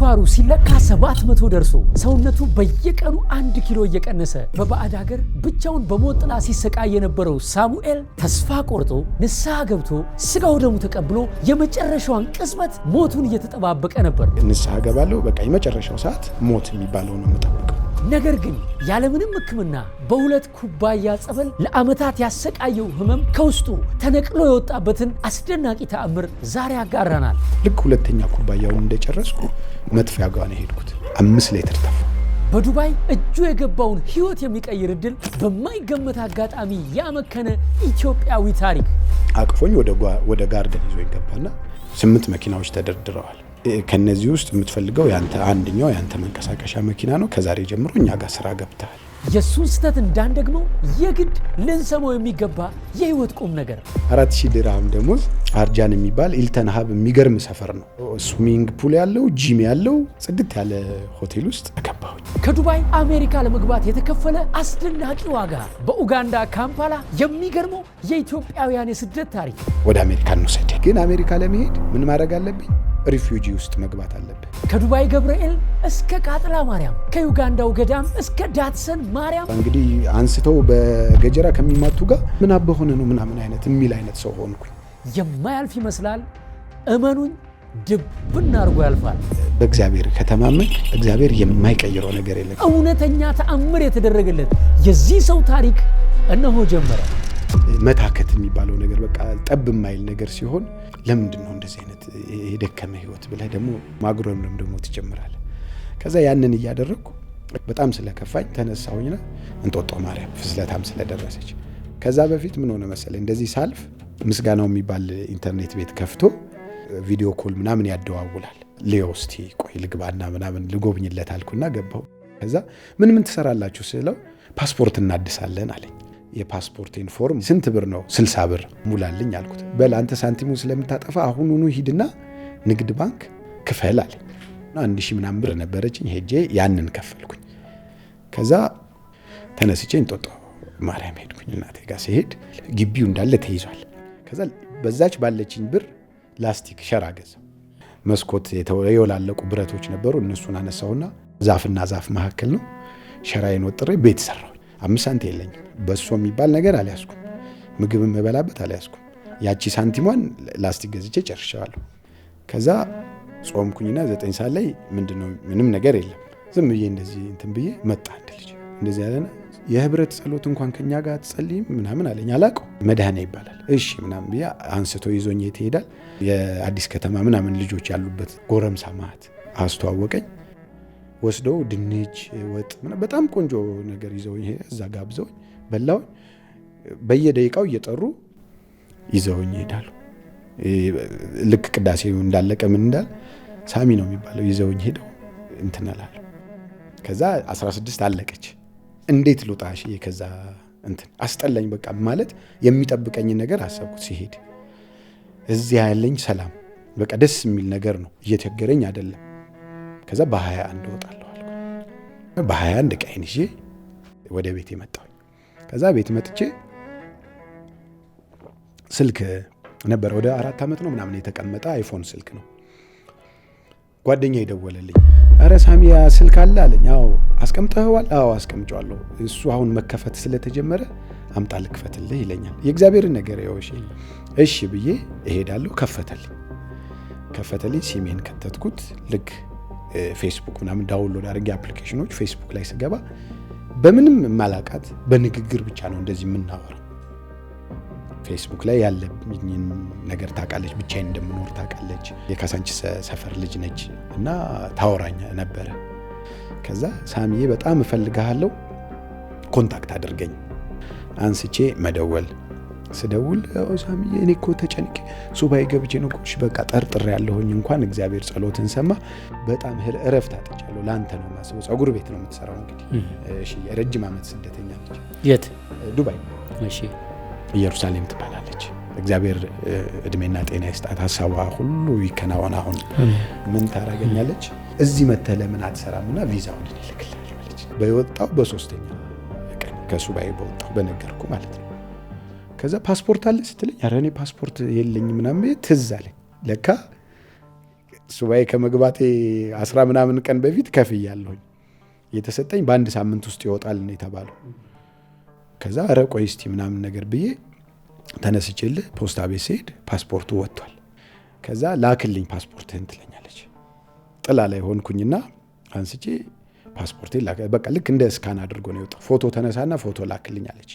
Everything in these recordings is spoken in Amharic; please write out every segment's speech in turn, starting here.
ስኳሩ ሲለካ 700 ደርሶ ሰውነቱ በየቀኑ 1 ኪሎ እየቀነሰ በባዕድ ሀገር ብቻውን በሞት ጥላ ሲሰቃይ የነበረው ሳሙኤል ተስፋ ቆርጦ ንስሐ ገብቶ ስጋው ደሙ ተቀብሎ የመጨረሻውን ቅጽበት ሞቱን እየተጠባበቀ ነበር። ንስሐ ገባለሁ፣ በቃ የመጨረሻው ሰዓት ሞት የሚባለው ነው የምጠብቀው። ነገር ግን ያለምንም ሕክምና በ2 ኩባያ ጸበል ለዓመታት ያሰቃየው ህመም ከውስጡ ተነቅሎ የወጣበትን አስደናቂ ተአምር ዛሬ ያጋራናል። ልክ 2ኛ ኩባያውን እንደጨረስኩ መጥፊያ ጋር ነው የሄድኩት። 5 ሊትር ተፋ። በዱባይ እጁ የገባውን ህይወት የሚቀይር እድል በማይገመት አጋጣሚ ያመከነ ኢትዮጵያዊ ታሪክ አቅፎኝ ወደ ጋርደን ይዞ ይገባና 8 መኪናዎች ተደርድረዋል። ከነዚህ ውስጥ የምትፈልገው አንደኛው ያንተ መንቀሳቀሻ መኪና ነው። ከዛሬ ጀምሮ እኛ ጋር ስራ ገብተሃል። የሱን ስህተት እንዳንደግመው የግድ ልንሰማው የሚገባ የህይወት ቁም ነገር። 4000 ድርሃም ደሞዝ አርጃን የሚባል ኢልተን ሀብ የሚገርም ሰፈር ነው። ስዊሚንግ ፑል ያለው ጂም ያለው ጽድት ያለ ሆቴል ውስጥ ተከባሁኝ። ከዱባይ አሜሪካ ለመግባት የተከፈለ አስደናቂ ዋጋ፣ በኡጋንዳ ካምፓላ የሚገርመው የኢትዮጵያውያን የስደት ታሪክ። ወደ አሜሪካ እንውሰድ። ግን አሜሪካ ለመሄድ ምን ማድረግ አለብኝ? ሪፊውጂ ውስጥ መግባት አለብን። ከዱባይ ገብርኤል እስከ ቃጥላ ማርያም፣ ከዩጋንዳው ገዳም እስከ ዳትሰን ማርያም። እንግዲህ አንስተው በገጀራ ከሚማቱ ጋር ምን አበሆነ ነው ምናምን አይነት የሚል አይነት ሰው ሆንኩኝ። የማያልፍ ይመስላል። እመኑኝ ድብና አድርጎ ያልፋል። በእግዚአብሔር ከተማመን እግዚአብሔር የማይቀይረው ነገር የለም። እውነተኛ ተአምር የተደረገለት የዚህ ሰው ታሪክ እነሆ ጀመረ። መታከት የሚባለው ነገር በቃ ጠብ የማይል ነገር ሲሆን ለምንድን ነው እንደዚህ አይነት የደከመ ህይወት ብለህ ደግሞ ማጉረምረም ደግሞ ትጀምራለህ። ከዛ ያንን እያደረግኩ በጣም ስለከፋኝ ተነሳሁኝና እንጦጦ ማርያም ፍስለታም ስለደረሰች። ከዛ በፊት ምን ሆነ መሰለኝ፣ እንደዚህ ሳልፍ ምስጋናው የሚባል ኢንተርኔት ቤት ከፍቶ ቪዲዮ ኮል ምናምን ያደዋውላል። ሊዮስቲ ቆይ ልግባና ምናምን ልጎብኝለት አልኩና ገባሁ። ከዛ ምን ትሰራላችሁ ስለው ፓስፖርት እናድሳለን አለኝ። የፓስፖርቴን ፎርም ስንት ብር ነው? 60 ብር ሙላልኝ አልኩት። በል አንተ ሳንቲሙን ስለምታጠፋ አሁኑኑ ሂድና ንግድ ባንክ ክፈል አለኝ። 1000 ምናምን ብር ነበረችኝ። ሄጄ ያንን ከፈልኩኝ። ከዛ ተነስቼ እንጦጦ ማርያም ሄድኩኝ። እናቴ ጋር ሲሄድ ግቢው እንዳለ ተይዟል። ከዛ በዛች ባለችኝ ብር ላስቲክ ሸራ ገዛው። መስኮት የወላለቁ ብረቶች ነበሩ፣ እነሱን አነሳውና ዛፍና ዛፍ መካከል ነው ሸራዬን ወጥሬ ቤት ሰራው። 5 ሳንቲም የለኝም። በሶ የሚባል ነገር አልያዝኩም። ምግብ የምበላበት አልያዝኩም። ያቺ ሳንቲሟን ላስቲክ ገዝቼ ጨርሻለሁ። ከዛ ጾምኩኝና 9 ሰዓት ላይ ምንድነው ምንም ነገር የለም። ዝም ብዬ እንደዚህ እንትን ብዬ መጣ አንድ ልጅ እንደዚህ ያለና የህብረት ጸሎት እንኳን ከኛ ጋር አትጸልይም ምናምን አለኝ። አላውቀው መድኃኔ ይባላል። እሺ ምናምን ብዬ አንስቶ ይዞኝ ይሄዳል። የአዲስ ከተማ ምናምን ልጆች ያሉበት ጎረምሳ ማት አስተዋወቀኝ። ወስደው ድንች ወጥ በጣም ቆንጆ ነገር ይዘውኝ እዛ ጋብዘውኝ በላው። በየደቂቃው እየጠሩ ይዘውኝ ይሄዳሉ። ልክ ቅዳሴው እንዳለቀ ምን እንዳል ሳሚ ነው የሚባለው ይዘውኝ ሄደው እንትን አላሉ። ከዛ 16 አለቀች። እንዴት ልውጣሽ? ከዛ እንትን አስጠላኝ። በቃ ማለት የሚጠብቀኝ ነገር አሰብኩት። ሲሄድ እዚያ ያለኝ ሰላም በቃ ደስ የሚል ነገር ነው፣ እየተገረኝ አይደለም። ከዛ በ21 እወጣለሁ አልኩ። በ21 ቀን ይዤ ወደ ቤት መጣሁ። ከዛ ቤት መጥቼ ስልክ ነበር፣ ወደ 4 ዓመት ነው ምናምን የተቀመጠ አይፎን ስልክ ነው። ጓደኛ ይደወለልኝ። አረ ሳሚያ ስልክ አለ አለኝ። አዎ አስቀምጠዋል? አዎ አስቀምጫለሁ። እሱ አሁን መከፈት ስለተጀመረ አምጣ ልክፈትልህ ይለኛል። የእግዚአብሔርን ነገር ያውሽ። እሺ ብዬ እሄዳለሁ። ከፈተልኝ። ሲሜን ከተትኩት። ልክ ፌስቡክ ምናምን ዳውንሎድ አድርጌ አፕሊኬሽኖች ፌስቡክ ላይ ስገባ በምንም ማላቃት በንግግር ብቻ ነው እንደዚህ የምናወራው። ፌስቡክ ላይ ያለኝን ነገር ታውቃለች፣ ብቻዬን እንደምኖር ታውቃለች። የካሳንቺስ ሰፈር ልጅ ነች እና ታወራኛ ነበረ። ከዛ ሳሚዬ በጣም እፈልግሃለሁ ኮንታክት አድርገኝ። አንስቼ መደወል ስደውል ሳሚዬ እኔ እኮ ተጨንቄ ሱባኤ ገብቼ ነው እኮ በቃ ጠርጥሬ ያለሁኝ። እንኳን እግዚአብሔር ጸሎትን ሰማ። በጣም እረፍት አጥቻለሁ። ላንተ ነው ማስበው። ጸጉር ቤት ነው የምትሰራው እንግዲህ። እሺ ረጅም ዓመት ስደተኛ ነች። የት? ዱባይ። እሺ ኢየሩሳሌም ትባላለች። እግዚአብሔር እድሜና ጤና ይስጣት። ሐሳቧ ሁሉ ይከናወን። አሁን ምን ታረጋኛለች? እዚህ መተህ ለምን አትሰራምና ቪዛውን ልክልሃል አለች። በወጣው በ3ኛ ቀን ከሱባኤ በወጣው በነገርኩ ማለት ነው። ከዛ ፓስፖርት አለ ስትለኝ ኧረ እኔ ፓስፖርት የለኝም ምናምን ትዝ አለኝ። ለካ ሱባኤ ከመግባቴ 10 ምናምን ቀን በፊት ከፍያለሁኝ። የተሰጠኝ በአንድ ሳምንት ውስጥ ይወጣል ነው የተባለው። ከዛ ኧረ ቆይ እስቲ ምናምን ነገር ብዬ ተነስቼልህ ፖስታ ቤት ስሄድ ፓስፖርቱ ወጥቷል። ከዛ ላክልኝ ፓስፖርትህን ትለኛለች። ጥላ ላይ ሆንኩኝና አንስቼ ፓስፖርቴ በቃ ልክ እንደ ስካን አድርጎ ነው የወጣው። ፎቶ ተነሳና ፎቶ ላክልኝ አለች።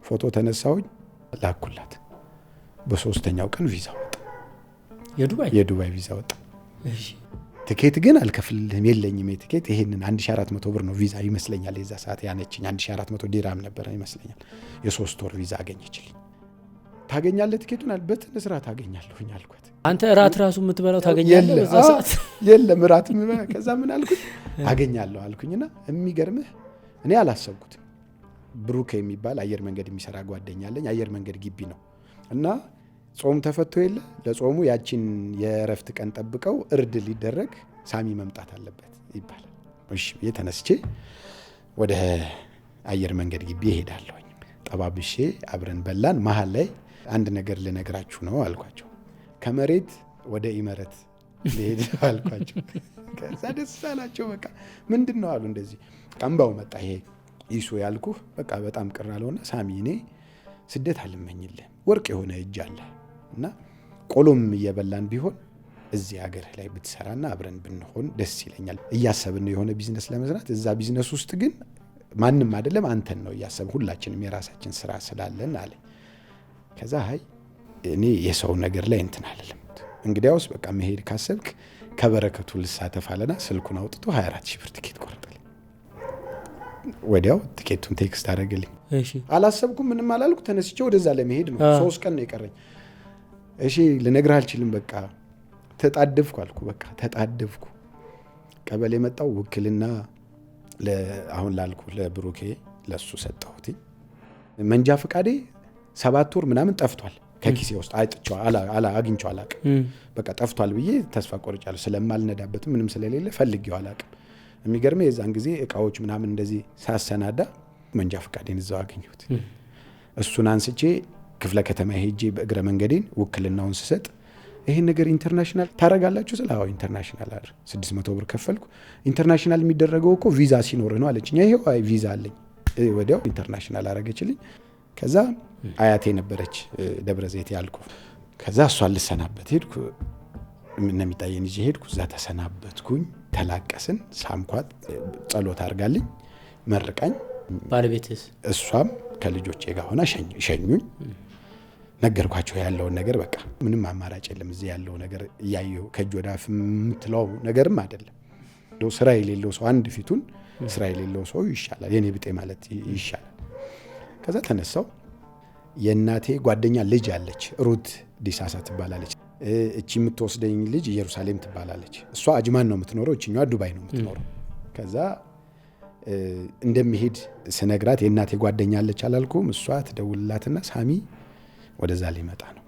ፎቶ ተነሳሁኝ፣ ላኩላት። በ3ኛው ቀን ቪዛ ወጣ። የዱባይ ቪዛ ወጣ። ትኬት ግን አልከፍልልህም፣ የለኝም የትኬት ይሄንን 1400 ብር ነው ቪዛ ይመስለኛል። የዛ ሰዓት ያነችኝ 1400 ዲራም ነበር ይመስለኛል። የ3 ወር ቪዛ አገኘችልኝ። ታገኛለህ ትኬቱን? በትን ስራ ታገኛለሁኝ አልኳት። አንተ እራት ራሱ የምትበላው ታገኛለህ በዛ ሰዓት? የለም እራት የምበላ። ከዛ ምን አልኩት? አገኛለሁ አልኩኝና የሚገርምህ እኔ አላሰብኩትም። ብሩክ የሚባል አየር መንገድ የሚሰራ ጓደኛ አለኝ። አየር መንገድ ግቢ ነው እና ጾም ተፈቶ የለ ለጾሙ ያቺን የእረፍት ቀን ጠብቀው እርድ ሊደረግ ሳሚ መምጣት አለበት ይባላል። እሺ ብዬ ተነስቼ ወደ አየር መንገድ ግቢ እሄዳለሁኝ። ጠባብሼ አብረን በላን። መሀል ላይ አንድ ነገር ልነግራችሁ ነው አልኳቸው። ከመሬት ወደ ኢመረት ልሄድ አልኳቸው። ከዛ ደስ አላቸው። በቃ ምንድን ነው አሉ። እንደዚህ ቀንባው መጣ። ይሄ ይሱ ያልኩህ በቃ በጣም ቅር አለውና ሳሚ እኔ ስደት አልመኝልህም፣ ወርቅ የሆነ እጅ አለ እና ቆሎም እየበላን ቢሆን እዚህ ሀገር ላይ ብትሰራና አብረን ብንሆን ደስ ይለኛል። እያሰብን ነው የሆነ ቢዝነስ ለመስራት። እዛ ቢዝነስ ውስጥ ግን ማንም አይደለም አንተን ነው እያሰብን፣ ሁላችንም የራሳችን ስራ ስላለን አለ። ከዛ አይ እኔ የሰው ነገር ላይ እንትን አልልም፣ እንግዲያውስ በቃ መሄድ ካሰብክ ከበረከቱ ልሳተፍ አለና ስልኩን አውጥቶ 24,000 ብር ትኬት ቆረጠልኝ። ወዲያው ትኬቱን ቴክስት አደረገልኝ። አላሰብኩም፣ ምንም አላልኩ። ተነስቼ ወደዛ ለመሄድ ነው። 3 ቀን ነው የቀረኝ። እሺ ልነግርህ አልችልም፣ በቃ ተጣደፍኩ አልኩ። በቃ ተጣደፍኩ። ቀበሌ መጣው። ውክልና አሁን ላልኩ ለብሩኬ ለሱ ሰጠሁት። መንጃ ፈቃዴ 7 ወር ምናምን ጠፍቷል ከኪሴ ውስጥ አይጥቻው አግኝቼው አላቅም። በቃ ጠፍቷል ብዬ ተስፋ ቆርጫለሁ። ስለማልነዳበትም ምንም ስለሌለ ፈልጌው አላቅም። የሚገርመው የዛን ጊዜ እቃዎች ምናምን እንደዚህ ሳሰናዳ መንጃ ፈቃዴን እዛው አገኘሁት። እሱን አንስቼ ክፍለ ከተማ ሄጄ በእግረ መንገዴን ውክልናውን ስሰጥ ይሄን ነገር ኢንተርናሽናል ታረጋላችሁ ስለ አዎ ኢንተርናሽናል አይደል 600 ብር ከፈልኩ። ኢንተርናሽናል የሚደረገው እኮ ቪዛ ሲኖር ነው አለችኝ። ይሄው አይ ቪዛ አለኝ። ወዲያው ኢንተርናሽናል አረገችልኝ። ከዛ አያቴ ነበረች ደብረ ዘይት ያልኩ። ከዛ እሷን ልሰናበት ሄድኩ። ምን የሚታየን ይዤ ሄድኩ። እዛ ተሰናበትኩኝ። ተላቀስን። ሳምኳት፣ ጸሎት አርጋልኝ፣ መርቃኝ። ባለቤትስ? እሷም ከልጆቼ ጋር ሆና ሸኙኝ። ነገርኳቸው ያለውን ነገር። በቃ ምንም አማራጭ የለም እዚህ ያለው ነገር እያየሁ ከእጅ ወደ አፍ የምትለው ነገርም አይደለም። ስራ የሌለው ሰው አንድ ፊቱን ስራ የሌለው ሰው ይሻላል፣ የኔ ብጤ ማለት ይሻላል። ከዛ ተነሳው። የእናቴ ጓደኛ ልጅ አለች፣ ሩት ዲሳሳ ትባላለች። እቺ የምትወስደኝ ልጅ ኢየሩሳሌም ትባላለች። እሷ አጅማን ነው የምትኖረው፣ እቺኛዋ ዱባይ ነው የምትኖረው። ከዛ እንደሚሄድ ስነግራት የእናቴ ጓደኛ አለች አላልኩም? እሷ ትደውልላትና ሳሚ ወደዛ ሊመጣ ነው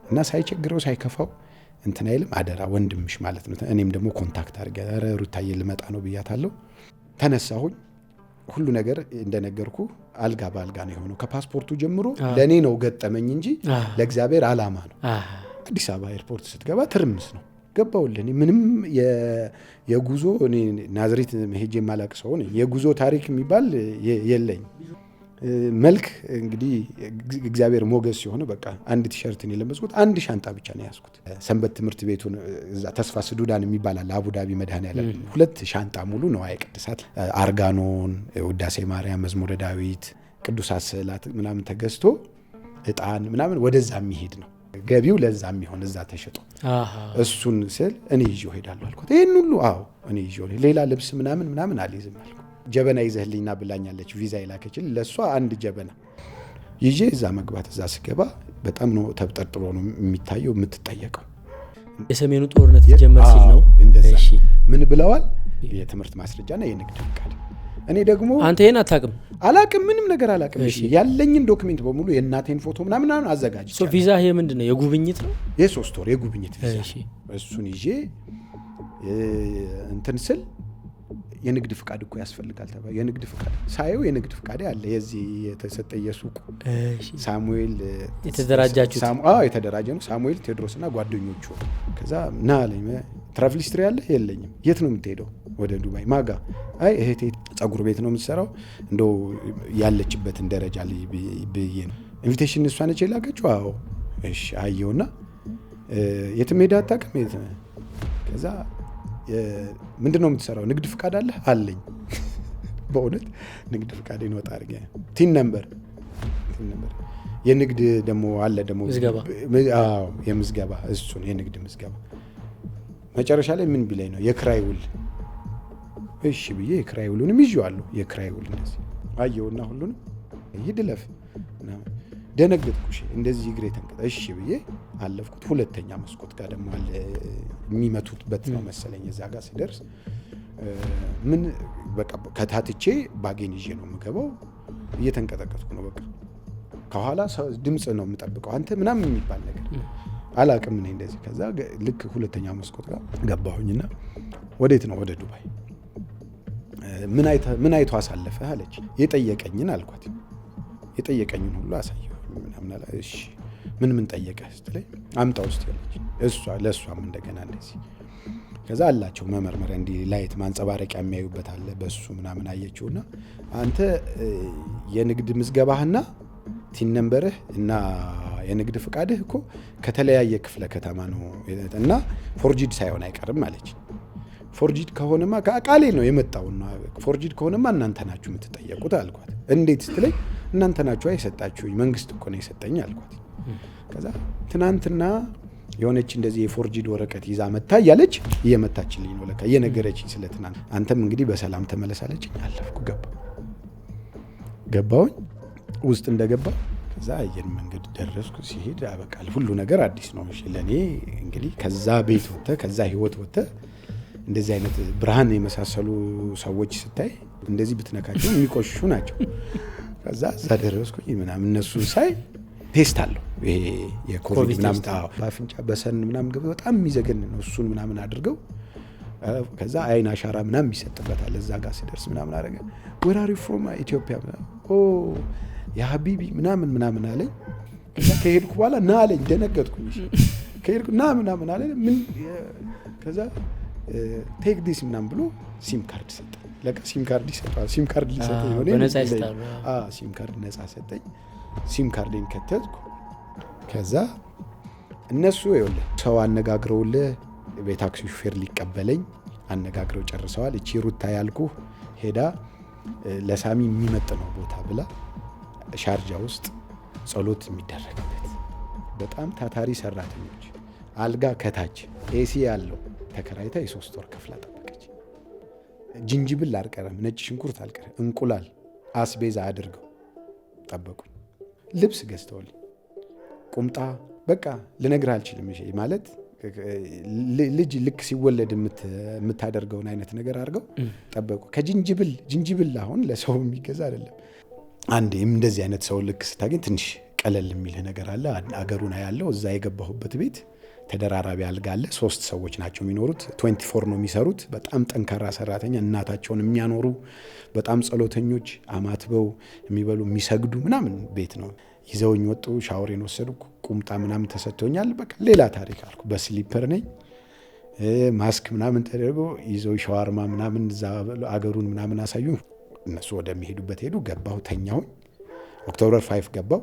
እና ሳይቸግረው ሳይከፋው እንትን አይልም፣ አደራ ወንድምሽ ማለት ነው። እኔም ደግሞ ኮንታክት አድርጌ ኧረ ሩታዬ ልመጣ ነው ብያታለሁ። ተነሳሁኝ። ሁሉ ነገር እንደነገርኩ አልጋ በአልጋ ነው የሆነው። ከፓስፖርቱ ጀምሮ ለእኔ ነው ገጠመኝ እንጂ ለእግዚአብሔር አላማ ነው። አዲስ አበባ ኤርፖርት ስትገባ ትርምስ ነው። ገባውልህ። ምንም የጉዞ እኔ ናዝሬት ሄጄ የማላቅ ሰው ነኝ። የጉዞ ታሪክ የሚባል የለኝ። መልክ እንግዲህ እግዚአብሔር ሞገስ ሲሆነ በቃ አንድ ቲሸርትን የለበስኩት፣ አንድ ሻንጣ ብቻ ነው ያዝኩት። ሰንበት ትምህርት ቤቱን እዛ ተስፋ ስዱዳን የሚባላል አቡዳቢ መድኃኔዓለም 2 ሻንጣ ሙሉ ነው ቅዱሳት፣ አርጋኖን፣ ውዳሴ ማርያም፣ መዝሙረ ዳዊት፣ ቅዱሳት ስዕላት ምናምን ተገዝቶ እጣን ምናምን ወደዛ የሚሄድ ነው። ገቢው ለዛ የሚሆን እዛ ተሸጦ እሱን ስል እኔ ይዤው ሄዳለሁ አልኩት። ይሄን ሁሉ አዎ እኔ ይዤው ሌላ ልብስ ምናምን አልይዝም አልኩ። ጀበና ይዘህልኝና ብላኛለች ቪዛ ይላከችል። ለሷ አንድ ጀበና ይዤ እዛ መግባት። እዛ ስገባ በጣም ነው ተብጠርጥሮ ነው የሚታየው የምትጠየቀው። የሰሜኑ ጦርነት ይጀመር ሲል ነው እንደዛ። ምን ብለዋል? የትምህርት ማስረጃና የንግድ ፍቃድ። እኔ ደግሞ አንተ ይሄን አላቅም፣ ምንም ነገር አላቅም። ያለኝን ዶክሜንት በሙሉ የእናቴን ፎቶ ምናምን አዘጋጅ። ቪዛ ይሄ ምንድነው? የጉብኝት ነው። የ3 ወር የጉብኝት ቪዛ። እሱን ይዤ እንትን ስል የንግድ ፍቃድ እኮ ያስፈልጋል ተባለ። የንግድ ፍቃድ ሳየው የንግድ ፍቃድ አለ የዚህ የተሰጠ የሱቁ ሳሙኤል የተደራጃችሁት? የተደራጀ ነው። ሳሙኤል ቴዎድሮስና ጓደኞቹ። ከዛ ና አለኝ። ትራቭል ሂስትሪ አለ? የለኝም። የት ነው የምትሄደው? ወደ ዱባይ። ማጋ? አይ እህቴ ጸጉር ቤት ነው የምትሰራው፣ እንደው ያለችበትን ደረጃ ብዬ ነው። ኢንቪቴሽን እሷ ነች የላከችው? አዎ። እሺ አየውና የትም ሄዳ አታውቅም? የት? ከዛ ምንድን ነው የምትሰራው? ንግድ ፍቃድ አለ? አለኝ። በእውነት ንግድ ፍቃድ ይወጣ አድርገ ቲን ነምበር የንግድ ደግሞ አለ ደግሞ የምዝገባ እሱን የንግድ ምዝገባ መጨረሻ ላይ ምን ቢላይ ነው የክራይ ውል። እሺ ብዬ የክራይ ውሉንም ይዤዋለሁ። የክራይ ውል እንደዚህ አየውና ሁሉንም ይድለፍ ደነገጥኩሽ። እንደዚህ እግሬ ተንቀጠ። እሺ ብዬ አለፍኩት። ሁለተኛ መስኮት ጋር ደግሞ አለ የሚመቱበት ነው መሰለኝ። እዛ ጋር ሲደርስ ምን በቃ ከታትቼ ባጌን ይዤ ነው የምገባው። እየተንቀጠቀጥኩ ነው። በቃ ከኋላ ድምፅ ነው የምጠብቀው። አንተ ምናምን የሚባል ነገር አላቅም እኔ እንደዚህ። ከዛ ልክ ሁለተኛ መስኮት ጋር ገባሁኝና ወዴት ነው? ወደ ዱባይ። ምን አይቶ አሳለፈ አለች። የጠየቀኝን አልኳት። የጠየቀኝን ሁሉ አሳየሁ ምናምን አለ። እሺ ምን ጠየቀህ ስትለኝ አምጣ ውስጥ ያለች እሷ ለእሷም እንደገና እንደዚህ። ከዛ አላቸው መመርመሪያ እንዲህ ላይት ማንጸባረቂያ የሚያዩበት አለ። በሱ ምናምን አየችውና አንተ የንግድ ምዝገባህና ቲን ነምበርህ እና የንግድ ፍቃድህ እኮ ከተለያየ ክፍለ ከተማ ነው እና ፎርጂድ ሳይሆን አይቀርም አለች። ፎርጂድ ከሆነማ ቃሌ ነው የመጣውና ፎርጂድ ከሆነማ እናንተ ናችሁ የምትጠየቁት አልኳት። እንዴት ስትለኝ እናንተ ናችሁ አይሰጣችሁኝ፣ መንግስት እኮ ነው የሰጠኝ አልኳት። ከዛ ትናንትና የሆነች እንደዚህ የፎርጂድ ወረቀት ይዛ መታ እያለች እየመታችልኝ ነው ለካ እየነገረችኝ ስለ ትናንት። አንተም እንግዲህ በሰላም ተመለሳለችኝ። አለፍኩ ገባሁኝ ውስጥ እንደገባ ከዛ አየር መንገድ ደረስኩ። ሲሄድ አበቃል ሁሉ ነገር አዲስ ነው። እሺ ለኔ እንግዲህ ከዛ ቤት ወጥተ ከዛ ህይወት ወጥተ እንደዚህ አይነት ብርሃን የመሳሰሉ ሰዎች ስታይ እንደዚህ ብትነካቸው የሚቆሽሹ ናቸው። ከዛ እዛ ደረስኩኝ ምናምን እነሱ ሳይ ቴስት አለው ይሄ የኮቪድ ምናምን በአፍንጫ በሰን ምናምን ገብ በጣም የሚዘገን ነው። እሱን ምናምን አድርገው ከዛ አይን አሻራ ምናምን ይሰጥበታል። እዛ ጋር ሲደርስ ምናምን አደረገ። where are you from? ኢትዮጵያ። ኦ የሀቢቢ ምናምን አለኝ። ከዛ ከሄድኩ በኋላ ና አለኝ። ደነገጥኩኝ። ከሄድኩ ና ምናምን አለኝ። ምን ከዛ ቴክ ዲስ ምናምን ብሎ ሲም ካርድ ሰጠኝ። ለካ ሲም ካርድ ይሰጣል። ሲም ካርድ ሊሰጠኝ ነው በነፃ ይሰጣል። ሲም ካርድ ነፃ ሰጠኝ። ሲም ካርድን ከተትኩ። ከዛ እነሱ ይኸውልህ ሰው አነጋግረውልህ በታክሲ ሹፌር ሊቀበለኝ አነጋግረው ጨርሰዋል። እቺ ሩታ ያልኩህ ሄዳ ለሳሚ የሚመጥነው ቦታ ብላ ሻርጃ ውስጥ ጸሎት የሚደረግበት በጣም ታታሪ ሰራተኞች አልጋ ከታች ኤሲ ያለው ተከራይታ የ3 ወር ከፍላ ጠበቀች። ጅንጅብል አልቀረም፣ ነጭ ሽንኩርት አልቀረም፣ እንቁላል አስቤዛ አድርገው ጠበቁኝ። ልብስ ገዝተውልኝ ቁምጣ በቃ ልነግርህ አልችልም። እሺ ማለት ልጅ ልክ ሲወለድ የምታደርገውን አይነት ነገር አድርገው ጠበቁ። ከጅንጅብል አሁን ለሰው የሚገዛ አይደለም። አንዴ እንደዚህ አይነት ሰው ልክ ስታገኝ ትንሽ ቀለል የሚል ነገር አለ። አገሩን ያለው እዛ የገባሁበት ቤት ተደራራቢ አልጋ አለ። 3 ሰዎች ናቸው የሚኖሩት። 24 ነው የሚሰሩት። በጣም ጠንካራ ሰራተኛ፣ እናታቸውን የሚያኖሩ በጣም ጸሎተኞች፣ አማትበው የሚበሉ የሚሰግዱ ምናምን ቤት ነው። ይዘውኝ ወጡ። ሻወሬን ወሰዱ። ቁምጣ ምናምን ተሰጥቶኛል። በቃ ሌላ ታሪክ አልኩ። በስሊፐር ነኝ። ማስክ ምናምን ተደርጎ ይዘው ሻዋርማ ምናምን እዛ አገሩን ምናምን አሳዩ። እነሱ ወደሚሄዱበት ሄዱ። ገባሁ፣ ተኛሁኝ። ኦክቶበር 5 ገባሁ።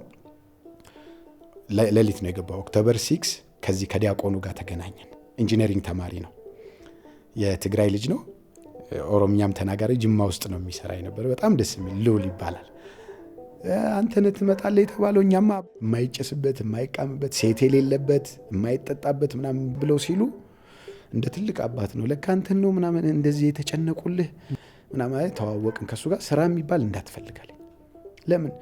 ሌሊት ነው የገባሁ። ኦክቶበር 6 ከዚህ ከዲያቆኑ ጋር ተገናኘን። ኢንጂነሪንግ ተማሪ ነው። የትግራይ ልጅ ነው። ኦሮምኛም ተናጋሪ። ጅማ ውስጥ ነው የሚሰራ የነበረ። በጣም ደስ የሚል ልውል ይባላል። አንተነህ ትመጣለህ የተባለው እኛማ የማይጨስበት የማይቃምበት ሴት የሌለበት የማይጠጣበት ምናምን ብለው ሲሉ እንደ ትልቅ አባት ነው ለካ አንተን ነው ምናምን እንደዚህ የተጨነቁልህ ምናምን። ተዋወቅን ከሱ ጋር። ስራ የሚባል እንዳትፈልጋለኝ። ለምን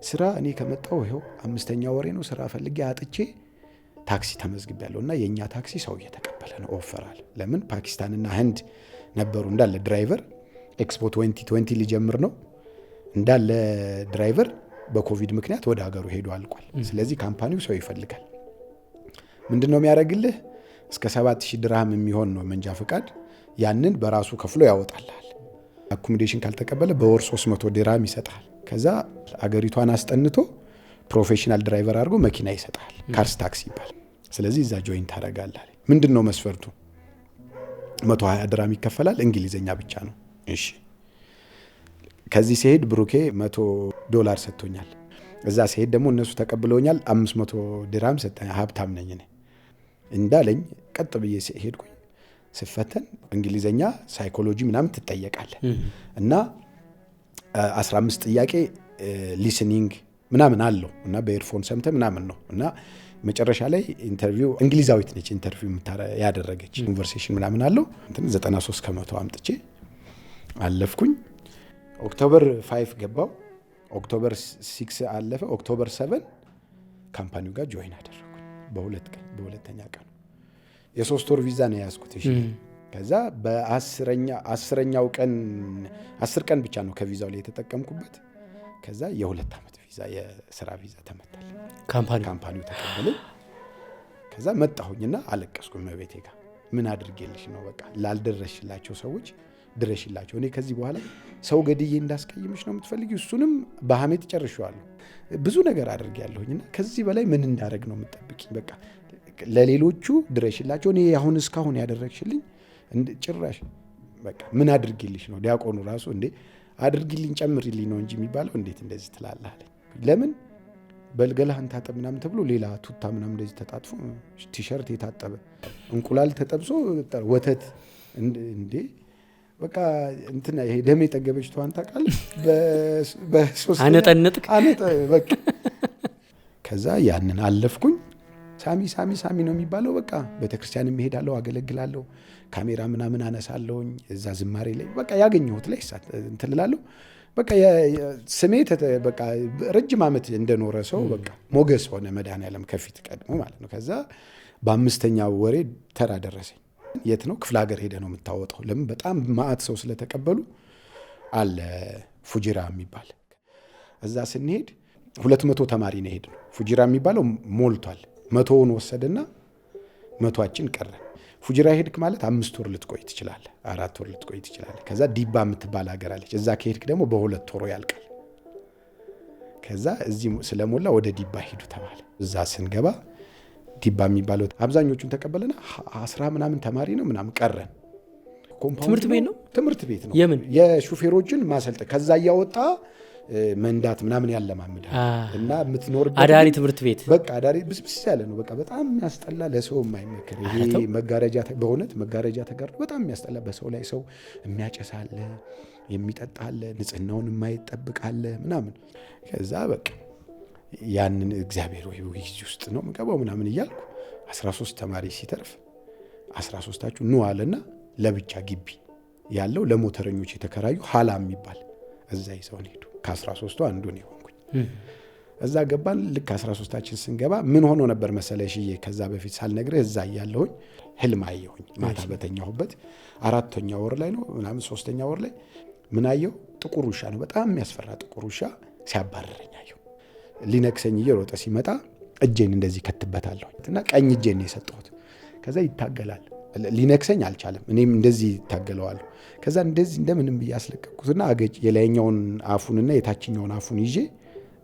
ስራ እኔ ከመጣሁ ይኸው 5ኛ ወሬ ነው። ስራ ፈልጌ አጥቼ ታክሲ ተመዝግቤያለሁ እና የኛ ታክሲ ሰው እየተቀበለ ነው። ኦፈራል። ለምን ፓኪስታንና ህንድ ነበሩ እንዳለ ድራይቨር። ኤክስፖ 2020 ሊጀምር ነው እንዳለ ድራይቨር በኮቪድ ምክንያት ወደ ሀገሩ ሄዶ አልቋል። ስለዚህ ካምፓኒው ሰው ይፈልጋል። ምንድነው የሚያደርግልህ? እስከ 7000 ድርሃም የሚሆን ነው መንጃ ፈቃድ። ያንን በራሱ ከፍሎ ያወጣልሃል። አኮሞዴሽን ካልተቀበለ በወር 300 ዲራም ይሰጣል። ከዛ አገሪቷን አስጠንቶ ፕሮፌሽናል ድራይቨር አድርጎ መኪና ይሰጣል። ካርስ ታክሲ ይባላል። ስለዚህ እዛ ጆይን ታደርጋለህ። ምንድነው መስፈርቱ? 120 ድራም ይከፈላል። እንግሊዘኛ ብቻ ነው። እሺ ከዚህ ሲሄድ ብሩኬ $100 ሰጥቶኛል። እዛ ሲሄድ ደግሞ እነሱ ተቀብለውኛል። 500 ድራም ሰጠኝ። ሀብታም ነኝ እኔ እንዳለኝ ቀጥ ብዬ ሄድኩኝ። ስፈተን እንግሊዘኛ ሳይኮሎጂ ምናምን ትጠየቃለህ እና 15 ጥያቄ ሊስኒንግ ምናምን አለው እና በኤርፎን ሰምተ ምናምን ነው እና መጨረሻ ላይ ኢንተርቪው እንግሊዛዊት ነች ኢንተርቪው ያደረገች ኮንቨርሴሽን ምናምን አለው። 93% አምጥቼ አለፍኩኝ። ኦክቶበር 5 ገባው። ኦክቶበር 6 አለፈ። ኦክቶበር 7 ካምፓኒው ጋር ጆይን አደረኩኝ። በሁለተኛ ቀን የ3 ወር ቪዛ ነው ያዝኩት። እሺ ከዛ በ10ኛው ቀን 10 ቀን ብቻ ነው ከቪዛው ላይ የተጠቀምኩበት። ከዛ የ2 ዓመት ቪዛ የስራ ቪዛ ተመታል። ካምፓኒው ተቀበለኝ። ከዛ መጣሁኝና አለቀስኩኝ መቤቴ ጋር። ምን አድርጌልሽ ነው? በቃ ላልደረሽላቸው ሰዎች ድረሽላቸው። እኔ ከዚህ በኋላ ሰው ገድዬ እንዳስቀይምሽ ነው የምትፈልጊው? እሱንም በሐሜት ጨርሼዋለሁ። ብዙ ነገር አድርጌያለሁኝና ከዚህ በላይ ምን እንዳደረግ ነው የምትጠብቂኝ? በቃ ለሌሎቹ ድረሽላቸው። እኔ አሁን እስካሁን ያደረግሽልኝ ጭራሽ በቃ ምን አድርጌልሽ ነው? ዲያቆኑ ራሱ እንዴ አድርጊልኝ ጨምሪልኝ ነው እንጂ የሚባለው እንዴት እንደዚህ ትላለህ አለኝ። ለምን በልገላህን ታጠብ ምናምን ተብሎ ሌላ ቱታ ምናምን እንደዚህ ተጣጥፎ ቲሸርት የታጠበ እንቁላል ተጠብሶ ወተት እንዴ በቃ እንትና ይሄ ደም የጠገበች ተዋን ታውቃለህ? በሶስት አነጠነጥክ በቃ ከዛ ያንን አለፍኩኝ። ሳሚ ነው የሚባለው። በቃ ቤተክርስቲያን እሄዳለሁ፣ አገለግላለሁ፣ ካሜራ ምናምን አነሳለሁኝ። እዛ ዝማሬ ላይ በቃ ያገኘሁት ላይ እንትን እላለሁ። በቃ ስሜ በቃ ረጅም ዓመት እንደኖረ ሰው በቃ ሞገስ ሆነ። መድኃኔዓለም ከፊት ቀድሞ ማለት ነው። ከዛ በ5ኛው ወሬ ተራ ደረሰኝ። የት ነው? ክፍለ ሀገር ሄደ ነው የምታወጣው። ለምን? በጣም ማዕት ሰው ስለተቀበሉ አለ ፉጂራ የሚባል። እዛ ስንሄድ 200 ተማሪ ነው ሄድ ነው። ፉጂራ የሚባለው ሞልቷል። 100ውን ወሰደና 100ችን ቀረ። ፉጂራ ሄድክ ማለት 5 ወር ልትቆይ ትችላለህ፣ 4 ወር ልትቆይ ትችላለህ። ከዛ ዲባ የምትባል ሀገር አለች። እዛ ከሄድክ ደግሞ በ2 ወር ያልቃል። ከዛ እዚህ ስለሞላ ወደ ዲባ ሄዱ ተባለ። እዛ ስንገባ ዲባ የሚባለው አብዛኞቹን ተቀበለና 10 ምናምን ተማሪ ነው ምናምን ቀረን። ትምህርት ቤት ነው። ትምህርት ቤት ነው። የምን የሹፌሮችን ማሰልጠን ከዛ እያወጣ መንዳት ምናምን ያለማምዳል እና የምትኖርበት አዳሪ ትምህርት ቤት በቃ አዳሪ ብስብስ ያለ ነው። በቃ በጣም የሚያስጠላ፣ ለሰው የማይመከር ይሄ መጋረጃ በእውነት መጋረጃ ተጋር በጣም የሚያስጠላ፣ በሰው ላይ ሰው የሚያጨሳለ፣ የሚጠጣለ፣ ንጽህናውን የማይጠብቃለ ምናምን። ከዛ በቃ ያንን እግዚአብሔር ወይ ውስጥ ነው መቀባው ምናምን እያልኩ 13 ተማሪ ሲተርፍ 13ታችሁ ኑ አለና ለብቻ ግቢ ያለው ለሞተረኞች የተከራዩ ሀላ የሚባል እዛ ይዘውን ሄዱ። ከ13ቱ አንዱ ነው ሆንኩኝ። እዛ ገባን። ልክ 13ታችን ስንገባ ምን ሆኖ ነበር መሰለሽ? ከዛ በፊት ሳልነግርህ እዛ እያለሁኝ ህልም አየሁኝ። ማታ በተኛሁበት 4ኛ ወር ላይ ነው ምናምን 3ኛ ወር ላይ ምን አየሁ? ጥቁር ውሻ ነው፣ በጣም የሚያስፈራ ጥቁር ውሻ ሲያባረረኝ አየሁ። ሊነክሰኝ እየሮጠ ሲመጣ እጄን እንደዚህ ከትበታለሁ እና ቀኝ እጄን ነው የሰጠሁት። ከዛ ይታገላል፣ ሊነክሰኝ አልቻለም። እኔም እንደዚህ ይታገለዋለሁ። ከዛ እንደዚህ እንደምንም ብዬ አስለቀቅኩትና አገጭ የላይኛውን አፉንና የታችኛውን አፉን ይዤ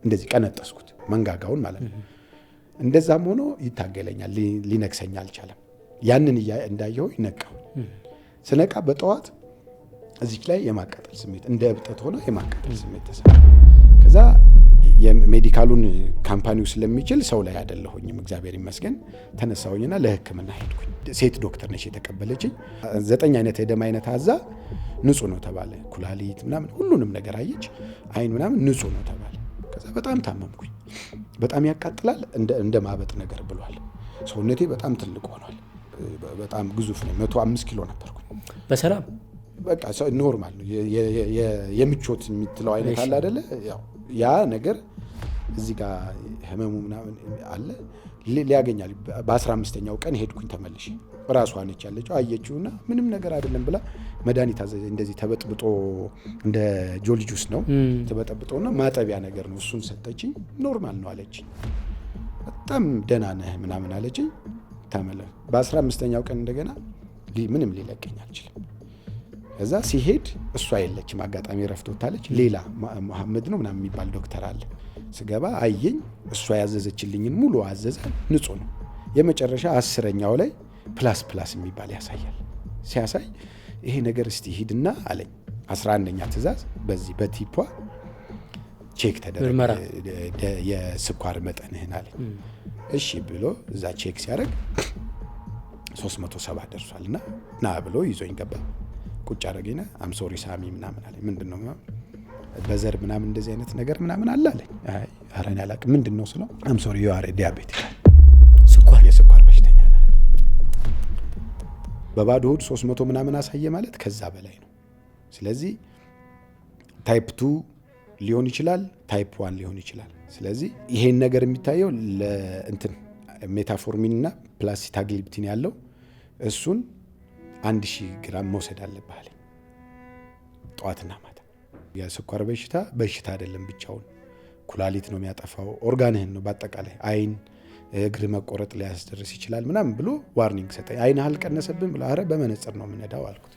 እንደዚህ ቀነጠስኩት፣ መንጋጋውን ማለት ነው። እንደዛም ሆኖ ይታገለኛል፣ ሊነክሰኝ አልቻለም። ያንን እንዳየሁ ይነቃው። ስነቃ በጠዋት እዚች ላይ የማቃጠል ስሜት እንደ እብጠት ሆነ የማቃጠል ስሜት ተሰማ። ከዛ የሜዲካሉን ካምፓኒው ስለሚችል ሰው ላይ አይደለሁኝም፣ እግዚአብሔር ይመስገን። ተነሳሁኝና ለሕክምና ሄድኩኝ። ሴት ዶክተር ነች የተቀበለችኝ። 9 አይነት የደም አይነት አዛ ንጹህ ነው ተባለ። ኩላሊት ምናምን ሁሉንም ነገር አየች። አይን ምናምን ንጹህ ነው ተባለ። ከዛ በጣም ታመምኩኝ። በጣም ያቃጥላል፣ እንደ ማበጥ ነገር ብሏል። ሰውነቴ በጣም ትልቅ ሆኗል። በጣም ግዙፍ ነው። 105 ኪሎ ነበርኩኝ። በሰላም በቃ ኖርማል ነው። የምቾት የምትለው አይነት አለ አይደለ? ያው ያ ነገር እዚህ ጋር ህመሙ ምናምን አለ ሊያገኛል። በ15ኛው ቀን ሄድኩኝ ተመልሼ። ራሷ ነች ያለችው፣ አየችውና ምንም ነገር አይደለም ብላ መድኃኒት እንደዚህ ተበጥብጦ እንደ ጆል ጁስ ነው ተበጥብጦና ማጠቢያ ነገር ነው፣ እሱን ሰጠችኝ። ኖርማል ነው አለችኝ። በጣም ደህና ነህ ምናምን አለችኝ። ተመለ በ15ኛው ቀን እንደገና ምንም ሊለቀኝ አልችልም። ከዛ ሲሄድ እሷ የለችም፣ አጋጣሚ ረፍት ወጣለች። ሌላ መሐመድ ነው ምናምን የሚባል ዶክተር አለ። ስገባ አየኝ፣ እሷ ያዘዘችልኝን ሙሉ አዘዘ፣ ንጹህ ነው። የመጨረሻ 10ኛው ላይ ፕላስ የሚባል ያሳያል። ሲያሳይ ይሄ ነገር እስቲ ሂድና አለኝ 11ኛ ትእዛዝ በዚህ በቲፖ ቼክ ተደረገ የስኳር መጠንህን አለኝ። እሺ ብሎ እዛ ቼክ ሲያደርግ 370 ደርሷልና ና ብሎ ይዞኝ ገባ። ቁጭ አደረገና አምሶሪ ሳሚ ምናምን አለኝ። ምንድነው በዘር ምናምን እንደዚህ አይነት ነገር ምናምን አለ አለኝ። አይ አረን ያላቅ ምንድነው ስለው አምሶሪ ዩ አር ዲያቤቲክ፣ የስኳር በሽተኛ ነህ። በባዶ ሆድ 300 ምናምን አሳየ ማለት ከዛ በላይ ነው። ስለዚህ ታይፕ 2 ሊሆን ይችላል፣ ታይፕ 1 ሊሆን ይችላል። ስለዚህ ይሄን ነገር የሚታየው ለእንትን ሜታፎርሚንና ፕላስ ሲታግሊፕቲን ያለው እሱን 1000 ግራም መውሰድ አለብህ አለኝ ጠዋትና ማታ። የስኳር በሽታ አይደለም ብቻውን፣ ኩላሊት ነው የሚያጠፋው፣ ኦርጋንህን ነው በአጠቃላይ፣ አይን እግር መቆረጥ ሊያስደርስ ይችላል ምናምን ብሎ ዋርኒንግ ሰጠኝ። አይን አልቀነሰብን ብሎ አረ በመነጽር ነው የምነዳው አልኩት።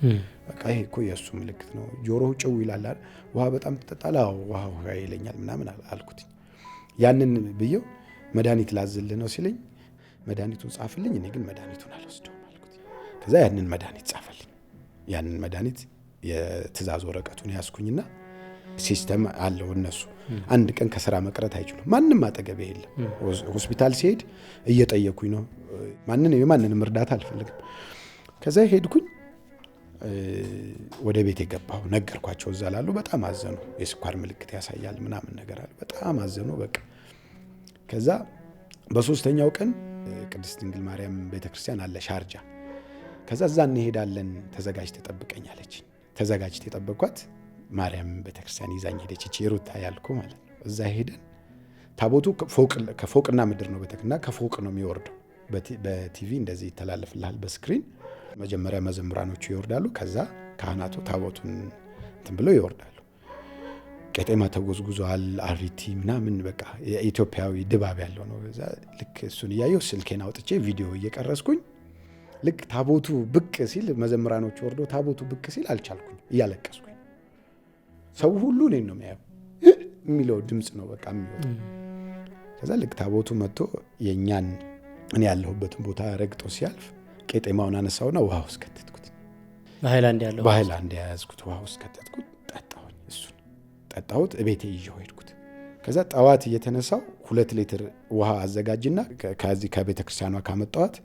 በቃ ይሄ እኮ የእሱ ምልክት ነው። ጆሮው ጭው ይላል፣ ውሃ በጣም ትጠጣለህ? አዎ ውሃ ይለኛል ምናምን አልኩት። ያንን ብየው መድኃኒት ላዝልህ ነው ሲለኝ መድኃኒቱን ጻፍልኝ፣ እኔ ግን መድኃኒቱን አልወስደውም አልኩት። ከዛ ያንን መድኃኒት ጻፈልኝ። ያንን መድኃኒት የትእዛዝ ወረቀቱን ያዝኩኝና ሲስተም አለው እነሱ አንድ ቀን ከስራ መቅረት አይችሉም። ማንም አጠገቤ የለም። ሆስፒታል ሲሄድ እየጠየኩኝ ነው። የማንንም እርዳታ አልፈልግም። ከዛ ሄድኩኝ፣ ወደ ቤት የገባሁ ነገርኳቸው። እዛ ላሉ በጣም አዘኑ። የስኳር ምልክት ያሳያል ምናምን ነገር አለ። በጣም አዘኑ። በቃ ከዛ በ3ኛው ቀን ቅድስት ድንግል ማርያም ቤተክርስቲያን አለ ሻርጃ። ከዛ እዛ እንሄዳለን ተዘጋጅ ተጠብቀኝ አለች። ተዘጋጅ ተጠበቅኳት። ማርያም ቤተክርስቲያን ይዛኝ ሄደች። እቺ ሩታ ያልኩ ማለት ነው። እዛ ሄደን ታቦቱ ከፎቅና ምድር ነው በተክና ከፎቅ ነው የሚወርደው። በቲቪ እንደዚህ ይተላለፍልሃል በስክሪን። መጀመሪያ መዘምራኖቹ ይወርዳሉ። ከዛ ካህናቱ ታቦቱን እንትን ብለው ይወርዳሉ። ቄጤማ ተጎዝጉዟል፣ አሪቲ ምናምን በቃ የኢትዮጵያዊ ድባብ ያለው ነው። እዛ ልክ እሱን እያየሁ ስልኬን አውጥቼ ቪዲዮ እየቀረስኩኝ ልክ ታቦቱ ብቅ ሲል መዘምራኖቹ ወርዶ ታቦቱ ብቅ ሲል አልቻልኩኝ፣ እያለቀስኩኝ። ሰው ሁሉ እኔን ነው የሚያየው፣ የሚለው ድምፅ ነው በቃ የሚወጣው። ከዛ ልክ ታቦቱ መጥቶ የኛን እኔ ያለሁበትን ቦታ ረግጦ ሲያልፍ ቄጤማውን አነሳውና ውሃ ውስጥ ከተትኩት። በሃይላንድ ያያዝኩት ውሃ ውስጥ ከተትኩት። ጠጣሁኝ። እሱን ጠጣሁት። እቤቴ ይዤው ሄድኩት። ከዛ ጠዋት እየተነሳው 2 ሊትር ውሃ አዘጋጅና ከዚህ ከቤተ ክርስቲያኗ ካመጣኋት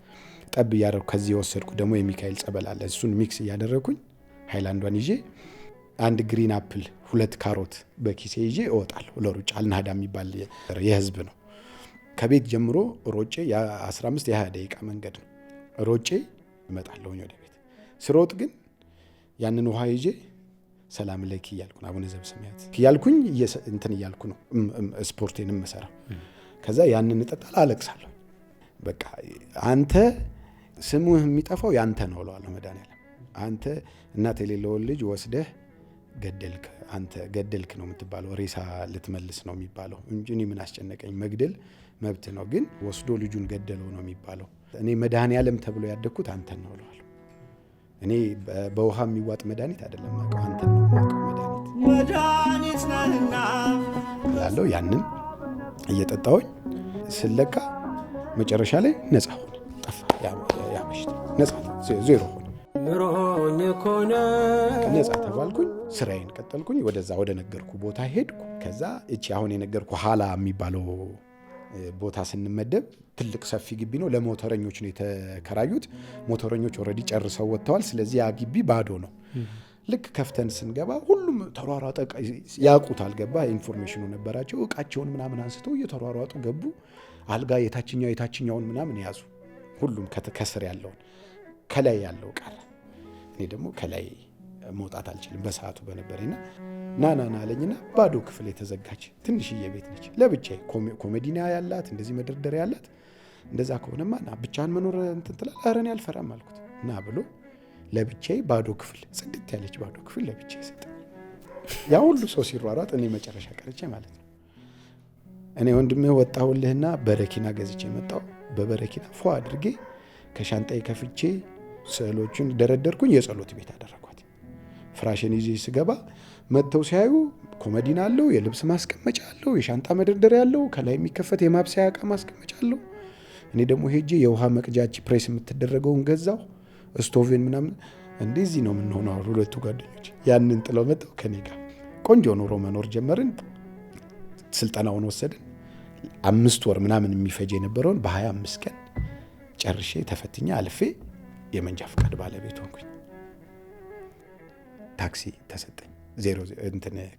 ጠብ እያደረኩ ከዚህ የወሰድኩ ደግሞ የሚካኤል ጸበል አለ። እሱን ሚክስ እያደረኩኝ ሃይላንዷን ይዤ 1 ግሪን አፕል 2 ካሮት በኪሴ ይዤ እወጣለሁ ለሩጫ። አልናዳ የሚባል የህዝብ ነው። ከቤት ጀምሮ ሮጬ የ15 የ20 ደቂቃ መንገድ ነው። ሮጬ እመጣለሁኝ ወደ ቤት። ስሮጥ ግን ያንን ውሃ ይዤ ሰላም ለኪ እያልኩ ነው፣ አቡነ ዘበሰማያት እያልኩኝ እንትን እያልኩ ነው ስፖርቴን የምሰራው። ከዛ ያንን እጠጣለሁ፣ አለቅሳለሁ። በቃ አንተ ስሙህ የሚጠፋው ያንተ ነው እለዋለሁ መድኃኒዓለም። አንተ እናት የሌለውን ልጅ ወስደህ ገደልክ፣ አንተ ገደልክ ነው የምትባለው። ሬሳ ልትመልስ ነው የሚባለው እንጂ እኔ ምን አስጨነቀኝ? መግደል መብት ነው፣ ግን ወስዶ ልጁን ገደለው ነው የሚባለው። እኔ መድኃኒዓለም ተብሎ ያደግኩት አንተን ነው እለዋለሁ። እኔ በውሃ የሚዋጥ መድኃኒት አይደለም ማውቀው፣ አንተን ነው ማውቀው መድኃኒት ነህና እላለሁ። ያንን እየጠጣሁኝ ስለካ መጨረሻ ላይ ነፃ ሆነ፣ ጠፋ። ያ በሽታ ነፃ ዜሮ ሆነ። ነፃ ተባልኩኝ። ስራዬን ቀጠልኩኝ። ወደዛ ወደ ነገርኩ ቦታ ሄድኩ። ከዛ እቺ አሁን የነገርኩ ሀላ የሚባለው ቦታ ስንመደብ ትልቅ ሰፊ ግቢ ነው። ለሞተረኞች ነው የተከራዩት። ሞተረኞች ኦልሬዲ ጨርሰው ወጥተዋል። ስለዚህ ያ ግቢ ባዶ ነው። ልክ ከፍተን ስንገባ ሁሉም ተሯሯጠ። ያውቁታል፣ ገባ፣ ኢንፎርሜሽኑ ነበራቸው። እቃቸውን ምናምን አንስተው እየተሯሯጡ ገቡ። አልጋ የታችኛውን ምናምን ያዙ። ሁሉም ከስር ያለውን፣ ከላይ ያለው ቀረ። እኔ ደግሞ ከላይ መውጣት አልችልም በሰዓቱ በነበረና ናና አለኝና ባዶ ክፍል የተዘጋች ትንሽዬ ቤት ነች ለብቻዬ። ኮሜዲና ያላት እንደዚህ መደርደሪያ ያላት። እንደዛ ከሆነማ ና ብቻህን መኖር እንትን ትላለህ። ኧረ እኔ አልፈራም አልኩት። ና ብሎ ለብቻዬ ባዶ ክፍል፣ ጽድት ያለች ባዶ ክፍል ለብቻዬ ሰጠኝ። ያ ሁሉ ሰው ሲሯሯጥ እኔ መጨረሻ ቀርቼ ማለት ነው። እኔ ወንድምህ ወጣሁልህና በረኪና ገዝቼ መጣሁ። በበረኪና ፎ አድርጌ ከሻንጣዬ ከፍቼ ስዕሎቹን ደረደርኩኝ። የጸሎት ቤት አደረኳት። ፍራሽን ይዤ ስገባ መጥተው ሲያዩ ኮመዲን አለው፣ የልብስ ማስቀመጫ አለው፣ የሻንጣ መደርደሪያ አለው፣ ከላይ የሚከፈት የማብሰያ ዕቃ ማስቀመጫ አለው። እኔ ደግሞ ሄጄ የውሃ መቅጃች ፕሬስ የምትደረገውን ገዛው፣ ስቶቭን ምናምን። እንደዚህ ነው የምንሆነው ሁለቱ ጓደኞች። ያንን ጥለው መጥተው ከኔ ጋር ቆንጆ ኑሮ መኖር ጀመርን። ስልጠናውን ወሰድን። 5 ወር ምናምን የሚፈጅ የነበረውን በ25 ቀን ጨርሼ ተፈትኛ አልፌ የመንጃ ፈቃድ ባለቤት ሆንኩኝ። ታክሲ ተሰጠኝ።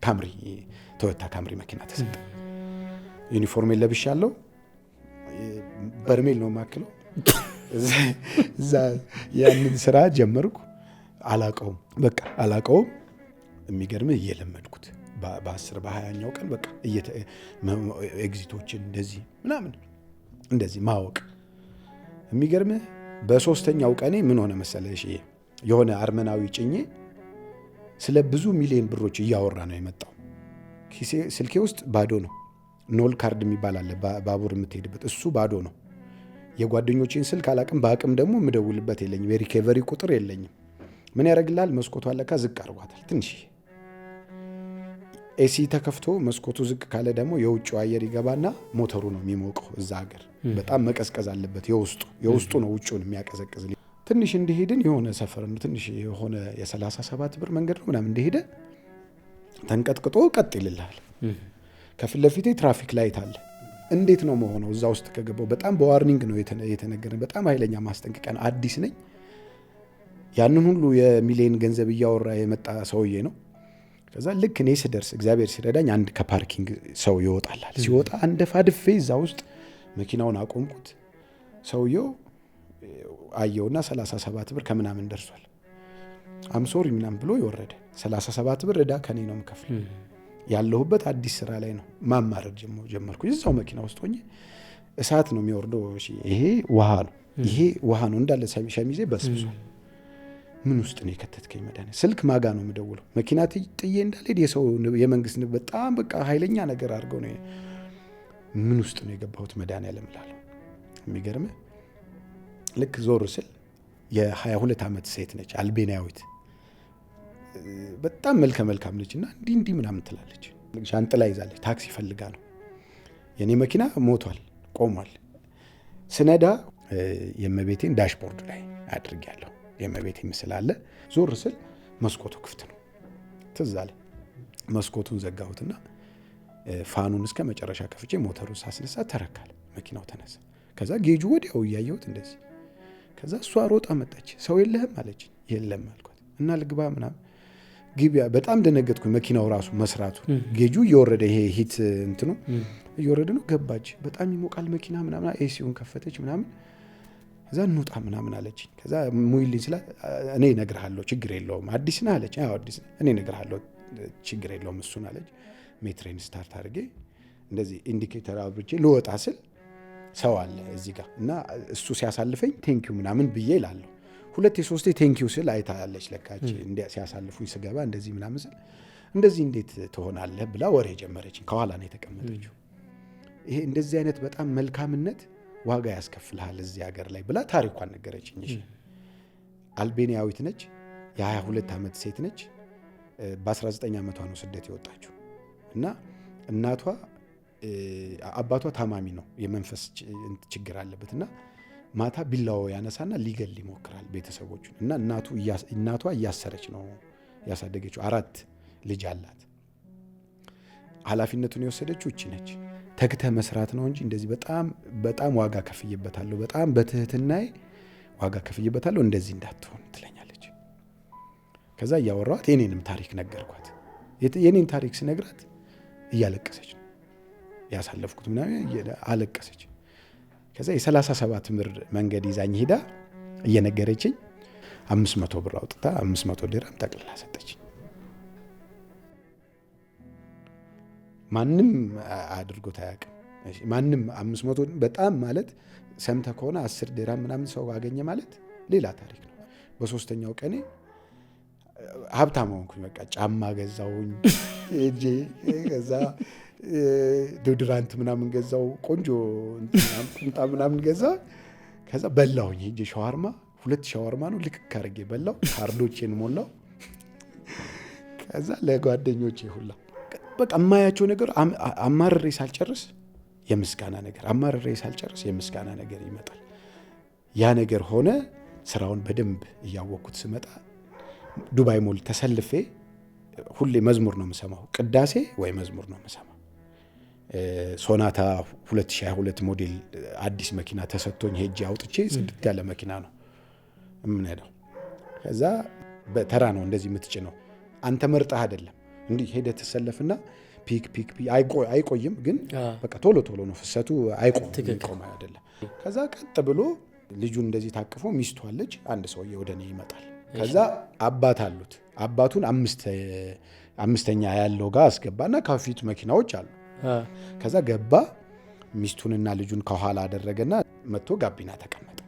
ካምሪ ቶዮታ ካምሪ መኪና ተሰጠኝ። ዩኒፎርሜን ለብሻለሁ። በርሜል ነው የማክለው። እዛ ያንን ስራ ጀመርኩ። አላቀውም። የሚገርምህ እየለመድኩት በ10 በ20ኛው ቀን በቃ ኤግዚቶችን እንደዚህ ምናምን እንደዚህ ማወቅ። የሚገርምህ በ3ኛው ቀኔ ምን ሆነ መሰለሽ፣ የሆነ አርመናዊ ጭኜ ስለ ብዙ ሚሊዮን ብሮች እያወራ ነው የመጣው። ስልኬ ውስጥ ባዶ ነው። ኖል ካርድ የሚባል አለ ባቡር የምትሄድበት፣ እሱ ባዶ ነው። የጓደኞቼን ስልክ አላቅም፣ በአቅም ደግሞ የምደውልበት የለኝም። የሪኬቨሪ ቁጥር የለኝም። ምን ያደርግልሃል? መስኮቷ ለካ ዝቅ አድርጓታል ትንሽ። ኤሲ ተከፍቶ መስኮቱ ዝቅ ካለ ደግሞ የውጭው አየር ይገባና ሞተሩ ነው የሚሞቀው። እዛ ሀገር በጣም መቀዝቀዝ አለበት። የውስጡ ነው ውጭውን የሚያቀዘቅዝ። ትንሽ እንደሄድን የሆነ ሰፈር ነው፣ ትንሽ የሆነ የ37 ብር መንገድ ነው ምናምን። እንደሄደ ተንቀጥቅጦ ቀጥ ይልልሃል። ከፊት ለፊቴ ትራፊክ ላይት አለ። እንዴት ነው መሆነው? እዛ ውስጥ ከገባው በጣም በዋርኒንግ ነው የተነገረን። በጣም ኃይለኛ ማስጠንቀቂያ ነው። አዲስ ነኝ። ያንን ሁሉ የሚሊዮን ገንዘብ እያወራ የመጣ ሰውዬ ነው። ከዛ ልክ እኔ ስደርስ እግዚአብሔር ሲረዳኝ አንድ ከፓርኪንግ ሰው ይወጣላል። ሲወጣ አንደፋድፌ እዛ ውስጥ መኪናውን አቆምኩት። ሰውየው አየውና 37 ብር ከምናምን ደርሷል። አምሶሪ ምናምን ብሎ ይወረደ። 37 ብር ዕዳ ከኔ ነው የምከፍለው። ያለሁበት አዲስ ስራ ላይ ነው። ማማረር ጀመርኩ። እዛው መኪና ውስጥ ሆኜ እሳት ነው የሚወርደው። ይሄ ውሃ ነው እንዳለ ሸሚዜ በስብሷል። ምን ውስጥ ነው የከተትከኝ መድኃኒት? ስልክ ማጋ ነው የምደውለው። መኪና ጥዬ እንዳልሄድ የሰው የመንግስት በጣም በቃ ኃይለኛ ነገር አድርገው ነው። ምን ውስጥ ነው የገባሁት መድኃኒዓለም እላለሁ። የሚገርምህ ልክ ዞር ስል የ22 ዓመት ሴት ነች፣ አልቤናዊት፣ በጣም መልከ መልካም ነች እና እንዲህ ምናምን ትላለች። ሻንጥላ ይዛለች። ታክሲ ፈልጋ ነው። የኔ መኪና ሞቷል፣ ቆሟል። ስነዳ የመቤቴን ዳሽቦርድ ላይ አድርጌያለሁ። የመቤቴ ምስል አለ። ዞር ስል መስኮቱ ክፍት ነው። ትዝ አለኝ። መስኮቱን ዘጋሁትና ፋኑን እስከ መጨረሻ ከፍቼ ሞተሩን ሳስነሳ ተረካል። መኪናው ተነሳ። ከዛ ጌጁ ወዲያው እያየሁት እንደዚህ። ከዛ እሷ ሮጣ መጣች። ሰው የለህም አለች። የለም አልኳት እና ልግባ ምናምን ግቢያ። በጣም ደነገጥኩኝ። መኪናው ራሱ መስራቱ ጌጁ እየወረደ ይሄ ሂት እንትኑ እየወረደ ነው። ገባች። በጣም ይሞቃል መኪና ምናምን። ኤሲውን ከፈተች ምናምን። ከዛ እንውጣ ምናምን አለች። ከዛ ሙይልኝ ስላ እኔ እነግርሃለሁ ችግር የለውም አዲስ ነህ አለች። አዎ አዲስ እኔ እነግርሃለሁ ችግር የለውም እሱን አለች። ሜትሬን ስታርት አድርጌ እንደዚህ ኢንዲኬተር አብርቼ ልወጣ ስል ሰው አለ እዚህ ጋር እና እሱ ሲያሳልፈኝ ቴንኪዩ ምናምን ብዬ እላለሁ። 2-3 ቴንኪዩ ስል አይታለች ለካች ሲያሳልፉኝ ስገባ እንደዚህ ምናምን ስል እንደዚህ እንዴት ትሆናለህ ብላ ወሬ ጀመረች። ከኋላ ነው የተቀመጠችው። ይሄ እንደዚህ አይነት በጣም መልካምነት ዋጋ ያስከፍልሃል እዚህ ሀገር ላይ ብላ ታሪኳን ነገረችኝ። አልቤኒያዊት ነች። የ22 ዓመት ሴት ነች። በ19 ዓመቷ ነው ስደት የወጣችው እና አባቷ ታማሚ ነው፣ የመንፈስ ችግር አለበት እና ማታ ቢላው ያነሳና ሊገል ይሞክራል ቤተሰቦቹን እና እናቷ እያሰረች ነው ያሳደገችው። 4 ልጅ አላት። ኃላፊነቱን የወሰደችው እቺ ነች። ተግተህ መስራት ነው እንጂ እንደዚህ በጣም ዋጋ ከፍዬበታለሁ፣ በጣም በትህትናዬ ዋጋ ከፍዬበታለሁ፣ እንደዚህ እንዳትሆን ትለኛለች። ከዛ እያወራኋት የኔንም ታሪክ ነገርኳት። የኔን ታሪክ ስነግራት እያለቀሰች ነው ያሳለፍኩት ምናምን አለቀሰች። ከዛ የ37 ብር መንገድ ይዛኝ ሄዳ እየነገረችኝ 500 ብር አውጥታ 500 ድርሃም ጠቅልላ ሰጠችኝ። ማንም አድርጎት አያውቅም። ማንም 500 በጣም ማለት ሰምተህ ከሆነ 10 ድርሃም ምናምን ሰው አገኘ ማለት ሌላ ታሪክ ነው። በ3ኛው ቀኔ ሀብታም ሆንኩኝ። በቃ ጫማ ገዛውኝ እጄ ከዛ ዶድራንት ምናምን ገዛው፣ ቆንጆ ቁምጣ ምናምን ገዛ። ከዛ በላውኝ ሄጄ ሻዋርማ 2 ሻዋርማ ነው ልክ አድርጌ በላው። ካርዶቼን ሞላው። ከዛ ለጓደኞቼ ሁላ በቃ የማያቸው ነገር አማርሬ ሳልጨርስ የምስጋና ነገር ይመጣል። ያ ነገር ሆነ። ስራውን በደንብ እያወቅኩት ስመጣ ዱባይ ሞል ተሰልፌ ሁሌ መዝሙር ነው የምሰማው፣ ቅዳሴ ወይ መዝሙር ነው የምሰማው። ሶናታ 2022 ሞዴል አዲስ መኪና ተሰጥቶኝ ሄጄ አውጥቼ ጽድት ያለ መኪና ነው የምንሄደው። ከዛ በተራ ነው እንደዚህ የምትጭነው፣ አንተ መርጠህ አይደለም። እንዲህ ሄደህ ተሰለፍና ፒክ አይቆይም፣ ግን በቃ ቶሎ ነው ፍሰቱ፣ አይቆም አይደለም። ከዛ ቀጥ ብሎ ልጁን እንደዚህ ታቅፎ ሚስቱ አለች፣ አንድ ሰውዬ ወደ እኔ ይመጣል። ከዛ አባት አሉት። አባቱን አምስተኛ ያለው ጋር አስገባና ከፊት መኪናዎች አሉ። ከዛ ገባ፣ ሚስቱንና ልጁን ከኋላ አደረገና መጥቶ ጋቢና ተቀመጠ።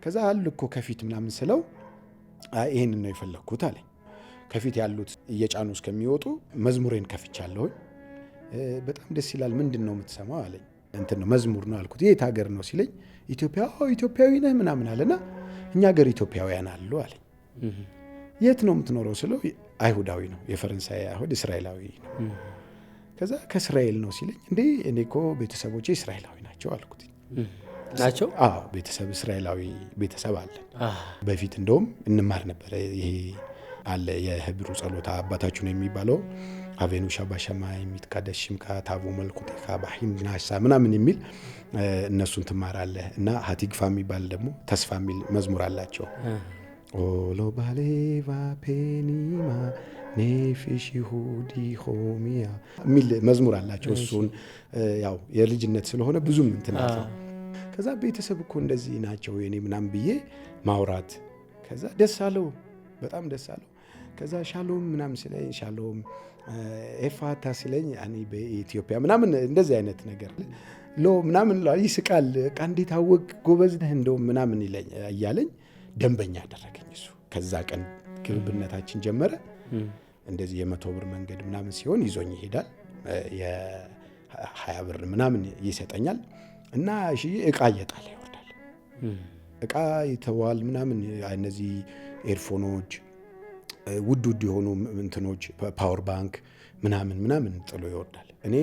ከዛ አሉ እኮ ከፊት ምናምን ስለው ይሄንን ነው የፈለግኩት አለኝ። ከፊት ያሉት እየጫኑ እስከሚወጡ መዝሙሬን ከፍቻለሁ፣ በጣም ደስ ይላል፣ ምንድን ነው የምትሰማው አለኝ። እንትን ነው መዝሙር ነው አልኩት። የት ሀገር ነው ሲለኝ ኢትዮጵያዊ ነህ ምናምን አለና እኛ ሀገር ኢትዮጵያውያን አሉ አለኝ። የት ነው የምትኖረው ስለው አይሁዳዊ ነው፣ የፈረንሳይ አይሁድ እስራኤላዊ ነው። ከዛ ከእስራኤል ነው ሲለኝ እንዴ እኔ እኮ ቤተሰቦቼ እስራኤላዊ ናቸው አልኩት። ናቸው? አዎ ቤተሰብ እስራኤላዊ ቤተሰብ አለን። በፊት እንደውም እንማር ነበረ። ይሄ አለ የህብሩ ጸሎታ አባታችሁ ነው የሚባለው አቬኑ ሻባሻማ የሚትካደሽም ካታቡ መልኩቴካ ባሂም ናሳ ምናምን የሚል እነሱን ትማራለህ። እና ሀቲግፋ የሚባል ደግሞ ተስፋ የሚል መዝሙር አላቸው። ኦሎ ባሌቫ ፔኒማ ኔፊሽ ይሁዲ ሆሚያ የሚል መዝሙር አላቸው። እሱን ያው የልጅነት ስለሆነ ብዙም እንትን አለ። ከዛ ቤተሰብ እኮ እንደዚህ ናቸው የኔ ምናምን ብዬ ማውራት። ከዛ ደስ አለው፣ በጣም ደስ አለው። ከዛ ሻሎም ምናምን ሲለኝ ሻሎም ኤፋታ ሲለኝ እኔ በኢትዮጵያ ምናምን እንደዚህ አይነት ነገር ሎ ምናምን ይስቃል። በቃ እንዴት አወቅ ጎበዝ ነህ እንደውም ምናምን ይለኝ እያለኝ ደንበኛ አደረገኝ እሱ። ከዛ ቀን ግብብነታችን ጀመረ። እንደዚህ የ100 ብር መንገድ ምናምን ሲሆን ይዞኝ ይሄዳል። የ20 ብር ምናምን ይሰጠኛል እና እሺ እቃ እየጣለ ይወርዳል። እቃ ይተዋል ምናምን እነዚህ ኤርፎኖች ውድ የሆኑ እንትኖች ፓወር ባንክ ምናምን ጥሎ ይወርዳል። እኔ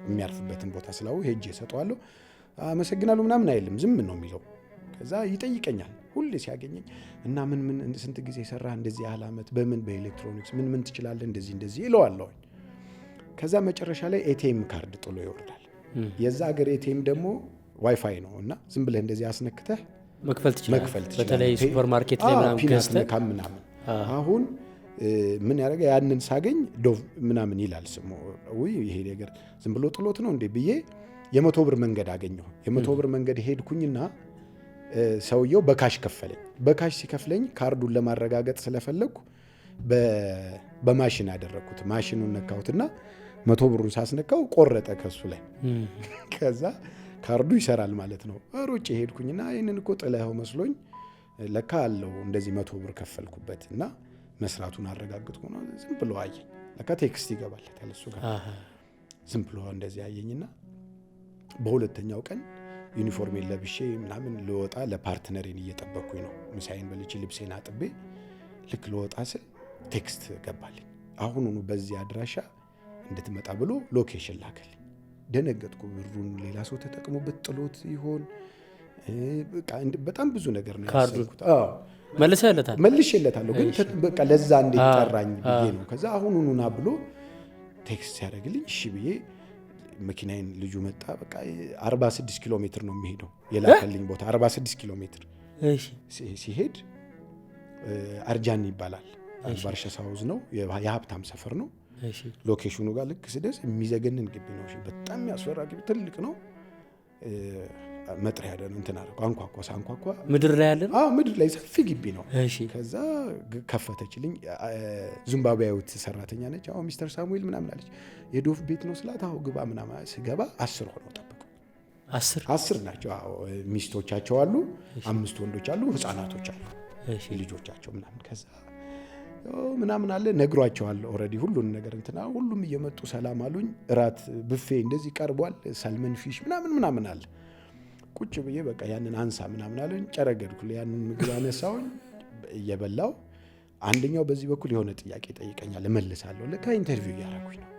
የሚያርፍበትን ቦታ ስላው ሄጄ እሰጠዋለሁ። አመሰግናለሁ ምናምን አይልም፣ ዝም ነው የሚለው። ከዛ ይጠይቀኛል ሁሌ ሲያገኘኝ እና ምን ስንት ጊዜ ሰራህ እንደዚህ ያህል ዓመት በምን በኤሌክትሮኒክስ ምን ትችላለህ እንደዚህ ይለዋለሁ። ከዛ መጨረሻ ላይ ኤቲኤም ካርድ ጥሎ ይወርዳል። የዛ ሀገር ኤቲኤም ደግሞ ዋይፋይ ነው እና ዝም ብለህ እንደዚህ አስነክተህ መክፈል ትችላለህ። በተለይ ሱፐርማርኬት ላይ ምናምን ገዝተህ ምናምን አሁን ምን ያደረገ ያንን ሳገኝ ዶቭ ምናምን ይላል ስሙ። ወይ ይሄ ነገር ዝም ብሎ ጥሎት ነው እንዴ ብዬ የ100 ብር መንገድ አገኘሁ። የ100 ብር መንገድ ሄድኩኝና ሰውየው በካሽ ከፈለኝ። በካሽ ሲከፍለኝ ካርዱን ለማረጋገጥ ስለፈለግኩ በማሽን ያደረኩት። ማሽኑን ነካሁትና 100 ብሩን ሳስነካው ቆረጠ ከሱ ላይ። ከዛ ካርዱ ይሰራል ማለት ነው። ሮጬ ሄድኩኝና ይሄንን እኮ ጥለኸው መስሎኝ ለካ አለው እንደዚህ 100 ብር ከፈልኩበት እና መስራቱን አረጋግጥኩ ነው። ዝም ብሎ አየኝ። ለካ ቴክስት ይገባለታል እሱ ጋር። ዝም ብሎ እንደዚህ አየኝና በሁለተኛው ቀን ዩኒፎርሜን ለብሼ ምናምን ልወጣ ለፓርትነሬን እየጠበቅኩኝ ነው። ምሳዬን በልቼ ልብሴን አጥቤ ልክ ልወጣ ስል ቴክስት ገባልኝ። አሁኑኑ በዚህ አድራሻ እንድትመጣ ብሎ ሎኬሽን ላከልኝ። ደነገጥኩ። ብሩን ሌላ ሰው ተጠቅሞበት ጥሎት ይሆን? በጣም ብዙ ነገር ነው ያሰብኩት። መልሼለታለሁ፣ ግን በቃ ለዛ እንዴት ጠራኝ ብዬ ነው። ከዛ አሁኑኑ ና ብሎ ቴክስት ሲያደርግልኝ እሺ ብዬ መኪናዬን ልጁ መጣ። በቃ 46 ኪሎ ሜትር ነው የሚሄደው የላከልኝ ቦታ 46 ኪሎ ሜትር። ሲሄድ አርጃን ይባላል። ባርሻ ሳውዝ ነው፣ የሀብታም ሰፈር ነው። ሎኬሽኑ ጋር ልክ ስደርስ የሚዘገንን ግቢ ነው። በጣም ያስፈራ ግቢ፣ ትልቅ ነው። መጥሪያ ያለ ነው። እንትን አደረኩ። አንኳኳ። ምድር ላይ ያለ ነው። ምድር ላይ ሰፊ ግቢ ነው። ከዛ ከፈተችልኝ። ዚምባብዌያዊት ሰራተኛ ነች። ሚስተር ሳሙኤል ምናምን አለች። የዶፍ ቤት ነው ስላት ግባ ምናምን። ስገባ 10 ሆነው ጠበቁ። 10 ናቸው። ሚስቶቻቸው አሉ፣ 5 ወንዶች አሉ፣ ህፃናቶች አሉ፣ ልጆቻቸው ምናምን። ከዛ ምናምን አለ ነግሯቸዋል ኦልሬዲ ሁሉን ነገር እንትና። ሁሉም እየመጡ ሰላም አሉኝ። እራት ብፌ እንደዚህ ቀርቧል። ሳልመን ፊሽ ምናምን አለ። ቁጭ ብዬ በቃ ያንን አንሳ ምናምን አለኝ። ጨረገድኩ። ያንን ምግብ አነሳውኝ እየበላው አንደኛው በዚህ በኩል የሆነ ጥያቄ ጠይቀኛል፣ እመልሳለሁ። ለካ ኢንተርቪው እያደረጉኝ ነው፣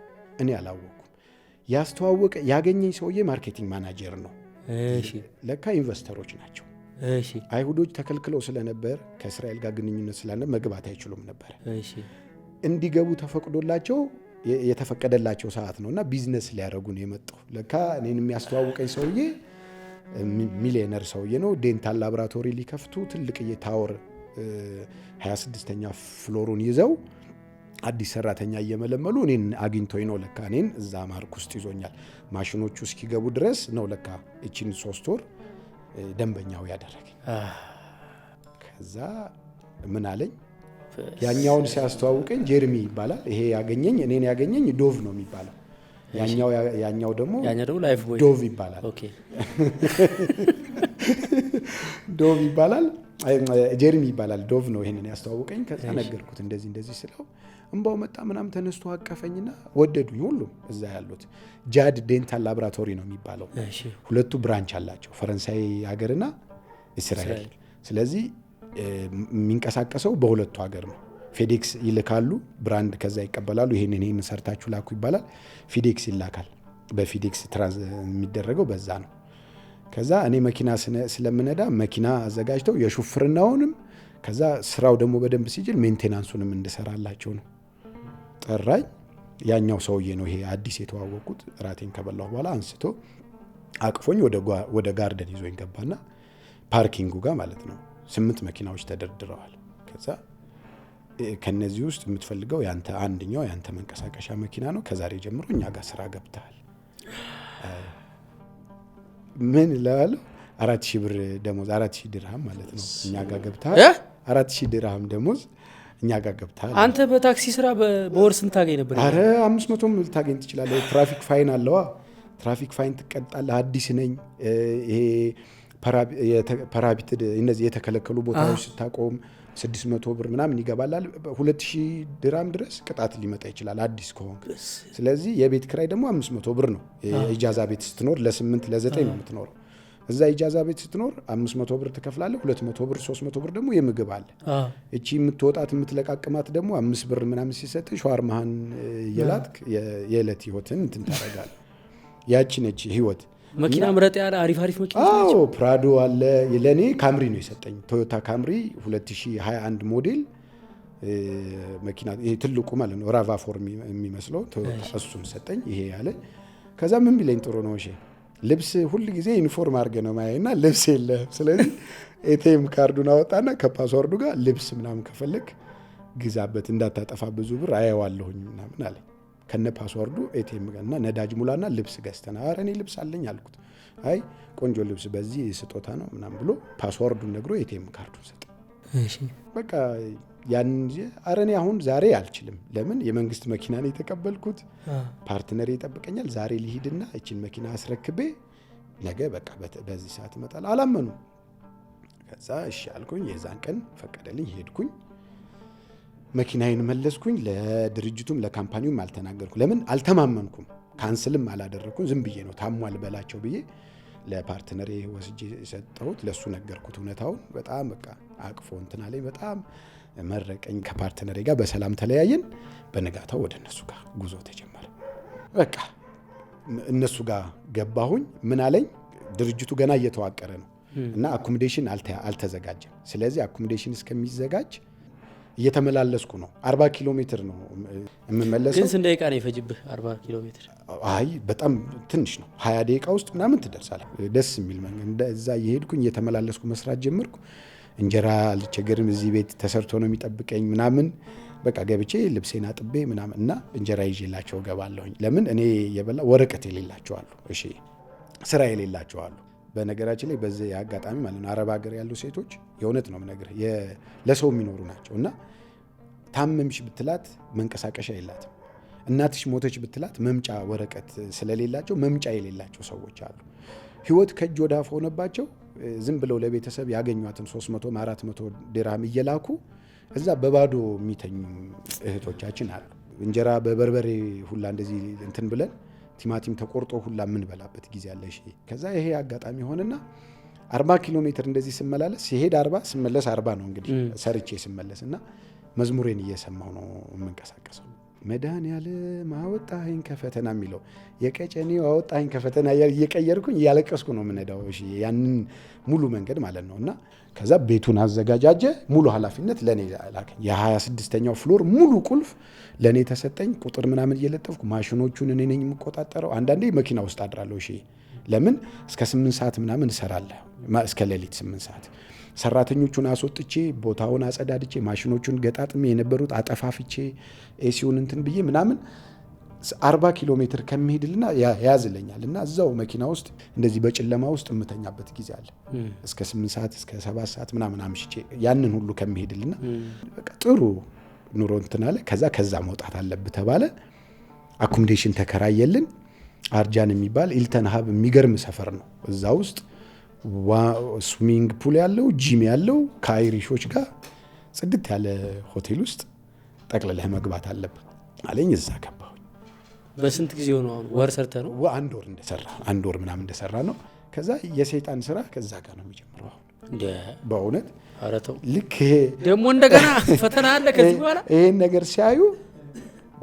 እኔ አላወኩም። ያስተዋወቀ ያገኘኝ ሰውዬ ማርኬቲንግ ማናጀር ነው። ለካ ኢንቨስተሮች ናቸው። አይሁዶች ተከልክለው ስለነበር ከእስራኤል ጋር ግንኙነት ስላለ መግባት አይችሉም ነበር። እንዲገቡ ተፈቅዶላቸው የተፈቀደላቸው ሰዓት ነውና ቢዝነስ ሊያደርጉ ነው የመጣው። ለካ እኔን የሚያስተዋውቀኝ ሰውዬ ሚሊዮነር ሰውዬ ነው። ዴንታል ላቦራቶሪ ሊከፍቱ ትልቅዬ ታወር 26ኛ ፍሎሩን ይዘው አዲስ ሰራተኛ እየመለመሉ እኔን አግኝቶኝ ነው። ለካ እኔን እዛ ማርክ ውስጥ ይዞኛል። ማሽኖቹ እስኪገቡ ድረስ ነው ለካ እቺን 3 ወር ደንበኛው ያደረገኝ። ከዛ ምን አለኝ፣ ያኛውን ሲያስተዋውቀኝ ጄርሚ ይባላል። ይሄ ያገኘኝ እኔን ያገኘኝ ዶቭ ነው የሚባለው። ያኛው ደግሞ ላይፍ ቦይ ዶቭ ይባላል። ኦኬ ዶቭ ይባላል፣ ጄርሚ ይባላል። ዶቭ ነው ይሄንን ያስተዋውቀኝ። ከዛ ነገርኩት እንደዚህ ስለው እንባው መጣ ምናምን ተነስቶ አቀፈኝና ወደዱኝ። ሁሉም እዛ ያሉት ጃድ ዴንታል ላቦራቶሪ ነው የሚባለው። ሁለቱ ብራንች አላቸው፣ ፈረንሳይ ሀገርና እስራኤል። ስለዚህ የሚንቀሳቀሰው በሁለቱ ሀገር ነው። ፌዴክስ ይልካሉ ብራንድ፣ ከዛ ይቀበላሉ። ይሄንን ሰርታችሁ ላኩ ይባላል። ፊዴክስ ይላካል። በፊዴክስ ትራንስ የሚደረገው በዛ ነው። ከዛ እኔ መኪና ስለምነዳ መኪና አዘጋጅተው የሹፍርናውንም ከዛ ስራው ደግሞ በደንብ ሲጅል ሜንቴናንሱንም እንድሰራላቸው ነው ጠራኝ። ያኛው ሰውዬ ነው ይሄ አዲስ የተዋወቁት። ራቴን ከበላሁ በኋላ አንስቶ አቅፎኝ ወደ ጋርደን ይዞኝ ገባና ፓርኪንጉ ጋር ማለት ነው 8 መኪናዎች ተደርድረዋል። ከዛ ከነዚህ ውስጥ የምትፈልገው አንደኛው ያንተ መንቀሳቀሻ መኪና ነው፣ ከዛሬ ጀምሮ እኛ ጋር ስራ ገብተሃል። ምን እላለሁ? 4000 ብር ደሞዝ፣ 4000 ድርሃም ማለት ነው እኛ ጋር ገብተሃል። 4000 ድርሃም ደሞዝ እኛ ጋር ገብተሃል። አንተ በታክሲ ስራ በወር ስንት ታገኝ ነበር? አረ 500 ልታገኝ ትችላለህ። ትራፊክ ፋይን አለዋ፣ ትራፊክ ፋይን ትቀጣለህ። አዲስ ነኝ። ይሄ ፓራቢትድ እነዚህ የተከለከሉ ቦታዎች ስታቆም 600 ብር ምናምን ይገባላል። 2000 ድራም ድረስ ቅጣት ሊመጣ ይችላል አዲስ ከሆንክ። ስለዚህ የቤት ክራይ ደግሞ 500 ብር ነው። ኢጃዛ ቤት ስትኖር ለ8 ለ9 ነው የምትኖረው። እዛ ኢጃዛ ቤት ስትኖር 500 ብር ትከፍላለህ። 200 ብር 300 ብር ደግሞ የምግብ አለ። እቺ የምትወጣት የምትለቃቅማት ደግሞ 5 ብር ምናምን ሲሰጥ ሸዋርማህን የላትክ የዕለት ህይወትን እንትን ታደርጋለህ። ያቺ ነች ህይወት። መኪና ምረጥ ያለ አሪፍ መኪና ናቸው። ፕራዶ አለ። ለኔ ካምሪ ነው የሰጠኝ፣ ቶዮታ ካምሪ 2021 ሞዴል መኪና፣ ይሄ ትልቁ ማለት ነው ራቫ4 የሚመስለው ቶዮታ፣ እሱን ሰጠኝ። ይሄ ያለ ከዛ ምን ቢለኝ ጥሩ ነው፣ እሺ ልብስ ሁሉ ጊዜ ዩኒፎርም አድርገህ ነው ማየና ልብስ የለህም። ስለዚህ ኤቲኤም ካርዱን አወጣና ከፓስወርዱ ጋር ልብስ ምናምን ከፈለክ ግዛበት፣ እንዳታጠፋ ብዙ ብር አየዋለሁኝ ምናምን አለኝ። ከነ ፓስወርዱ ኤቲኤም እና ነዳጅ ሙላና ልብስ ገዝተና፣ ኧረ እኔ ልብስ አለኝ አልኩት። አይ ቆንጆ ልብስ በዚህ ስጦታ ነው ምናምን ብሎ ፓስወርዱን ነግሮ ኤቲኤም ካርዱን ሰጠ። በቃ ያን ኧረ እኔ አሁን ዛሬ አልችልም፣ ለምን የመንግስት መኪና ነው የተቀበልኩት፣ ፓርትነር ይጠብቀኛል። ዛሬ ልሂድና እቺን መኪና አስረክቤ ነገ በቃ በዚህ ሰዓት እመጣለሁ። አላመኑ። ከዛ እሺ አልኩኝ። የዛን ቀን ፈቀደልኝ፣ ሄድኩኝ። መኪናዬን መለስኩኝ። ለድርጅቱም ለካምፓኒውም አልተናገርኩ፣ ለምን አልተማመንኩም። ካንስልም አላደረኩም። ዝም ብዬ ነው ታሟል በላቸው ብዬ ለፓርትነሬ ወስጄ ሰጠሁት። ለሱ ነገርኩት እውነታውን። በጣም በቃ አቅፎ እንትን አለኝ፣ በጣም መረቀኝ። ከፓርትነሬ ጋር በሰላም ተለያየን። በነጋታው ወደ እነሱ ጋር ጉዞ ተጀመረ። በቃ እነሱ ጋር ገባሁኝ። ምን አለኝ፣ ድርጅቱ ገና እየተዋቀረ ነው እና አኮሞዴሽን አልተዘጋጀም። ስለዚህ አኮሞዴሽን እስከሚዘጋጅ እየተመላለስኩ ነው። 40 ኪሎ ሜትር ነው የምመለሰው። ግን ስንት ደቂቃ ነው የፈጅብህ? 40 ኪሎ ሜትር? አይ በጣም ትንሽ ነው። 20 ደቂቃ ውስጥ ምናምን ትደርሳለህ። ደስ የሚል መንገድ። እዛ እየሄድኩኝ እየተመላለስኩ መስራት ጀመርኩ። እንጀራ አልቸገርም። እዚህ ቤት ተሰርቶ ነው የሚጠብቀኝ ምናምን። በቃ ገብቼ ልብሴን አጥቤ ምናምን እና እንጀራ ይዤላቸው ገባለሁኝ። ለምን እኔ የበላ ወረቀት የሌላቸው አሉ፣ እሺ ስራ የሌላቸው አሉ። በነገራችን ላይ በዚህ አጋጣሚ ማለት ነው አረብ ሀገር ያሉ ሴቶች የእውነት ነው የምነግርህ ለሰው የሚኖሩ ናቸው። እና ታመምሽ ብትላት መንቀሳቀሻ የላትም። እናትሽ ሞተች ብትላት መምጫ ወረቀት ስለሌላቸው መምጫ የሌላቸው ሰዎች አሉ። ህይወት ከእጅ ወደ አፍ ሆነባቸው። ዝም ብለው ለቤተሰብ ያገኟትን 300 400 ድርሃም እየላኩ እዛ በባዶ የሚተኙ እህቶቻችን አሉ። እንጀራ በበርበሬ ሁላ እንደዚህ እንትን ብለን ቲማቲም ተቆርጦ ሁላ የምንበላበት ጊዜ አለ። እሺ ከዛ ይሄ አጋጣሚ ሆነና 40 ኪሎ ሜትር እንደዚህ ስመላለስ ሲሄድ 40 ስመለስ 40 ነው እንግዲህ ሰርቼ ስመለስና መዝሙሬን እየሰማው ነው የምንቀሳቀሰው። መድኃኒዓለም አወጣኸኝ ከፈተና የሚለው የቀጨኔው አወጣኸኝ ከፈተና እየቀየርኩኝ እያለቀስኩ ነው የምነዳው። እሺ ያንን ሙሉ መንገድ ማለት ነው። እና ከዛ ቤቱን አዘጋጃጀ። ሙሉ ኃላፊነት ለኔ ላከኝ። የ26ኛው ፍሎር ሙሉ ቁልፍ ለኔ ተሰጠኝ። ቁጥር ምናምን እየለጠፍኩ ማሽኖቹን እኔ ነኝ የምቆጣጠረው። አንዳንዴ መኪና ውስጥ አድራለሁ። እሺ ለምን እስከ 8 ሰዓት ምናምን እሰራለሁ። እስከ ሌሊት 8 ሰዓት ሰራተኞቹን አስወጥቼ ቦታውን አጸዳድቼ ማሽኖቹን ገጣጥሜ የነበሩት አጠፋፍቼ ኤሲውን እንትን ብዬ ምናምን 40 ኪሎ ሜትር ከሚሄድልና ያዝለኛል። እና እዛው መኪና ውስጥ እንደዚህ በጨለማ ውስጥ የምተኛበት ጊዜ አለ። እስከ 8 ሰዓት እስከ 7 ሰዓት ምናምን አምሽቼ ያንን ሁሉ ከሚሄድልና በቃ ጥሩ ኑሮ እንትን አለ። ከዛ መውጣት አለብህ ተባለ። አኮሞዴሽን ተከራየልን። አርጃን የሚባል ኢልተን ሀብ የሚገርም ሰፈር ነው። እዛ ውስጥ ስዊሚንግ ፑል ያለው ጂም ያለው ከአይሪሾች ጋር ጽድት ያለ ሆቴል ውስጥ ጠቅልለህ መግባት አለብህ አለኝ። እዛ ገባሁኝ። በስንት ጊዜ ሆነ? ወር ሰርተ ነው? አንድ ወር ምናምን እንደሰራ ነው። ከዛ የሰይጣን ስራ ከዛ ጋር ነው የሚጀምረው። አሁን በእውነት አረተው ልክ ደግሞ እንደገና ፈተና አለ። ከዚህ በኋላ ይሄን ነገር ሲያዩ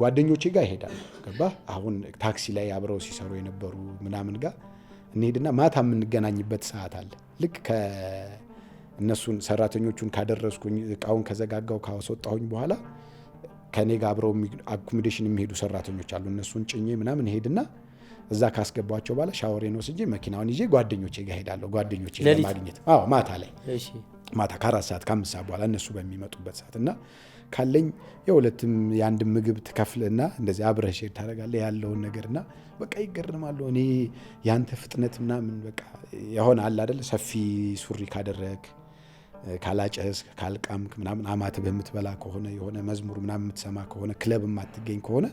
ጓደኞቼ ጋር ይሄዳሉ። ገባህ? አሁን ታክሲ ላይ አብረው ሲሰሩ የነበሩ ምናምን ጋር እንሄድና ማታ የምንገናኝበት ሰዓት አለ። ልክ ከእነሱን ሰራተኞቹን ካደረስኩኝ እቃውን ከዘጋጋው ካስወጣሁኝ በኋላ ከኔ ጋር አብረው አኮሞዴሽን የሚሄዱ ሰራተኞች አሉ። እነሱን ጭኜ ምናምን ሄድና እዛ ካስገባቸው በኋላ ሻወሬን ወስጄ መኪናውን ይዤ ጓደኞቼ ጋር ሄዳለሁ። ጓደኞቼ ለማግኘት ማታ ላይ ማታ ከ4 ሰዓት ከ5 ሰዓት በኋላ እነሱ በሚመጡበት ሰዓት እና ካለኝ የሁለትም የአንድ ምግብ ትከፍልና እንደዚህ አብረህ ሼር ታደርጋለህ ያለውን ነገርና በቃ ይገርማሉ። እኔ ያንተ ፍጥነት ምናምን በቃ የሆነ አለ አይደል ሰፊ ሱሪ ካደረግ ካላጨስ ካልቃምክ ምናምን አማት በምትበላ ከሆነ የሆነ መዝሙር ምናምን የምትሰማ ከሆነ ክለብ የማትገኝ ከሆነ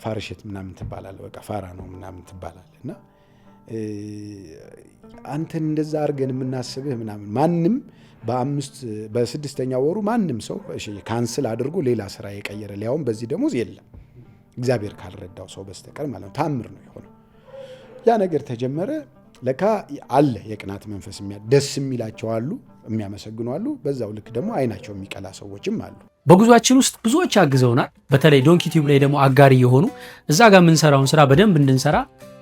ፋርሽት ምናምን ትባላለህ። በቃ ፋራ ነው ምናምን ትባላለህ። እና አንተን እንደዛ አድርገን የምናስብህ ምናምን ማንም በ6ኛ ወሩ ማንም ሰው ካንስል አድርጎ ሌላ ስራ የቀየረ ሊያውም በዚህ ደሞዝ የለም እግዚአብሔር ካልረዳው ሰው በስተቀር ማለት ነው። ታምር ነው የሆነው። ያ ነገር ተጀመረ። ለካ አለ የቅናት መንፈስ ደስ የሚላቸው አሉ፣ የሚያመሰግኑ አሉ። በዛው ልክ ደግሞ አይናቸው የሚቀላ ሰዎችም አሉ። በጉዟችን ውስጥ ብዙዎች አግዘውናል። በተለይ ዶንኪ ቲዩብ ላይ ደግሞ አጋሪ የሆኑ እዛ ጋር የምንሰራውን ስራ በደንብ እንድንሰራ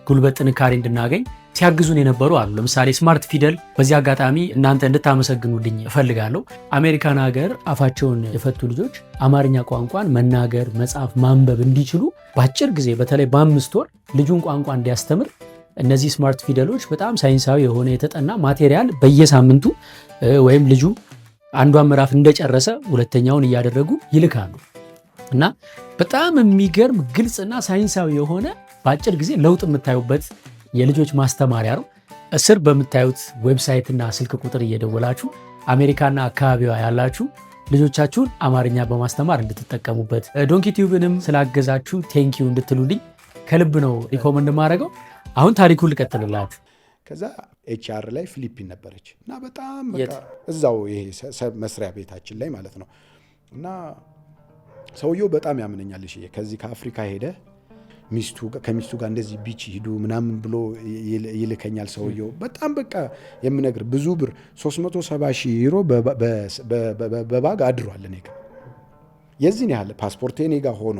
ጉልበት፣ ጥንካሬ እንድናገኝ ሲያግዙን የነበሩ አሉ። ለምሳሌ ስማርት ፊደል፣ በዚህ አጋጣሚ እናንተ እንድታመሰግኑልኝ እፈልጋለሁ። አሜሪካን ሀገር አፋቸውን የፈቱ ልጆች አማርኛ ቋንቋን መናገር፣ መጻፍ፣ ማንበብ እንዲችሉ በአጭር ጊዜ በተለይ በ5 ወር ልጁን ቋንቋ እንዲያስተምር እነዚህ ስማርት ፊደሎች በጣም ሳይንሳዊ የሆነ የተጠና ማቴሪያል በየሳምንቱ ወይም ልጁ አንዷን ምዕራፍ እንደጨረሰ ሁለተኛውን እያደረጉ ይልካሉ እና በጣም የሚገርም ግልጽና ሳይንሳዊ የሆነ በአጭር ጊዜ ለውጥ የምታዩበት የልጆች ማስተማሪያ ነው። እስር በምታዩት ዌብሳይትና ስልክ ቁጥር እየደወላችሁ አሜሪካና አካባቢዋ ያላችሁ ልጆቻችሁን አማርኛ በማስተማር እንድትጠቀሙበት፣ ዶንኪ ቲዩብንም ስላገዛችሁ ቴንኪዩ እንድትሉልኝ ከልብ ነው ሪኮመንድ ማድረገው። አሁን ታሪኩን ልቀጥልላት። ከዛ ኤችአር ላይ ፊሊፒን ነበረች እና በጣም እዛው ይሄ መስሪያ ቤታችን ላይ ማለት ነው። እና ሰውየው በጣም ያምነኛል። እሺ ከዚህ ከአፍሪካ ሄደ ከሚስቱ ጋር እንደዚህ ቢች ሂዱ ምናምን ብሎ ይልከኛል ሰውየው። በጣም በቃ የምነግር ብዙ ብር 370,000 ዩሮ በባግ አድሯል እኔ ጋር። የዚህን ያህል ፓስፖርቴ እኔ ጋር ሆኖ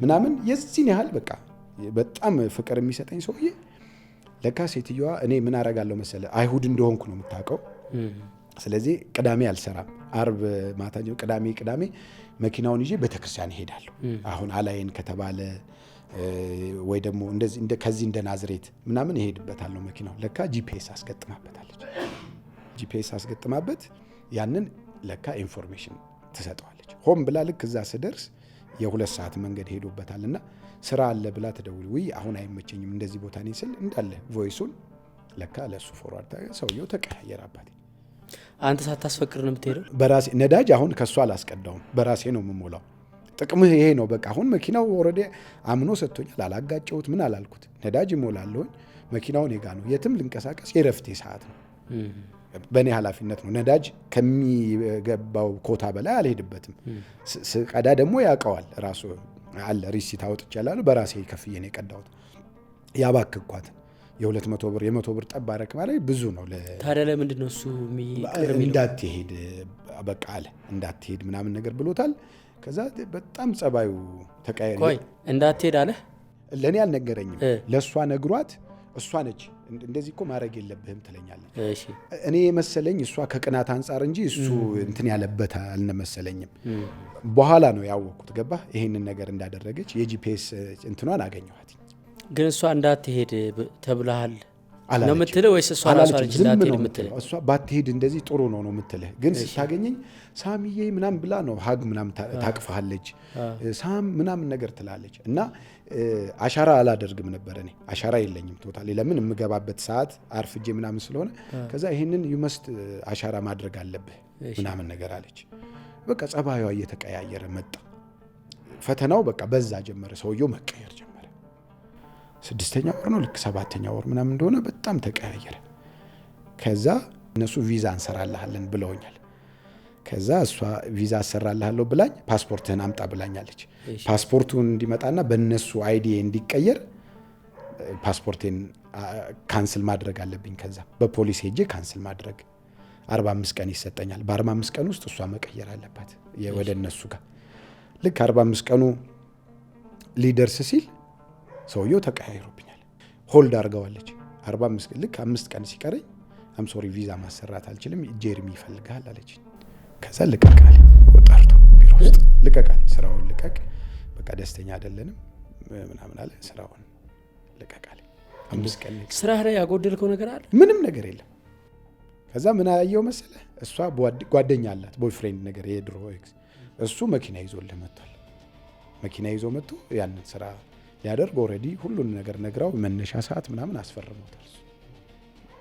ምናምን የዚህን ያህል በቃ በጣም ፍቅር የሚሰጠኝ ሰውዬ። ለካ ሴትዮዋ እኔ ምን አረጋለሁ መሰለ አይሁድ እንደሆንኩ ነው የምታውቀው። ስለዚህ ቅዳሜ አልሰራም። አርብ ማታ ቅዳሜ መኪናውን ይዤ ቤተክርስቲያን እሄዳለሁ። አሁን አላየን ከተባለ ወይ ደግሞ እንደዚህ ከዚህ እንደ ናዝሬት ምናምን እሄድበታለሁ መኪናው። ለካ ጂፒኤስ አስገጥማበታለች። ጂፒኤስ አስገጥማበት ያንን ለካ ኢንፎርሜሽን ትሰጠዋለች። ሆም ብላ ልክ እዛ ስደርስ የ2 ሰዓት መንገድ ሄዶበታልና ስራ አለ ብላ ትደውል። ውይ አሁን አይመቸኝም እንደዚህ ቦታ ነኝ ስል እንዳለ ቮይሱን ለካ ለሱ ፎርዋርድ ሰውየው ተቀያየረ። አባቴ አንተ ሳታስፈቅድ ነው የምትሄደው? በራሴ ነዳጅ አሁን ከሱ አላስቀዳውም፣ በራሴ ነው የምሞላው። ጥቅምህ ይሄ ነው። በቃ አሁን መኪናው ኦልሬዲ አምኖ ሰጥቶኛል። አላጋጨሁት፣ ምን አላልኩት። ነዳጅ እሞላለሁኝ፣ መኪናው እኔ ጋ ነው። የትም ልንቀሳቀስ የረፍቴ ሰዓት ነው፣ በእኔ ኃላፊነት ነው። ነዳጅ ከሚገባው ኮታ በላይ አልሄድበትም። ስቀዳ ደግሞ ያውቀዋል ራሱ አለ ሪሲት አውጥቻለሁ። በራሴ ከፍዬ ነው የቀዳሁት። ያባክኳት የ200 ብር የ100 ብር ጠብ አረክ ማለት ብዙ ነው። ታዲያ ለምንድን ነው እሱ እንዳትሄድ በቃ አለ እንዳትሄድ ምናምን ነገር ብሎታል። ከዛ በጣም ጸባዩ ተቀያየረ። ቆይ እንዳትሄድ አለ ለኔ አልነገረኝም። ለሷ ነግሯት እሷ ነች እንደዚህ እኮ ማድረግ የለብህም ትለኛለች። እሺ እኔ መሰለኝ እሷ ከቅናት አንፃር እንጂ እሱ እንትን ያለበት አልመሰለኝም። በኋላ ነው ያወቅኩት። ገባ ይሄንን ነገር እንዳደረገች የጂፒኤስ እንትኗን አገኘኋት። ግን እሷ እንዳትሄድ ተብለሃል ነው የምትልህ ወይስ እሷ ራሷ ልጅ እንዳትሄድ የምትልህ? እሷ ባትሄድ እንደዚህ ጥሩ ነው የምትልህ። ግን ስታገኘኝ ሳሚዬ ምናምን ብላ ነው ሀግ ምናምን ታቅፋለች፣ ሳም ምናምን ነገር ትላለች። እና አሻራ አላደርግም ነበር እኔ አሻራ የለኝም ቶታሊ። ለምን የምገባበት ሰዓት አርፍጄ ምናምን ስለሆነ ከዛ ይሄንን ዩመስት አሻራ ማድረግ አለብህ ምናምን ነገር አለች። በቃ ጸባዩዋ እየተቀያየረ መጣ። ፈተናው በቃ በዛ ጀመረ። ሰውየው መቀየር ጀመረ። 6ኛ ወር ነው ልክ 7ኛ ወር ምናምን እንደሆነ በጣም ተቀያየረ። ከዛ እነሱ ቪዛ እንሰራልሃለን ብለውኛል። ከዛ እሷ ቪዛ አሰራልሃለሁ ብላኝ ፓስፖርትህን አምጣ ብላኛለች። ፓስፖርቱን እንዲመጣና በእነሱ አይዲ እንዲቀየር ፓስፖርቴን ካንስል ማድረግ አለብኝ። ከዛ በፖሊስ ሄጄ ካንስል ማድረግ 45 ቀን ይሰጠኛል። በ45 ቀን ውስጥ እሷ መቀየር አለባት ወደ እነሱ ጋር። ልክ 45 ቀኑ ሊደርስ ሲል ሰውየው ተቀያይሮብኛል። ሆልድ አድርገዋለች 45 ልክ 5 ቀን ሲቀረኝ አም ሶሪ ቪዛ ማሰራት አልችልም ጄርሚ ይፈልጋል አለች። ከዛ ልቀቃል ወጣርቶ ቢሮ ውስጥ ልቀቃል፣ ስራውን ልቀቅ፣ በቃ ደስተኛ አይደለንም ምናምን አለ። ስራውን ልቀቃል። 5 ቀን ስራ ላይ ያጎደልከው ነገር አለ? ምንም ነገር የለም። ከዛ ምን አየው መሰለ እሷ ጓደኛ አላት ቦይፍሬንድ ነገር የድሮ ኤክስ፣ እሱ መኪና ይዞልህ መጥቷል። መኪና ይዞ መጥቶ ያንን ስራ ሊያደርግ ኦልሬዲ ሁሉን ነገር ነግራው መነሻ ሰዓት ምናምን አስፈርሞታል።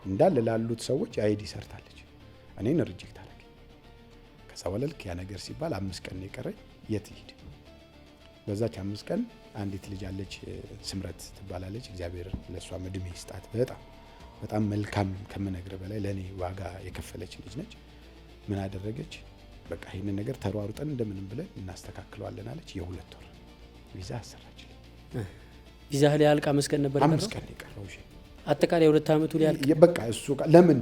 እንዳለ ላሉት ሰዎች አይዲ ሰርታለች። እኔን ሪጀክት አደረገ። ከዛ ወለልክ ያ ነገር ሲባል 5 ቀን የቀረኝ የት ይሄድ። በዛች 5 ቀን አንዲት ልጅ አለች ስምረት ትባላለች። እግዚአብሔር ለሷ እድሜ ይስጣት። በጣም መልካም ከምነግር በላይ ለኔ ዋጋ የከፈለች ልጅ ነች። ምን አደረገች? በቃ ይሄንን ነገር ተሯሩጠን እንደምንም ብለን እናስተካክለዋለን አለች። የ2 ወር ቪዛ አሰራችልኝ። ቪዛ ላይ አልቃ 5 ቀን ነበር። 5 ቀን የቀረው እሺ። አጠቃላይ 2 አመቱ ሊያልቅ በቃ እሱ ለምን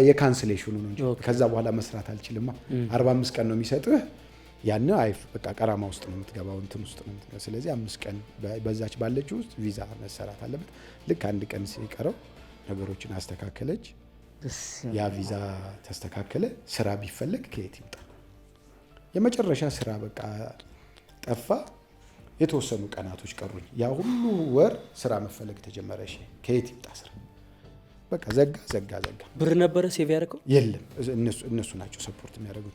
የካንስሌሽኑ ነው እንጂ ከዛ በኋላ መስራት አልችልማ። 45 ቀን ነው የሚሰጥህ። ያን አይፍ በቃ ቀራማ ውስጥ ነው የምትገባው እንትን ውስጥ ነው። ስለዚህ 5 ቀን በዛች ባለች ውስጥ ቪዛ መሰራት አለበት። ልክ 1 ቀን ሲቀረው ነገሮችን አስተካከለች። ያ ቪዛ ተስተካከለ። ስራ ቢፈለግ ከየት ይምጣ? የመጨረሻ ስራ በቃ ጠፋ። የተወሰኑ ቀናቶች ቀሩኝ። ያ ሁሉ ወር ስራ መፈለግ ተጀመረ። እሺ ከየት ይምጣ ስራ? በቃ ዘጋ። ብር ነበረ ሴቭ ያደረገው የለም። እነሱ ናቸው ሰፖርት የሚያደርጉ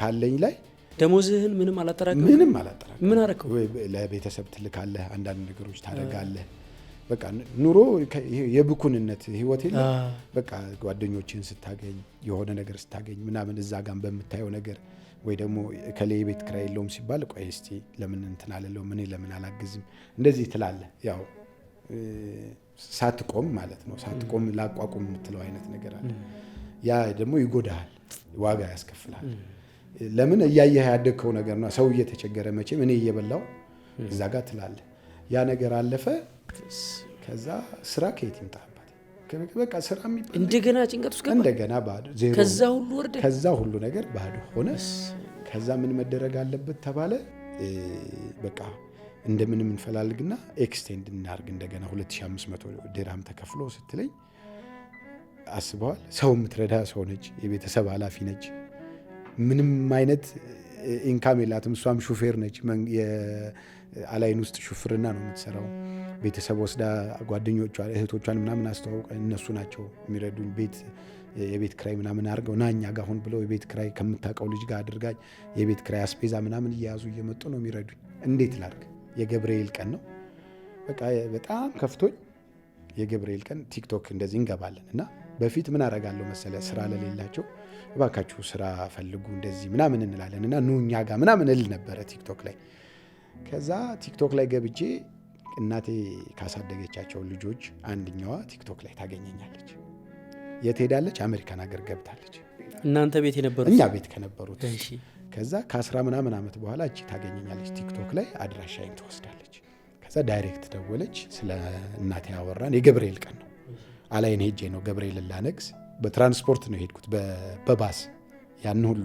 ካለኝ ላይ ደሞዝህን ምንም አላጠራቀም። ምን አደረከው? ለቤተሰብ ትልካለህ፣ አንዳንድ ነገሮች ታደርጋለህ። በቃ ኑሮ የብኩንነት ህይወት የለም። በቃ ጓደኞችን ስታገኝ የሆነ ነገር ስታገኝ ምናምን እዛ ጋር በምታየው ነገር ወይ ደግሞ ከሌ ቤት ክራይ የለውም ሲባል ቆይ እስቲ ለምን እንትን አለለው ምን ለምን አላግዝም እንደዚህ ትላለህ። ያው ሳትቆም ማለት ነው። ሳትቆም ላቋቁም የምትለው አይነት ነገር አለ። ያ ደግሞ ይጎዳሃል፣ ዋጋ ያስከፍላል። ለምን እያየህ ያደግከው ነገር ነው። ሰው እየተቸገረ መቼም እኔ እየበላው እዛ ጋር ትላለህ። ያ ነገር አለፈ። ከዛ ስራ ከየት ይምጣባት? በቃ ስራ የሚባል እንደገና ጭንቀት ውስጥ ገባ። እንደገና ባዶ ዜሮ። ከዛ ሁሉ ነገር ባዶ ሆነ። ከዛ ምን መደረግ አለበት ተባለ። በቃ እንደምንም እንፈላልግና ኤክስቴንድ እናርግ እንደገና 2500 ድርሃም ተከፍሎ ስትለኝ አስበዋል። ሰው የምትረዳ ሰው ነች፣ የቤተሰብ ኃላፊ ነች። ምንም አይነት ኢንካም የላትም። እሷም ሹፌር ነች። የአላይን ውስጥ ሹፍርና ነው የምትሰራው። ቤተሰብ ወስዳ ጓደኞቿ እህቶቿን ምናምን አስተዋውቀ እነሱ ናቸው የሚረዱኝ። የቤት ክራይ ምናምን አድርገው ናኛ ጋር ሁን ብለው የቤት ክራይ ከምታውቀው ልጅ ጋር አድርጋኝ የቤት ክራይ አስፔዛ ምናምን እየያዙ እየመጡ ነው የሚረዱኝ። እንዴት ላድርግ? የገብርኤል ቀን ነው። በቃ በጣም ከፍቶኝ የገብርኤል ቀን ቲክቶክ እንደዚህ እንገባለን እና በፊት ምን አደርጋለሁ መሰለ ስራ ለሌላቸው እባካችሁ ስራ ፈልጉ እንደዚህ ምናምን እንላለን እና ኑ እኛ ጋር ምናምን እል ነበረ ቲክቶክ ላይ። ከዛ ቲክቶክ ላይ ገብቼ እናቴ ካሳደገቻቸው ልጆች አንድኛዋ ቲክቶክ ላይ ታገኘኛለች። የት ሄዳለች? አሜሪካን ሀገር ገብታለች። እናንተ ቤት የነበሩት? እኛ ቤት ከነበሩት። ከዛ ከ10 ምናምን ዓመት በኋላ እቺ ታገኘኛለች ቲክቶክ ላይ። አድራሻዬን ትወስዳለች። ከዛ ዳይሬክት ደወለች። ስለ እናቴ ያወራን። የገብርኤል ቀን ነው። አላይን ሄጄ ነው ገብርኤል ላነግስ በትራንስፖርት ነው ሄድኩት በባስ ያን ሁሉ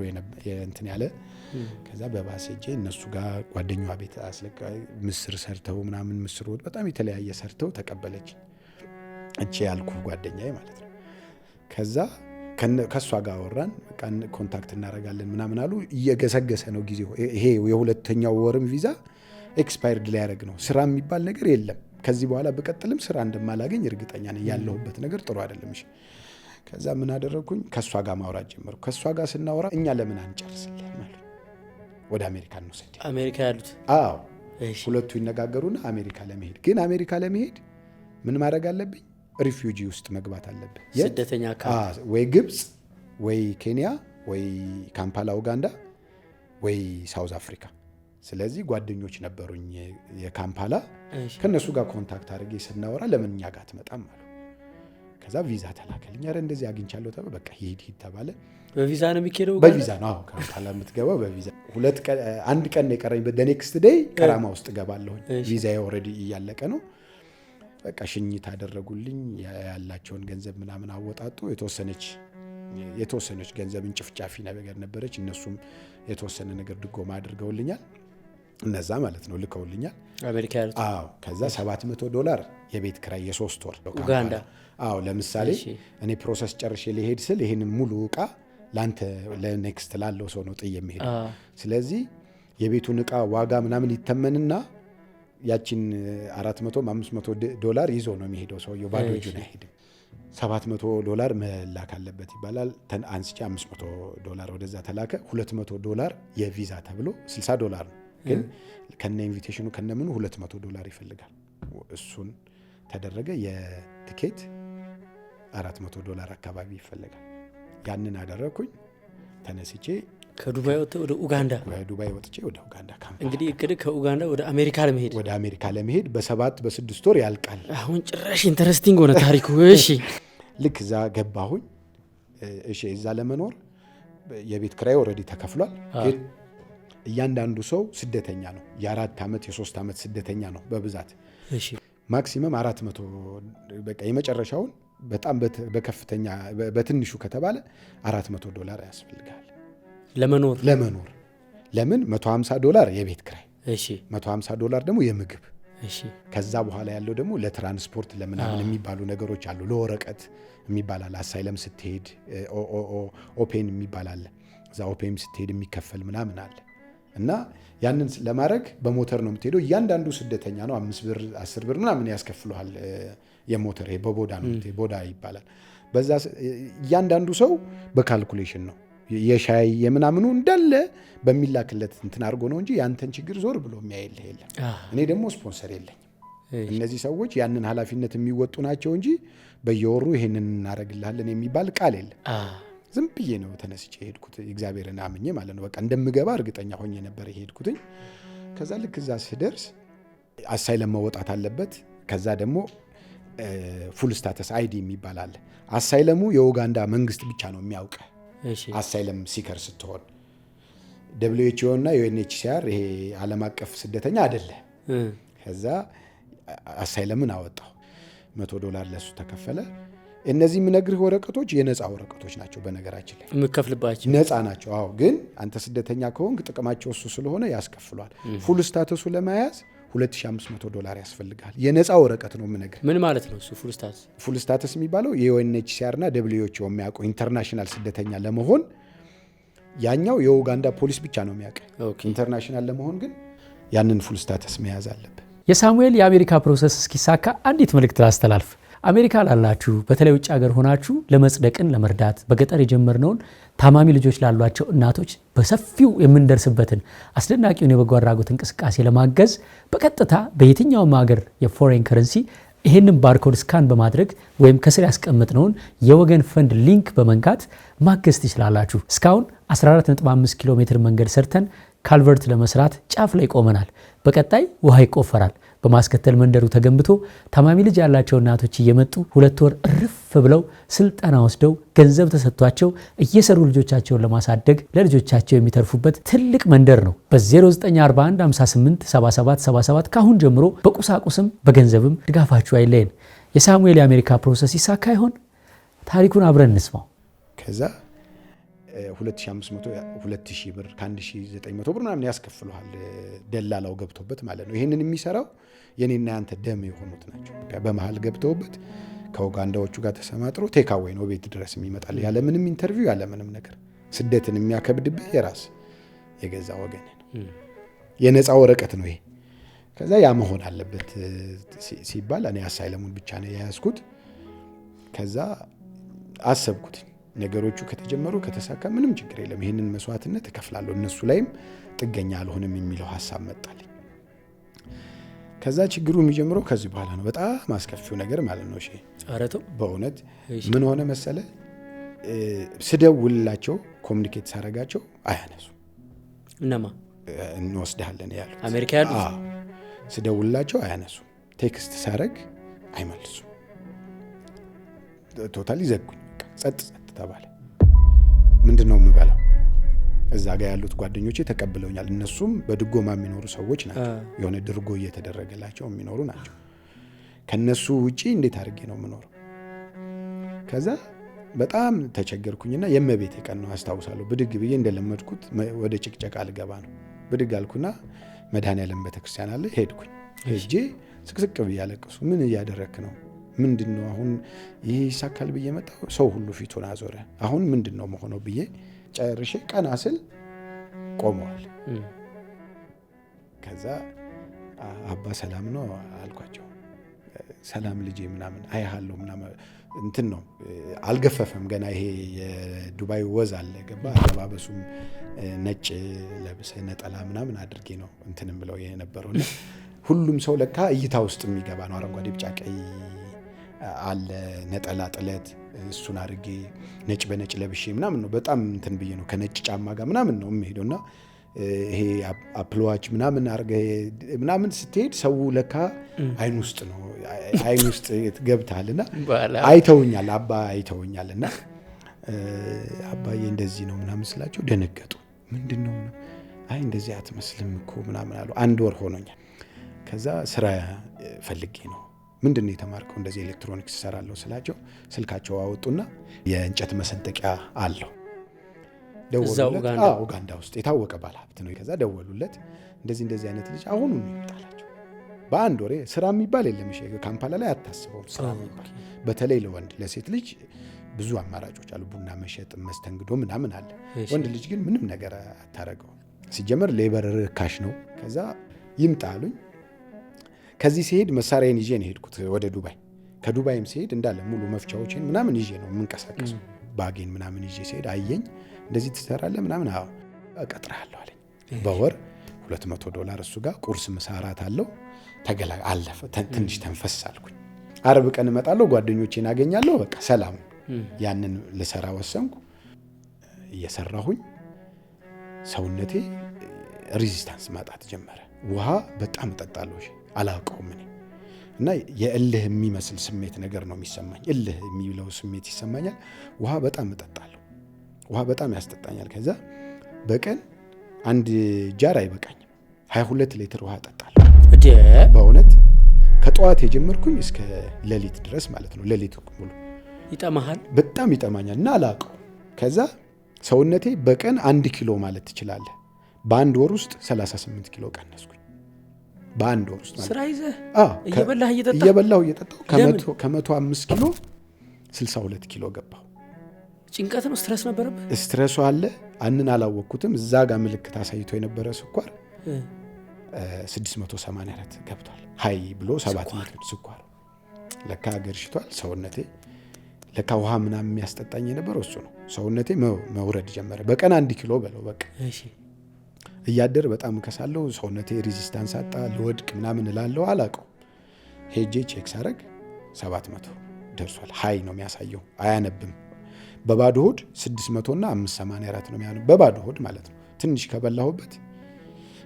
እንትን ያለ ከዛ በባስ ሄጄ እነሱ ጋር ጓደኛዋ ቤት ምስር ሰርተው ምናምን ምስር ወጥ በጣም የተለያየ ሰርተው ተቀበለች እቺ ያልኩ ጓደኛዬ ማለት ነው። ከዛ ከሷ ጋር አወራን በቃ ኮንታክት እናደርጋለን ምናምን አሉ። እየገሰገሰ ነው ጊዜው። ይሄ የሁለተኛው ወርም ቪዛ ኤክስፓየርድ ሊያደርግ ነው። ስራ የሚባል ነገር የለም። ከዚህ በኋላ በቀጥልም ስራ እንደማላገኝ እርግጠኛ ነኝ። ያለሁበት ነገር ጥሩ አይደለም። እሺ ከዛ ምን አደረኩኝ? ከሷ ጋር ማውራት ጀመርኩ። ከሷ ጋር ስናወራ እኛ ለምን አንጨርስልህ ማለት ወደ አሜሪካ እንወሰድ። አሜሪካ ያሉት አዎ ሁለቱ ይነጋገሩና አሜሪካ ለመሄድ ግን አሜሪካ ለመሄድ ምን ማድረግ አለብኝ? ሪፊውጂ ውስጥ መግባት አለብኝ። ስደተኛ ካምፕ ወይ ግብጽ ወይ ኬንያ ወይ ካምፓላ ኡጋንዳ ወይ ሳውዝ አፍሪካ። ስለዚህ ጓደኞች ነበሩኝ የካምፓላ ከነሱ ጋር ኮንታክት አድርጌ ስናወራ ለምን እኛ ጋር አትመጣም አሉ። ከዛ ቪዛ ተላከልኝ። አረ እንደዚህ አግኝቻለሁ ተባለ። በቃ ሂድ ተባለ። በቪዛ ነው የሚኬደው? በቪዛ ነው። አዎ ካምፓላ የምትገባው በቪዛ። አንድ ቀን የቀረኝ በኔክስት ዴይ ቀራማ ውስጥ ገባለሁ። ቪዛ ኦልሬዲ እያለቀ ነው። በቃ ሽኝት አደረጉልኝ። ያላቸውን ገንዘብ ምናምን አወጣጡ። የተወሰነች ገንዘብን ጭፍጫፊ ነገር ነበረች። እነሱም የተወሰነ ነገር ድጎማ አድርገውልኛል። እነዛ ማለት ነው ልከውልኛል አሜሪካ ያሉት። አዎ ከዛ $700 የቤት ክራይ የ3 ወር ኡጋንዳ። አዎ ለምሳሌ እኔ ፕሮሰስ ጨርሼ ሊሄድ ስል ይሄንን ሙሉ ዕቃ ላንተ ለኔክስት ላለው ሰው ነው ጥዬ የሚሄደው። ስለዚህ የቤቱን ዕቃ ዋጋ ምናምን ይተመንና ያቺን $400-500 ይዞ ነው የሚሄደው ሰውየው። ባዶ እጁን አይሄድም። $700 መላክ አለበት ይባላል። አንስቼ $500 ወደዛ ተላከ። $200 የቪዛ ተብሎ $60 ነው። ግን ከነ ኢንቪቴሽኑ ከነምኑ $200 ይፈልጋል። እሱን ተደረገ። የቲኬት $400 አካባቢ ይፈልጋል። ያንን አደረኩኝ። ተነስቼ ከዱባይ ወደ ኡጋንዳ ከዱባይ ወጥቼ ወደ ኡጋንዳ ካምፕ። እንግዲህ እቅድ ከኡጋንዳ ወደ አሜሪካ ለመሄድ በ7-6 ወር ያልቃል። አሁን ጭራሽ ኢንተረስቲንግ ሆነ ታሪኩ። እሺ ልክ እዛ ገባሁኝ። እሺ እዛ ለመኖር የቤት ክራይ ኦልሬዲ ተከፍሏል። ግን እያንዳንዱ ሰው ስደተኛ ነው። የ4 ዓመት የ3 ዓመት ስደተኛ ነው በብዛት። እሺ ማክሲመም 400 በቃ የመጨረሻውን በጣም በከፍተኛ በትንሹ ከተባለ $400 ያስፈልጋል ለመኖር። ለምን $150 የቤት ክራይ፣ እሺ $150 ደግሞ የምግብ፣ እሺ ከዛ በኋላ ያለው ደግሞ ለትራንስፖርት ለምናምን የሚባሉ ነገሮች አሉ። ለወረቀት የሚባል አለ። አሳይለም ስትሄድ ኦፔን የሚባል አለ። እዛ ኦፔን ስትሄድ የሚከፈል ምናምን አለ። እና ያንን ለማድረግ በሞተር ነው የምትሄደው። እያንዳንዱ ስደተኛ ነው 5 ብር 10 ብር ምናምን ያስከፍሉሃል። የሞተር ይሄ በቦዳ ነው ቦዳ ይባላል። በዛ እያንዳንዱ ሰው በካልኩሌሽን ነው የሻይ የምናምኑ እንዳለ በሚላክለት እንትን አድርጎ ነው እንጂ ያንተን ችግር ዞር ብሎ የሚያይልህ የለም። እኔ ደግሞ ስፖንሰር የለኝም። እነዚህ ሰዎች ያንን ኃላፊነት የሚወጡ ናቸው እንጂ በየወሩ ይሄንን እናደርግልሃለን የሚባል ቃል የለም። ዝም ብዬ ነው ተነስቼ ሄድኩት። እግዚአብሔርን አምኜ ማለት ነው። በቃ እንደምገባ እርግጠኛ ሆኜ ነበር ሄድኩትኝ። ከዛ ልክ እዛ ስደርስ አሳይለም መወጣት አለበት። ከዛ ደግሞ ፉል ስታተስ አይዲ የሚባል አለ። አሳይለሙ የኡጋንዳ መንግስት ብቻ ነው የሚያውቀ። አሳይለም ሲከር ስትሆን WHO እና UNHCR ይሄ ዓለም አቀፍ ስደተኛ አይደለ። ከዛ አሳይለምን አወጣው። $100 ለሱ ተከፈለ። እነዚህ የምነግርህ ወረቀቶች የነፃ ወረቀቶች ናቸው። በነገራችን ላይ የምከፍልባቸው ነፃ ናቸው። አዎ ግን አንተ ስደተኛ ከሆንክ ጥቅማቸው እሱ ስለሆነ ያስከፍሏል። ፉል ስታተሱ ለመያዝ $2500 ያስፈልጋል። የነፃ ወረቀት ነው የምነግርህ። ምን ማለት ነው እሱ ፉል ስታተስ? ፉል ስታተስ የሚባለው የዩኤንኤችሲአር እና WHO የሚያውቁ ኢንተርናሽናል ስደተኛ ለመሆን ያኛው የኡጋንዳ ፖሊስ ብቻ ነው የሚያውቅ። ኢንተርናሽናል ለመሆን ግን ያንን ፉል ስታተስ መያዝ አለብህ። የሳሙኤል የአሜሪካ ፕሮሰስ እስኪሳካ አንዲት መልእክት ላስተላልፍ። አሜሪካ ላላችሁ በተለይ ውጭ ሀገር ሆናችሁ ለመጽደቅን ለመርዳት በገጠር የጀመርነውን ታማሚ ልጆች ላሏቸው እናቶች በሰፊው የምንደርስበትን አስደናቂውን የበጎ አድራጎት እንቅስቃሴ ለማገዝ በቀጥታ በየትኛውም ሀገር የፎሬን ከረንሲ ይህንን ባርኮድ ስካን በማድረግ ወይም ከስር ያስቀመጥነውን የወገን ፈንድ ሊንክ በመንካት ማገዝ ትችላላችሁ። እስካሁን 14.5 ኪሎ ሜትር መንገድ ሰርተን ካልቨርት ለመስራት ጫፍ ላይ ቆመናል። በቀጣይ ውሃ ይቆፈራል። በማስከተል መንደሩ ተገንብቶ ታማሚ ልጅ ያላቸው እናቶች እየመጡ 2 ወር እርፍ ብለው ስልጠና ወስደው ገንዘብ ተሰጥቷቸው እየሰሩ ልጆቻቸውን ለማሳደግ ለልጆቻቸው የሚተርፉበት ትልቅ መንደር ነው። በ0941 58 77 77 ካሁን ጀምሮ በቁሳቁስም በገንዘብም ድጋፋችሁ አይለየን። የሳሙኤል የአሜሪካ ፕሮሰስ ይሳካ ይሆን? ታሪኩን አብረን እንስማው። ከዛ 2500 2000 ብር ከ1900 ብር ምናምን ያስከፍሉሃል ደላላው ገብቶበት ማለት ነው። ይህንን የሚሰራው የኔና ያንተ ደም የሆኑት ናቸው። በመሃል ገብተውበት ከኡጋንዳዎቹ ጋር ተሰማጥሮ ቴካዌይ ነው ቤት ድረስ የሚመጣል ያለ ምንም ኢንተርቪው ያለ ምንም ነገር። ስደትን የሚያከብድብህ የራስ የገዛ ወገን የነፃ ወረቀት ነው ይሄ። ከዛ ያ መሆን አለበት ሲባል እኔ አሳይለሙን ብቻ ነው የያዝኩት። ከዛ አሰብኩት ነገሮቹ ከተጀመሩ ከተሳካ ምንም ችግር የለም፣ ይሄንን መስዋዕትነት እከፍላለሁ፣ እነሱ ላይም ጥገኛ አልሆንም የሚለው ሐሳብ መጣልኝ። ከዛ ችግሩ የሚጀምረው ከዚህ በኋላ ነው። በጣም አስከፊው ነገር ማለት ነው። እሺ አረተው በእውነት ምን ሆነ መሰለ፣ ስደውልላቸው ኮሙኒኬት ሳረጋቸው አያነሱ። እነማ እንወስዳለን ያሉት አሜሪካ ያሉት ስደውልላቸው አያነሱ። ቴክስት ሳረግ አይመልሱ። ቶታሊ ዘጉኝ። ጸጥ ተባለ። ምንድነው የምበላው? እዛ ጋር ያሉት ጓደኞቼ ተቀብለውኛል። እነሱም በድጎማ የሚኖሩ ሰዎች ናቸው። የሆነ ድርጎ እየተደረገላቸው የሚኖሩ ናቸው። ከነሱ ውጪ እንዴት አድርጌ ነው የምኖረው? ከዛ በጣም ተቸገርኩኝና የመቤቴ ቀን ነው አስታውሳለሁ። ብድግ ብዬ እንደለመድኩት ወደ ጭቅጨቃ ልገባ ነው። ብድግ አልኩና መድኃኔዓለም ቤተክርስቲያን አለ ሄድኩኝ። ሄጄ ስቅስቅ ብዬ አለቀሱ። ምን እያደረክ ነው? ምንድነው አሁን ይሄ ይሳካል ብዬ መጣሁ። ሰው ሁሉ ፊቱን አዞረ። አሁን ምንድነው መሆነው ብዬ ጨርሼ ቀና ስል ቆመዋል። ከዛ አባ ሰላም ነው አልኳቸው። ሰላም ልጄ ምናምን አይሃለሁ ምናምን እንትን ነው አልገፈፈም ገና። ይሄ የዱባይ ወዝ አለ ገባ። አለባበሱም ነጭ ለብሰ ነጠላ ምናምን አድርጌ ነው እንትንም ብለው የነበረውና ሁሉም ሰው ለካ እይታ ውስጥ የሚገባ ነው። አረንጓዴ ቢጫ ቀይ አለ ነጠላ ጥለት፣ እሱን አድርጌ ነጭ በነጭ ለብሼ ምናምን ነው በጣም እንትን ብዬ ነው ከነጭ ጫማ ጋር ምናምን ነው የምሄደውና ይሄ አፕሎዋች ምናምን አርገ ምናምን ስትሄድ ሰው ለካ አይን ውስጥ ነው አይን ውስጥ ገብታልና አይተውኛል። አባ አይተውኛልና አባዬ እንደዚህ ነው ምናምን ስላቸው ደነገጡ። ምንድነው? አይ እንደዚህ አትመስልም እኮ ምናምን አሉ። 1 ወር ሆኖኛል። ከዛ ስራ ፈልጌ ነው። ምንድነው የተማርከው? እንደዚህ ኤሌክትሮኒክስ ሰራለሁ ስላቸው ስልካቸው አወጡና የእንጨት መሰንጠቂያ አለው ደወሉለት። ኡጋንዳ ውስጥ የታወቀ ባለሀብት ነው። ከዛ ደወሉለት። እንደዚህ አይነት ልጅ አሁን ነው ይመጣላቸው። በ1 ወር ስራ የሚባል የለም። እሺ ካምፓላ ላይ አታስበው ስራ የሚባል በተለይ ለወንድ ለሴት ልጅ ብዙ አማራጮች አሉ። ቡና መሸጥ፣ መስተንግዶ ምናምን አለ። ወንድ ልጅ ግን ምንም ነገር አታረገው። ሲጀመር ሌበር ርካሽ ነው። ከዛ ይምጣ አሉኝ። ከዚህ ሲሄድ መሳሪያን ይዤ ነው ሄድኩት ወደ ዱባይ። ከዱባይም ሲሄድ እንዳለ ሙሉ መፍቻዎችን ምናምን ይዤ ነው የምንቀሳቀሰው። ባጌን ምናምን ይዤ ሲሄድ አየኝ። እንደዚህ ትሰራለህ ምናምን? አዎ እቀጥርሃለሁ አለኝ። በወር $200 እሱ ጋር ቁርስ ምሳ እራት አለው። አለፈ። ትንሽ ተንፈስ አልኩኝ። አርብ ቀን እመጣለሁ፣ ጓደኞቼን አገኛለሁ። በቃ ሰላም። ያንን ልሰራ ወሰንኩ። እየሰራሁኝ ሰውነቴ ሬዚስታንስ ማጣት ጀመረ። ውሃ በጣም እጠጣለሁ አላውቀውም እኔ እና የእልህ የሚመስል ስሜት ነገር ነው የሚሰማኝ። እልህ የሚለው ስሜት ይሰማኛል። ውሃ በጣም እጠጣለሁ። ውሃ በጣም ያስጠጣኛል። ከዛ በቀን 1 ጃር አይበቃኝም፣ 22 ሊትር ውሃ እጠጣለሁ። በእውነት ከጠዋት የጀመርኩኝ እስከ ሌሊት ድረስ ማለት ነው። ሌሊት ሙሉ ይጠማሃል? በጣም ይጠማኛል እና አላውቀው። ከዛ ሰውነቴ በቀን 1 ኪሎ ማለት ትችላለህ። በ1 ወር ውስጥ 38 ኪሎ ቀነስኩኝ። በ1 ወር ውስጥ ማለት ስራ ይዘህ እየበላህ እየጠጣሁ ከ105 ኪሎ 62 ኪሎ ገባሁ። ጭንቀት ነው? ስትረስ ነበረብህ? ስትረሱ አለ። አንን አላወቅኩትም። እዛ ጋር ምልክት አሳይቶ የነበረ ስኳር 684 ገብቷል። ሃይ ብሎ 700 ስኳር ለካ ገርሽቷል ሰውነቴ። ለካ ውሃ ምናምን የሚያስጠጣኝ የነበረው እሱ ነው። ሰውነቴ መውረድ ጀመረ። በቀን 1 ኪሎ በለው በቃ። እሺ እያደር በጣም ከሳለው ሰውነቴ ሬዚስታንስ አጣ። ልወድቅ ምናምን እላለሁ አላውቀው። ሄጄ ቼክ ሳረግ 700 ደርሷል። ሃይ ነው የሚያሳየው፣ አያነብም። በባዶ ሆድ 600 እና 584 ነው የሚያነው፣ በባዶ ሆድ ማለት ነው። ትንሽ ከበላሁበት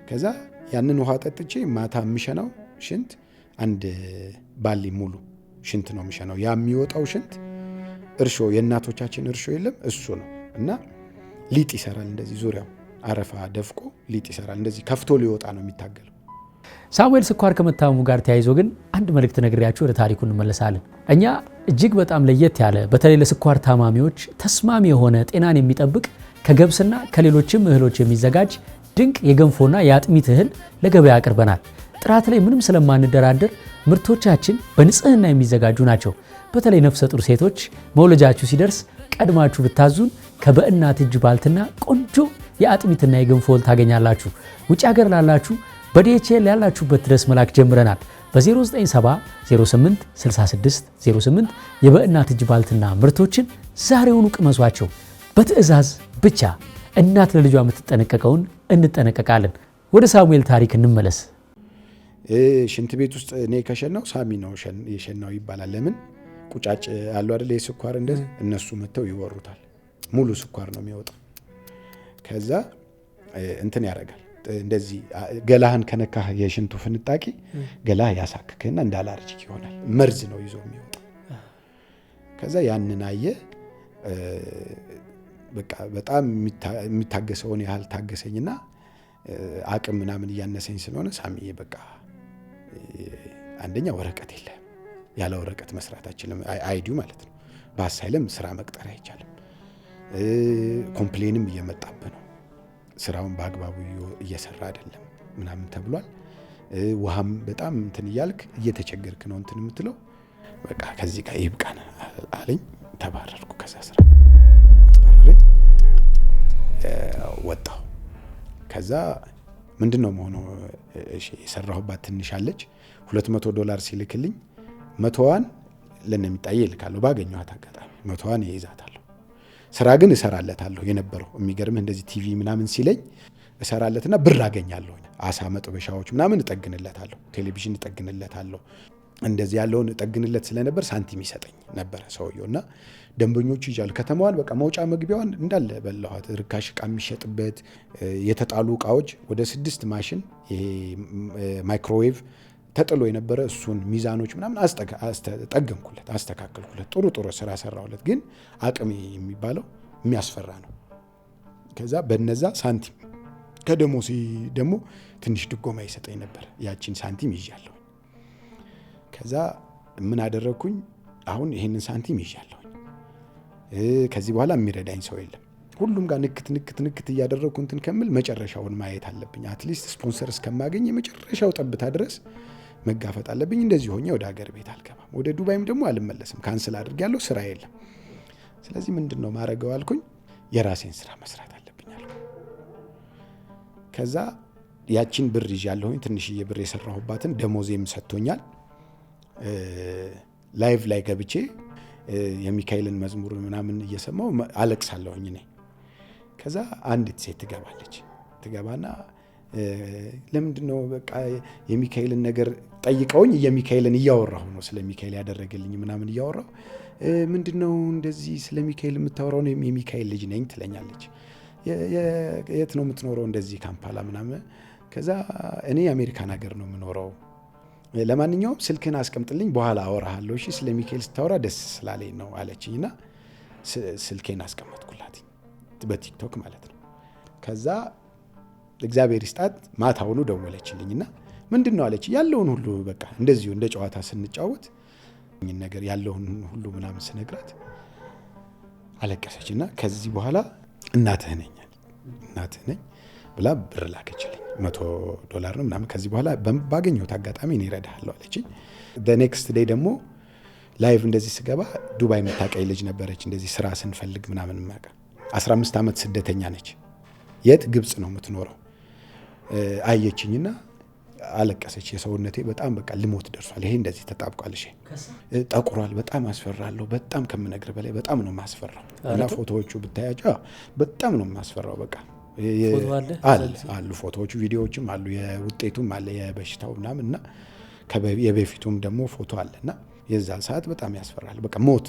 ከዛ ያንን ውሃ ጠጥቼ ማታ የሚሸናው ሽንት 1 ባሊ ሙሉ ሽንት ነው የሚሸናው። ያ የሚወጣው ሽንት እርሾ የእናቶቻችን እርሾ የለም እሱ ነው እና ሊጥ ይሰራል እንደዚህ ዙሪያው አረፋ ደፍቆ ሊጥ ይሰራል እንደዚህ ከፍቶ ሊወጣ ነው የሚታገለው። ሳሙኤል ስኳር ከመታመሙ ጋር ተያይዞ ግን አንድ መልእክት ነግሬያችሁ ወደ ታሪኩ እንመለሳለን። እኛ እጅግ በጣም ለየት ያለ በተለይ ለስኳር ታማሚዎች ተስማሚ የሆነ ጤናን የሚጠብቅ ከገብስና ከሌሎችም እህሎች የሚዘጋጅ ድንቅ የገንፎና የአጥሚት እህል ለገበያ አቅርበናል። ጥራት ላይ ምንም ስለማንደራደር ምርቶቻችን በንጽህና የሚዘጋጁ ናቸው። በተለይ ነፍሰ ጡር ሴቶች መውለጃችሁ ሲደርስ ቀድማችሁ ብታዙን ከበእናት እጅ ባልትና ቆንጆ የአጥሚትና የገንፎ እህል ታገኛላችሁ። ውጭ ሀገር ላላችሁ በዲኤችኤል ያላችሁበት ድረስ መላክ ጀምረናል። በ0970 08 66 08 የበእናት እጅ ባልትና ምርቶችን ዛሬውኑ ቅመሷቸው። በትዕዛዝ ብቻ እናት ለልጇ የምትጠነቀቀውን እንጠነቀቃለን። ወደ ሳሙኤል ታሪክ እንመለስ። ሽንት ቤት ውስጥ እኔ ከሸናው ሳሚ ነው የሸናው ይባላል። ለምን ቁጫጭ አሉ አይደል የስኳር እንደዚህ እነሱ መተው ይወሩታል። ሙሉ ስኳር ነው የሚወጣው። ከዛ እንትን ያደርጋል እንደዚህ ገላህን ከነካህ የሽንቱ ፍንጣቂ ገላህ ያሳክክና እንዳላርጅክ ይሆናል። መርዝ ነው ይዞ የሚወጣ። ከዛ ያንን አየ በቃ በጣም የሚታገሰውን ያህል ታገሰኝና አቅም ምናምን እያነሰኝ ስለሆነ ሳሚዬ በቃ አንደኛ ወረቀት የለም ያለ ወረቀት መስራት አይችልም። አይዲው ማለት ነው። በአሳይለም ስራ መቅጠር አይቻልም። ኮምፕሌንም እየመጣብህ ነው። ስራውን በአግባቡ እየሰራ አይደለም ምናምን ተብሏል። ውሃም በጣም እንትን እያልክ እየተቸገርክ ነው እንትን የምትለው በቃ ከዚህ ጋር ይብቃን አለኝ። ተባረርኩ። ከዛ ስራ አባረረኝ። ወጣሁ። ከዛ ምንድነው መሆኑ የሰራሁባት ትንሽ አለች $200 ሲልክልኝ 100ዋን ለነሚጣዬ ይልካለሁ። ባገኘኋት አጋጣሚ 100ዋን ይይዛታለሁ። ስራ ግን እሰራለታለሁ የነበረው የሚገርምህ እንደዚህ ቲቪ ምናምን ሲለኝ እሰራለትና ብር አገኛለሁ። አሳ መጥበሻዎች ምናምን እጠግንለታለሁ፣ ቴሌቪዥን እጠግንለታለሁ። እንደዚህ ያለውን እጠግንለት ስለነበር ሳንቲም ይሰጠኝ ነበር ሰውየውና ደንበኞቹ ይጃሉ። ከተማዋን በቃ መውጫ መግቢያዋን እንዳለ በላኋት። ርካሽ ዕቃ የሚሸጥበት የተጣሉ ዕቃዎች ወደ 6 ማሽን ይሄ ማይክሮዌቭ ተጥሎ የነበረ እሱን ሚዛኖች ምናምን ጠገንኩለት፣ አስተካከልኩለት። ጥሩ ስራ ሰራሁለት። ግን አቅሜ የሚባለው የሚያስፈራ ነው። ከዛ በነዛ ሳንቲም ከደሞሴ ደግሞ ትንሽ ድጎማ ይሰጠኝ ነበር። ያቺን ሳንቲም ይዣለሁ። ከዛ ምን አደረግኩኝ? አሁን ይሄንን ሳንቲም ይዣለሁ። ከዚህ በኋላ የሚረዳኝ ሰው የለም። ሁሉም ጋር ንክት እያደረግኩ እንትን ከምል መጨረሻውን ማየት አለብኝ። አትሊስት ስፖንሰር እስከማገኝ የመጨረሻው ጠብታ ድረስ መጋፈጥ አለብኝ። እንደዚህ ሆኜ ወደ ሀገር ቤት አልገባም። ወደ ዱባይም ደግሞ አልመለስም። ካንስል አድርጌያለሁ። ስራ የለም። ስለዚህ ምንድነው ማረገው አልኩኝ። የራሴን ስራ መስራት አለብኝ አልኩ። ከዛ ያቺን ብር ይዣለሁኝ። ትንሽዬ ብር የሰራሁባትን ደሞዜም ሰጥቶኛል። ላይቭ ላይ ገብቼ የሚካኤልን መዝሙር ምናምን እየሰማው አለቅሳለሁኝ እኔ። ከዛ አንዲት ሴት ትገባና ለምንድነው በቃ የሚካኤልን ነገር ጠይቀውኝ የሚካኤልን እያወራሁ ነው፣ ስለ ሚካኤል ያደረገልኝ ምናምን እያወራሁ ምንድነው እንደዚህ ስለ ሚካኤል የምታወራው? ነው የሚካኤል ልጅ ነኝ ትለኛለች። የት ነው የምትኖረው? እንደዚህ ካምፓላ ምናምን። ከዛ እኔ የአሜሪካን ሀገር ነው የምኖረው፣ ለማንኛውም ስልክን አስቀምጥልኝ በኋላ አወራሃለሁ፣ እሺ ስለ ሚካኤል ስታወራ ደስ ስላለኝ ነው አለችኝና ስልኬን አስቀመጥኩላት፣ በቲክቶክ ማለት ነው። ከዛ እግዚአብሔር ይስጣት ማታውኑ ደወለችልኝና ምንድነው አለች። ያለውን ሁሉ በቃ እንደዚሁ እንደ ጨዋታ ስንጫወት ነገር ያለውን ሁሉ ምናምን ስነግራት አለቀሰችና ከዚህ በኋላ እናትህ ነኝ ብላ ብር ላከችልኝ። $100 ነው ምናምን። ከዚህ በኋላ ባገኘሁት አጋጣሚ እኔ እረዳሃለሁ አለችኝ። ኔክስት ዴይ ደግሞ ላይቭ እንደዚህ ስገባ ዱባይ የምታውቀኝ ልጅ ነበረች፣ እንደዚህ ስራ ስንፈልግ ምናምን ማቀ 15 ዓመት ስደተኛ ነች። የት ግብጽ ነው የምትኖረው። አየችኝና አለቀሰች። የሰውነቴ በጣም በቃ ልሞት ደርሷል፣ ይሄ እንደዚህ ተጣብቋል፣ እሺ ጠቁሯል፣ በጣም አስፈራለሁ፣ በጣም ከምነግር በላይ በጣም ነው ማስፈራው። እና ፎቶዎቹ ብታያቸው በጣም ነው ማስፈራው። በቃ አሉ ፎቶዎቹ፣ ቪዲዮዎችም አሉ፣ የውጤቱም አለ የበሽታው ምናምን እና የበፊቱም ደግሞ ፎቶ አለና የዛን ሰዓት በጣም ያስፈራል። በቃ ሞት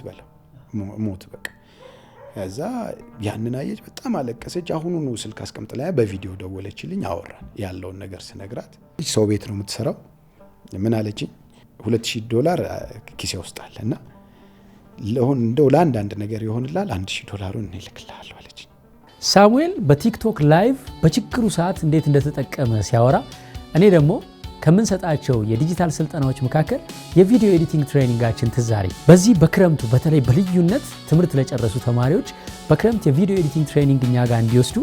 በቃ። ከዛ ያንን አየች፣ በጣም አለቀሰች። አሁኑኑ ስልክ አስቀምጥላ በቪዲዮ ደወለችልኝ፣ አወራን። ያለውን ነገር ስነግራት ሰው ቤት ነው የምትሰራው። ምን አለችኝ? $2000 ኪሴ ውስጥ አለ እና እንደው ለአንዳንድ ነገር ይሆንላል $1000 እኔ እልክልሃለሁ አለች። ሳሙኤል በቲክቶክ ላይቭ በችግሩ ሰዓት እንዴት እንደተጠቀመ ሲያወራ እኔ ደግሞ ከምንሰጣቸው የዲጂታል ስልጠናዎች መካከል የቪዲዮ ኤዲቲንግ ትሬኒንጋችን ትዝ አለኝ። በዚህ በክረምቱ በተለይ በልዩነት ትምህርት ለጨረሱ ተማሪዎች በክረምት የቪዲዮ ኤዲቲንግ ትሬኒንግ እኛ ጋር እንዲወስዱ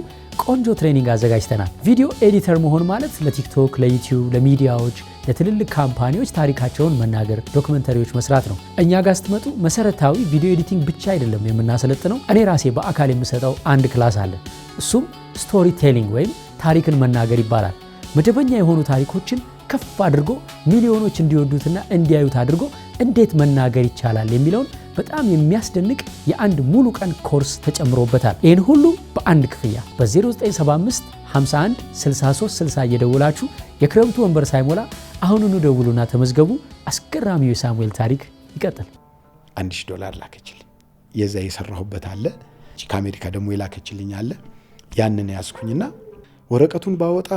ቆንጆ ትሬኒንግ አዘጋጅተናል። ቪዲዮ ኤዲተር መሆን ማለት ለቲክቶክ፣ ለዩቲዩብ፣ ለሚዲያዎች፣ ለትልልቅ ካምፓኒዎች ታሪካቸውን መናገር፣ ዶክመንተሪዎች መስራት ነው። እኛ ጋር ስትመጡ መሰረታዊ ቪዲዮ ኤዲቲንግ ብቻ አይደለም የምናሰለጥነው። እኔ ራሴ በአካል የምሰጠው አንድ ክላስ አለ። እሱም ስቶሪ ቴሊንግ ወይም ታሪክን መናገር ይባላል። መደበኛ የሆኑ ታሪኮችን ከፍ አድርጎ ሚሊዮኖች እንዲወዱትና እንዲያዩት አድርጎ እንዴት መናገር ይቻላል የሚለውን በጣም የሚያስደንቅ የአንድ ሙሉ ቀን ኮርስ ተጨምሮበታል። ይህን ሁሉ በአንድ ክፍያ በ0975 51 63 60 እየደውላችሁ የክረምቱ ወንበር ሳይሞላ አሁኑኑ ደውሉና ተመዝገቡ። አስገራሚው የሳሙኤል ታሪክ ይቀጥል። $1000 ላከችልኝ። የዛ የሰራሁበት አለ፣ ከአሜሪካ ደግሞ የላከችልኝ አለ። ያንን ያዝኩኝና ወረቀቱን ባወጣ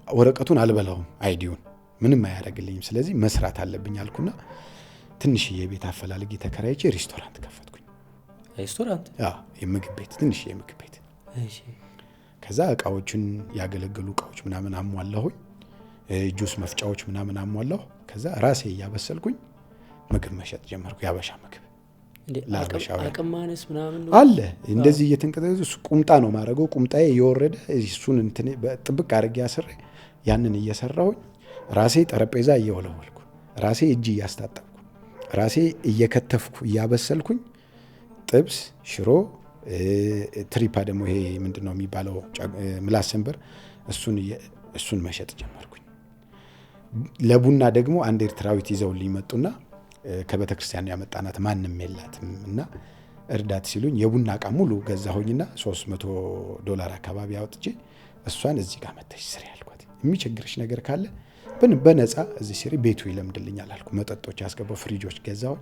ወረቀቱን አልበላውም፣ አይዲውን ምንም አያደርግልኝም። ስለዚህ መስራት አለብኝ አልኩና ትንሽዬ ቤት አፈላልጌ ተከራይቼ ሬስቶራንት ከፈትኩኝ። ሬስቶራንት? አዎ፣ የምግብ ቤት፣ ትንሽዬ የምግብ ቤት። እሺ። ከዛ እቃዎችን ያገለገሉ እቃዎች ምናምን አሟላሁኝ፣ ጁስ መፍጫዎች ምናምን አሟላሁ። ከዛ ራሴ እያበሰልኩኝ ምግብ መሸጥ ጀመርኩ። ያበሻ ምግብ አቅም ማነስ ምናምን አለ። እንደዚህ እየተንቀጠቀጡ ቁምጣ ነው ማድረገው። ቁምጣዬ እየወረደ እሱን እንትን ጥብቅ አድርጌ አስሬ ያንን እየሰራሁኝ ራሴ ጠረጴዛ እየወለወልኩ ራሴ እጅ እያስታጠብኩ ራሴ እየከተፍኩ እያበሰልኩኝ ጥብስ፣ ሽሮ፣ ትሪፓ ደግሞ ይሄ ምንድነው የሚባለው ምላስ ሰንበር፣ እሱን መሸጥ ጀመርኩኝ። ለቡና ደግሞ አንድ ኤርትራዊት ይዘውልኝ መጡና ከቤተ ክርስቲያን ያመጣናት ማንም የላትም እና እርዳት ሲሉኝ የቡና እቃ ሙሉ ገዛሁኝና $300 አካባቢ አውጥቼ እሷን እዚህ ጋር መተሽ ስሪ ያልኳት። የሚቸግርሽ ነገር ካለ በነፃ እዚህ ስሪ፣ ቤቱ ይለምድልኛል አልኩ። መጠጦች ያስገባው ፍሪጆች ገዛሁ።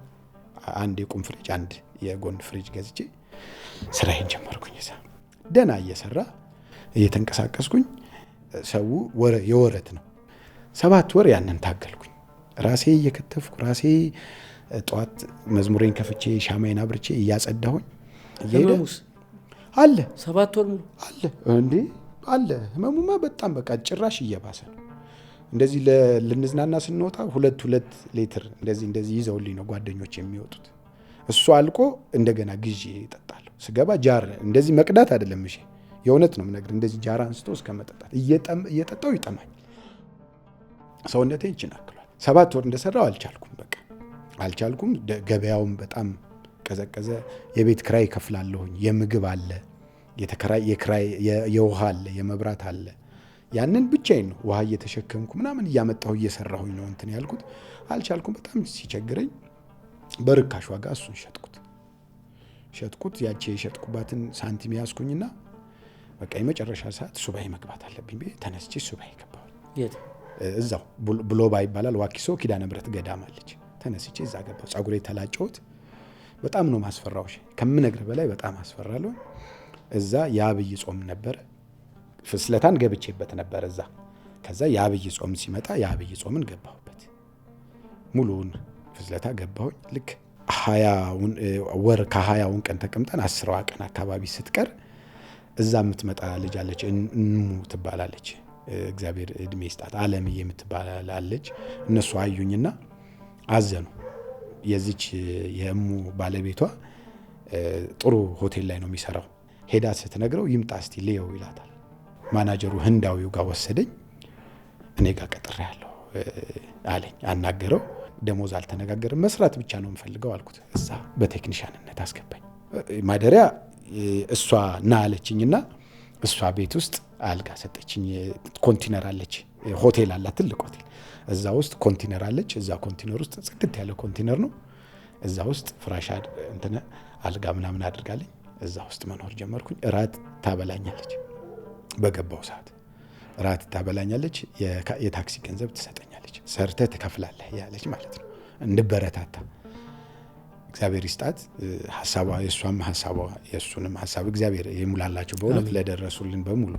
አንድ የቁም ፍሪጅ፣ አንድ የጎን ፍሪጅ ገዝቼ ስራዬን ጀመርኩኝ። እዛ ደህና እየሰራ እየተንቀሳቀስኩኝ ሰው የወረት ነው 7 ወር ያንን ታገልኩኝ። ራሴ እየከተፍኩ ራሴ ጠዋት መዝሙሬን ከፍቼ ሻማዬን አብርቼ እያጸዳሁኝ ህመሙስ አለ። 7 ወር ሙሉ አለ እንዴ? አለ። ህመሙማ በጣም በቃ ጭራሽ እየባሰ ነው። እንደዚህ ልንዝናና ስንወጣ 2 ሊትር እንደዚህ ይዘውልኝ ነው ጓደኞች የሚወጡት። እሱ አልቆ እንደገና ግዢ እጠጣለሁ። ስገባ ጃር እንደዚህ መቅዳት አይደለም፣ እሺ የእውነት ነው የምነግርህ። እንደዚህ ጃር አንስቶ እስከ መጠጣት እየጠጣው ይጠማኝ። ሰውነቴ ይችላል። 7 ወር እንደሰራው አልቻልኩም። በቃ አልቻልኩም። ገበያውም በጣም ቀዘቀዘ። የቤት ክራይ ከፍላለሁኝ፣ የምግብ አለ፣ የክራይ የውሃ አለ፣ የመብራት አለ። ያንን ብቻዬን ነው ውሃ እየተሸከምኩ ምናምን እያመጣሁ እየሰራሁኝ ነው እንትን ያልኩት። አልቻልኩም። በጣም ሲቸግረኝ በርካሽ ዋጋ እሱን ሸጥኩት። ያቺ የሸጥኩባትን ሳንቲም ያዝኩኝና በቃ የመጨረሻ ሰዓት ሱባኤ መግባት አለብኝ ብዬ ተነስቼ ሱባኤ ገባሁኝ። የት? እዛው ብሎባ ይባላል፣ ዋኪሶ ኪዳነ ምሕረት ገዳም አለች። ተነስቼ እዛ ገባሁ። ጸጉሬ ተላጨሁት። በጣም ነው ማስፈራው፣ ከምነግርህ በላይ በጣም አስፈራለሁ። እዛ የአብይ ጾም ነበረ፣ ፍስለታን ገብቼበት ነበር እዛ። ከዛ የአብይ ጾም ሲመጣ የአብይ ጾምን ገባሁበት። ሙሉውን ፍስለታ ገባሁኝ። ልክ 20 ወር ከ20ውን ቀን ተቀምጠን 10ዋ ቀን አካባቢ ስትቀር እዛ የምትመጣ ልጅ አለች፣ እንሙ ትባላለች። እግዚአብሔር እድሜ ይስጣት። አለምዬ የምትባላለች። እነሱ አዩኝና አዘኑ። የዚች የእሙ ባለቤቷ ጥሩ ሆቴል ላይ ነው የሚሰራው። ሄዳ ስትነግረው ይምጣ እስቲ ልየው ይላታል። ማናጀሩ ህንዳዊው ጋር ወሰደኝ። እኔ ጋር ቀጥሬያለሁ አለኝ። አናገረው። ደሞዝ አልተነጋገርም። መስራት ብቻ ነው የምፈልገው አልኩት። እዛ በቴክኒሻንነት አስገባኝ። ማደሪያ እሷ ና አለችኝና እሷ ቤት ውስጥ አልጋ ሰጠችኝ። ኮንቲነር አለች፣ ሆቴል አላት፣ ትልቅ ሆቴል። እዛ ውስጥ ኮንቲነር አለች። እዛ ኮንቲነር ውስጥ ጽድት ያለ ኮንቲነር ነው። እዛ ውስጥ ፍራሽ እንትን አልጋ ምናምን አድርጋለኝ። እዛ ውስጥ መኖር ጀመርኩኝ። እራት ታበላኛለች። በገባው ሰዓት እራት ታበላኛለች። የታክሲ ገንዘብ ትሰጠኛለች። ሰርተህ ትከፍላለህ ያለች ማለት ነው፣ እንድበረታታ። እግዚአብሔር ይስጣት። ሐሳቧ የሷም ሐሳቧ የሱንም ሐሳብ እግዚአብሔር ይሙላላቸው በእውነት ለደረሱልን በሙሉ።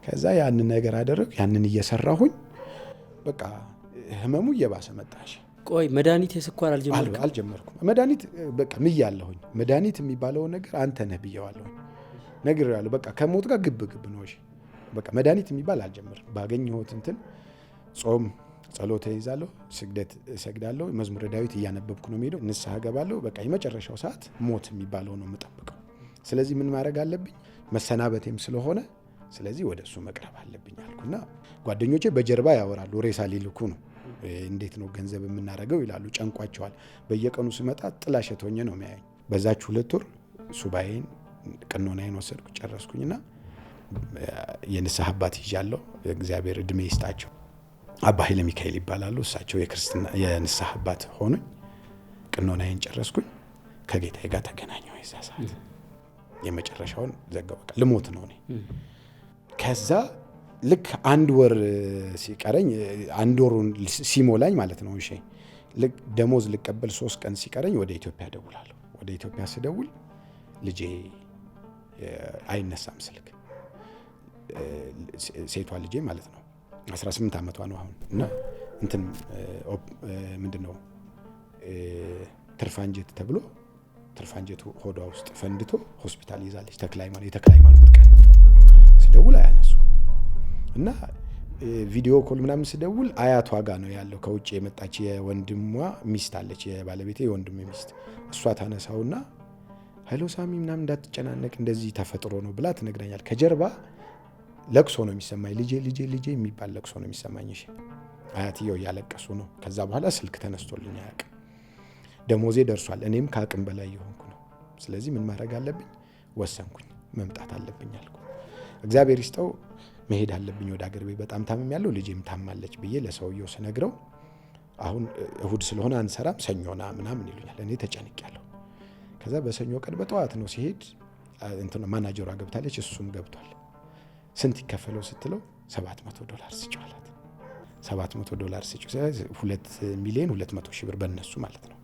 ከዛ ያንን ነገር አደረግ። ያንን እየሰራሁኝ በቃ ህመሙ እየባሰ መጣሽ። ቆይ መድኃኒት የስኳር አልጀመርኩም። መድኃኒት በቃ ምያለሁኝ። መድኃኒት የሚባለው ነገር አንተ ነህ ብየዋለሁኝ። ነግሬዋለሁ። በቃ ከሞት ጋር ግብ ነው። እሺ በቃ መድኃኒት የሚባል አልጀመርም። ባገኘሁት እንትን ጾም ጸሎት ይዛለሁ፣ ስግደት እሰግዳለሁ፣ መዝሙረ ዳዊት እያነበብኩ ነው የምሄደው፣ ንስሐ ገባለሁ። በቃ የመጨረሻው ሰዓት ሞት የሚባለው ነው የምጠብቀው። ስለዚህ ምን ማድረግ አለብኝ? መሰናበቴም ስለሆነ ስለዚህ ወደ እሱ መቅረብ አለብኝ አልኩና ጓደኞቼ በጀርባ ያወራሉ። ሬሳ ሊልኩ ነው፣ እንዴት ነው ገንዘብ የምናደርገው ይላሉ። ጨንቋቸዋል። በየቀኑ ስመጣ ጥላሸት ሆኜ ነው የሚያዩኝ። በዛች 2 ወር ሱባኤን ቀኖናዬን ወሰድኩ፣ ጨረስኩኝና የንስሐ አባት ይዣለሁ። እግዚአብሔር እድሜ ይስጣቸው። አባ ኃይለ ሚካኤል ይባላሉ። እሳቸው የንስሐ አባት ሆኑኝ። ቀኖናዬን ጨረስኩኝ። ከጌታዬ ጋር ተገናኘሁ። የዛ ሰዓት የመጨረሻውን ዘጋው። በቃ ልሞት ነው እኔ። ከዛ ልክ 1 ወር ሲቀረኝ 1 ወሩን ሲሞላኝ ማለት ነው። እሺ ልክ ደሞዝ ልቀበል 3 ቀን ሲቀረኝ ወደ ኢትዮጵያ ደውላለሁ። ወደ ኢትዮጵያ ስደውል ልጄ አይነሳም ስልክ። ሴቷ ልጄ ማለት ነው 18 ዓመቷ ነው አሁን እና እንትን ምንድነው ትርፋንጀት ተብሎ ትርፋንጀቱ ሆዷ ውስጥ ፈንድቶ ሆስፒታል ይዛለች። የተክለሃይማኖት ቀን ስደውል አያነሱ እና ቪዲዮ ኮል ምናምን ስደውል አያቷ ጋር ነው ያለው። ከውጭ የመጣች የወንድሟ ሚስት አለች፣ የባለቤቴ የወንድሜ ሚስት። እሷ ታነሳውና ሄሎ ሳሚ ምናምን እንዳትጨናነቅ እንደዚህ ተፈጥሮ ነው ብላ ትነግረኛል። ከጀርባ ለቅሶ ነው የሚሰማኝ። ልጄ የሚባል ለቅሶ ነው የሚሰማኝ። እሺ አያትየው እያለቀሱ ነው። ከዛ በኋላ ስልክ ተነስቶልኝ አያውቅም። ደሞዜ ደርሷል። እኔም ከአቅም በላይ የሆንኩ ነው። ስለዚህ ምን ማድረግ አለብኝ? ወሰንኩኝ። መምጣት አለብኝ አልኩ። እግዚአብሔር ይስጠው መሄድ አለብኝ ወደ አገር ቤት። በጣም ታምም ያለው ልጄም ታማለች ብዬ ለሰውየው ስነግረው አሁን እሁድ ስለሆነ አንሰራም ሰኞና ምናምን ይሉኛል። እኔ ተጨንቄያለሁ። ከዛ በሰኞ ቀን በጠዋት ነው ሲሄድ እንትን ማናጀሯ ገብታለች፣ እሱም ገብቷል። ስንት ይከፈለው ስትለው $700 ስጪው አላት። $700 ስጪው ስለዚህ 2,200,000 ብር በእነሱ ማለት ነው፣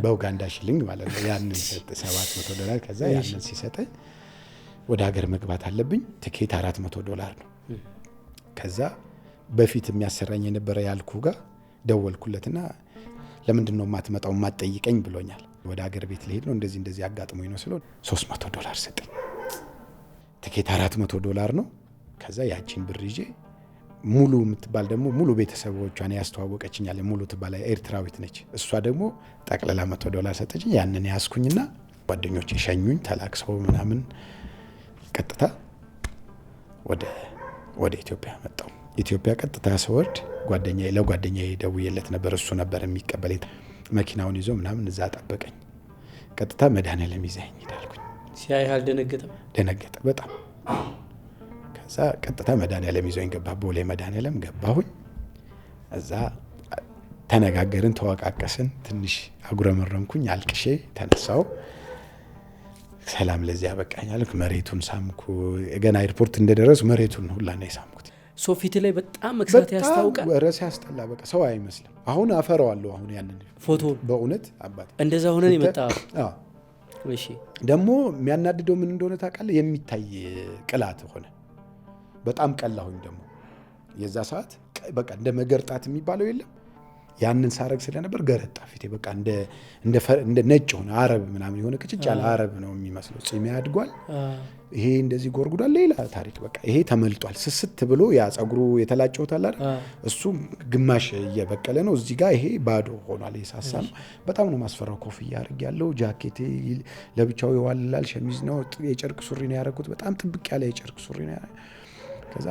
በኡጋንዳ ሽሊንግ ማለት ነው። ያንን $700 ከዛ ያንን ሲሰጠኝ ወደ ሀገር መግባት አለብኝ። ትኬት $400 ነው። ከዛ በፊት የሚያሰራኝ የነበረ ያልኩ ጋር ደወልኩለትና ለምንድን ነው የማትመጣው የማትጠይቀኝ ብሎኛል። ወደ ሀገር ቤት ልሄድ ነው እንደዚህ አጋጥሞኝ ነው ስለው $300 ሰጠኝ። ትኬት $400 ነው። ከዛ ያቺን ብር ይዤ ሙሉ የምትባል ደግሞ ሙሉ ቤተሰቦቿን ያስተዋወቀችኛል። ሙሉ ትባል ኤርትራዊት ነች። እሷ ደግሞ ጠቅላላ $100 ሰጠችኝ። ያንን ያስኩኝና ጓደኞቼ ሸኙኝ ተላክሰው ምናምን ቀጥታ ወደ ኢትዮጵያ መጣሁ። ኢትዮጵያ ቀጥታ ስወርድ ለጓደኛዬ ደውዬለት ነበር። እሱ ነበር የሚቀበለኝ። መኪናውን ይዞ ምናምን እዛ ጠበቀኝ። ቀጥታ መድኃኔዓለም ይዘኸኝ ሄዳልኩኝ። ሲያይህ አልደነገጠም? ደነገጠ በጣም። ከዛ ቀጥታ መድኃኔዓለም ይዞኝ ገባ። ቦሌ መድኃኔዓለም ገባሁኝ። እዛ ተነጋገርን፣ ተዋቃቀስን። ትንሽ አጉረመረምኩኝ፣ አልቅሼ ተነሳው። ሰላም ለዚህ ያበቃኛል። መሬቱን ሳምኩ። ገና ኤርፖርት እንደደረሱ መሬቱን ሁላ ነው የሳምኩት። ሶፊት ላይ በጣም መክሳት ያስታውቃል። ረስ ያስጠላ። በቃ ሰው አይመስልም። አሁን አፈራዋለሁ። አሁን ያንን ፎቶ በእውነት አባት እንደዛ ሆነን የመጣ እሺ። ደግሞ የሚያናድደው ምን እንደሆነ ታውቃለህ? የሚታይ ቅላት ሆነ። በጣም ቀላሁኝ። ደግሞ የዛ ሰዓት በቃ እንደ መገርጣት የሚባለው የለም። ያንን ሳረግ ስለነበር ገረጣ ፊቴ። በቃ እንደ ነጭ ሆነ። አረብ ምናምን የሆነ ቅጭጭ ያለ አረብ ነው የሚመስለው። ጺሜ አድጓል። ይሄ እንደዚህ ጎርጉዷል። ሌላ ታሪክ። በቃ ይሄ ተመልጧል። ስስት ብሎ ያ ጸጉሩ የተላጨውታል አይደል? እሱ ግማሽ እየበቀለ ነው። እዚህ ጋር ይሄ ባዶ ሆኗል። የሳሳ ነው። በጣም ነው ማስፈራው። ኮፍያ አድርግ ያለው ጃኬቴ ለብቻው ይዋልላል። ሸሚዝ ነው። የጨርቅ ሱሪ ነው ያደረኩት። በጣም ጥብቅ ያለ የጨርቅ ሱሪ ነው። ከዛ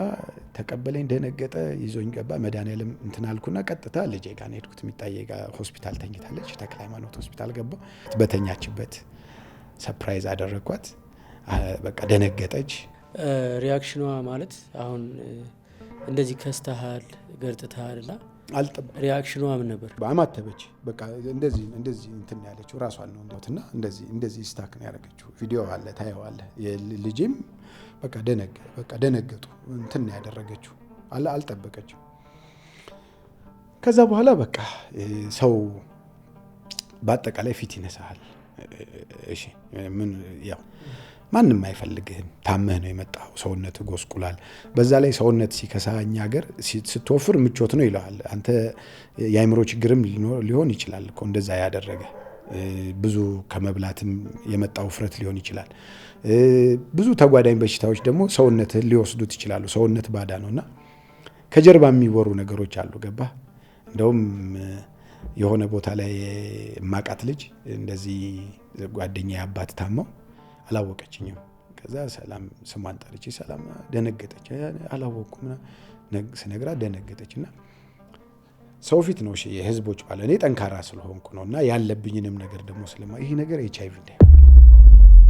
ተቀበለኝ። ደነገጠ። ይዞኝ ገባ። መድኃኔዓለም እንትን አልኩና ቀጥታ ልጄ ጋር ሄድኩት። የሚታየ ጋር ሆስፒታል ተኝታለች። ተክለሃይማኖት ሆስፒታል ገባ። በተኛችበት ሰርፕራይዝ አደረኳት። በቃ ደነገጠች። ሪያክሽኗ ማለት አሁን እንደዚህ ከስተሃል ገርጥተሃል እና ሪያክሽኗ ምን ነበር? አማተበች። በቃ እንደዚህ እንትን ያለችው ራሷን ነው እንደውትና እንደዚህ ስታክ ነው ያደረገችው። ቪዲዮ አለ ታየዋለህ። ልጄም በቃ ደነገጡ። እንትን ያደረገችው አልጠበቀችው። ከዛ በኋላ በቃ ሰው በአጠቃላይ ፊት ይነሳል። እሺ ምን ያው ማንም አይፈልግህም። ታመህ ነው የመጣው፣ ሰውነት ጎስቁላል። በዛ ላይ ሰውነት ሲከሳ እኛ ሀገር ስትወፍር ምቾት ነው ይለዋል። አንተ የአእምሮ ችግርም ሊሆን ይችላል እኮ እንደዛ ያደረገ ብዙ ከመብላትም የመጣው ውፍረት ሊሆን ይችላል። ብዙ ተጓዳኝ በሽታዎች ደግሞ ሰውነትህን ሊወስዱት ይችላሉ። ሰውነት ባዳ ነውና ከጀርባ የሚወሩ ነገሮች አሉ። ገባ? እንደውም የሆነ ቦታ ላይ ማቃት ልጅ እንደዚህ ጓደኛዬ አባት ታመው አላወቀችኝም። ከዛ ሰላም ስሟን ጠርቼ ሰላም ደነገጠች። አላወኩም ስነግራት ደነገጠችና ሰው ፊት ነው የህዝቦች ባለ እኔ ጠንካራ ስለሆንኩ ነውና ያለብኝንም ነገር ደግሞ ይሄ ነገር HIV እንዳይሆን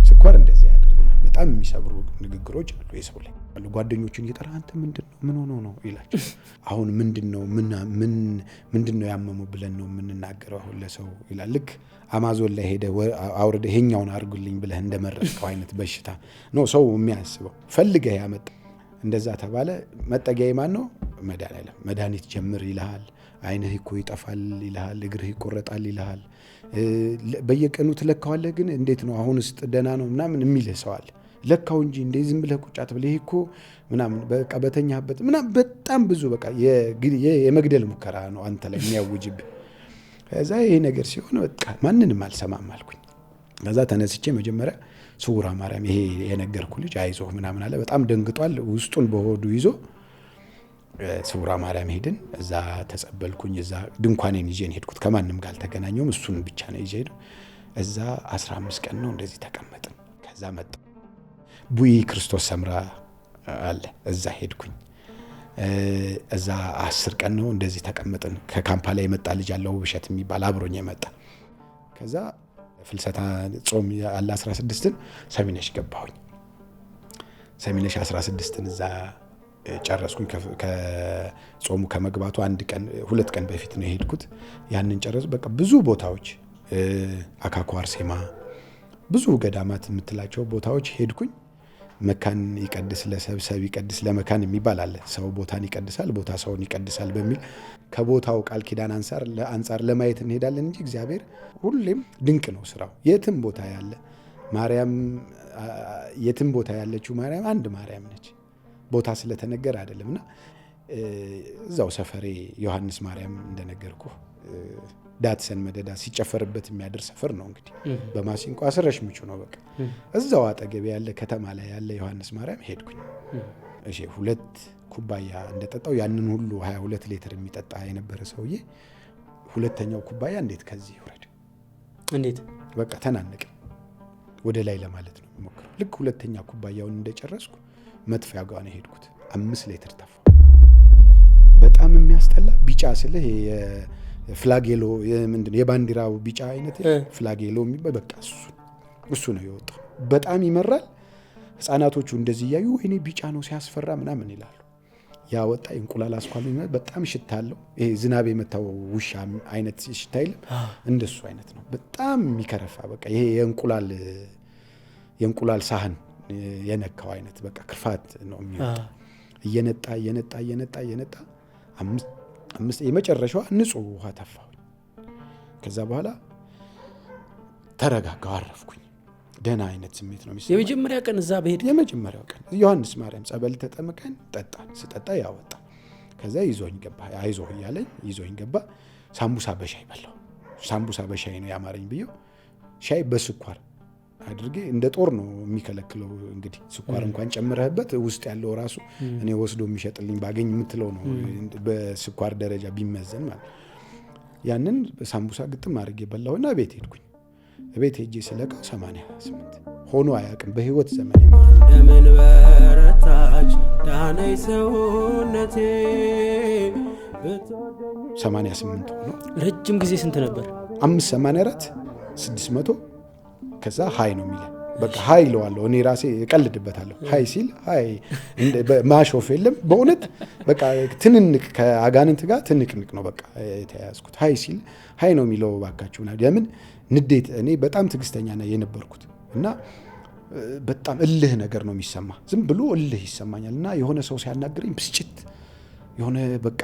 ስኳር እንደዚህ ያደርጋል። በጣም የሚሰብሩ ንግግሮች አሉ የሰው ላይ አሉ። ጓደኞቹን እየጠራ አንተ ምንድነው ምን ሆኖ ነው ይላቸው። አሁን ምንድነው ያመሙ ብለን ነው የምንናገረው አሁን ለሰው ይላል። ልክ አማዞን ላይ ሄደ አውርደ ይሄኛውን አርጉልኝ ብለህ እንደመረጥከው አይነት በሽታ ነው ሰው የሚያስበው። ፈልገህ ያመጣ እንደዛ ተባለ። መጠጊያዬ ማን ነው? መድኃኒዓለም። መድኃኒት ጀምር ይልሃል። አይንህ እኮ ይጠፋል ይልሃል። እግርህ ይቆረጣል ይልሃል። በየቀኑ ትለካዋለህ። ግን እንዴት ነው አሁንስ ደህና ነው ምናምን የሚልህ ሰው አለ። ለካው እንጂ እንደ ዝም ብለህ ቁጫት ብለህ እኮ ምናምን በቃ በተኛህበት ምናምን በጣም ብዙ በቃ የመግደል ሙከራ ነው አንተ ላይ የሚያውጅብህ። ከዛ ይሄ ነገር ሲሆን በቃ ማንንም አልሰማም አልኩኝ። ከዛ ተነስቼ መጀመሪያ ስውራ ማርያም ይሄ የነገርኩ ልጅ አይዞህ ምናምን አለ። በጣም ደንግጧል። ውስጡን በሆዱ ይዞ ስውራ ማርያም ሄድን። እዛ ተጸበልኩኝ። እዛ ድንኳኔን ይዤን ሄድኩት። ከማንም ጋር አልተገናኘሁም። እሱን ብቻ ነው ይዤ ሄድኩ። እዛ 15 ቀን ነው እንደዚህ ተቀመጥን። ከዛ መጣ ቡይ ክርስቶስ ሰምራ አለ። እዛ ሄድኩኝ። እዛ 10 ቀን ነው እንደዚህ ተቀመጥን። ከካምፓላ የመጣ ልጅ አለው ውብሸት የሚባል አብሮኝ የመጣ። ከዛ ፍልሰታ ጾም አለ 16ን ሰሚነሽ ገባሁኝ። ሰሚነሽ 16ን እዛ ጨረስኩኝ። ከጾሙ ከመግባቱ 2 ቀን በፊት ነው የሄድኩት። ያንን ጨረስ በቃ ብዙ ቦታዎች አካኮ አርሴማ ብዙ ገዳማት የምትላቸው ቦታዎች ሄድኩኝ። መካን ይቀድስ ለሰብሰብ ይቀድስ ለመካን የሚባል አለ። ሰው ቦታን ይቀድሳል፣ ቦታ ሰውን ይቀድሳል በሚል ከቦታው ቃል ኪዳን አንጻር ለማየት እንሄዳለን እንጂ እግዚአብሔር ሁሌም ድንቅ ነው ስራው። የትም ቦታ ያለ ማርያም የትም ቦታ ያለችው ማርያም አንድ ማርያም ነች። ቦታ ስለተነገረ አይደለምና እዛው ሰፈሬ ዮሐንስ ማርያም እንደነገርኩ ዳትሰን መደዳ ሲጨፈርበት የሚያደር ሰፈር ነው። እንግዲህ በማሲንቆ አስረሽ ምቹ ነው። በቃ እዛው አጠገቤ ያለ ከተማ ላይ ያለ ዮሐንስ ማርያም ሄድኩኝ። እሺ 2 ኩባያ እንደጠጣው ያንን ሁሉ 22 ሊትር የሚጠጣ የነበረ ሰውዬ ሁለተኛው ኩባያ እንዴት ከዚህ ይወረድ እንዴት በቃ ተናነቀ። ወደ ላይ ለማለት ነው ሞክረው። ልክ ሁለተኛ ኩባያውን እንደጨረስኩ መጥፊያ ጋር ነው ሄድኩት። 5 ሊትር ተፋ። በጣም የሚያስጠላ ቢጫ ስልህ ፍላጌሎ ምንድነው የባንዲራው ቢጫ አይነት ፍላጌሎ የሚባል በቃ እሱ ነው የወጣው። በጣም ይመራል። ህፃናቶቹ እንደዚህ ያዩ ወይኔ ቢጫ ነው ሲያስፈራ ምናምን ይላሉ። ያ ወጣ እንቁላል አስኳሉ በጣም ሽታ አለው። ይሄ ዝናብ የመታው ውሻ አይነት ሽታ የለም፣ እንደሱ አይነት ነው። በጣም የሚከረፋ በቃ ይሄ የእንቁላል ሳህን የነካው አይነት በቃ ክርፋት ነው የሚወጣው። እየነጣ አምስት የመጨረሻዋ ንጹህ ውሃ ተፋሁኝ። ከዛ በኋላ ተረጋጋሁ፣ አረፍኩኝ። ደህና አይነት ስሜት ነው የሚሰማኝ። የመጀመሪያ ቀን እዛ በሄድ የመጀመሪያው ቀን ዮሐንስ ማርያም ጸበል ተጠምቀን ጠጣን። ስጠጣ ያወጣ። ከዛ ይዞኝ ገባ። አይዞህ እያለኝ ይዞኝ ገባ። ሳምቡሳ በሻይ በላው። ሳምቡሳ በሻይ ነው ያማረኝ ብዬው ሻይ በስኳር አድርጌ እንደ ጦር ነው የሚከለክለው። እንግዲህ ስኳር እንኳን ጨምረህበት ውስጥ ያለው ራሱ እኔ ወስዶ የሚሸጥልኝ ባገኝ የምትለው ነው በስኳር ደረጃ ቢመዘን ማለት። ያንን ሳምቡሳ ግጥም አድርጌ በላውና ቤት ሄድኩኝ። ቤት ሄጄ ስለቀው 88 ሆኖ አያውቅም በህይወት ዘመኔ ማለት ነው። ለምን በረታች ዳነይ ሰውነቴ 88 ሆኖ ረጅም ጊዜ ስንት ነበር? 584 600 ከዛ ሃይ ነው የሚለው። በቃ ሃይ ለዋለሁ እኔ ራሴ እቀልድበታለሁ። ሃይ ሲል ሃይ ማሾፍ የለም በእውነት በቃ ትንንቅ ከአጋንንት ጋር ትንቅንቅ ነው በቃ የተያያዝኩት። ሃይ ሲል ሃይ ነው የሚለው ባካችሁ። ለምን ንዴት እኔ በጣም ትዕግስተኛ ነኝ የነበርኩት እና በጣም እልህ ነገር ነው የሚሰማ። ዝም ብሎ እልህ ይሰማኛል እና የሆነ ሰው ሲያናግረኝ ብስጭት የሆነ በቃ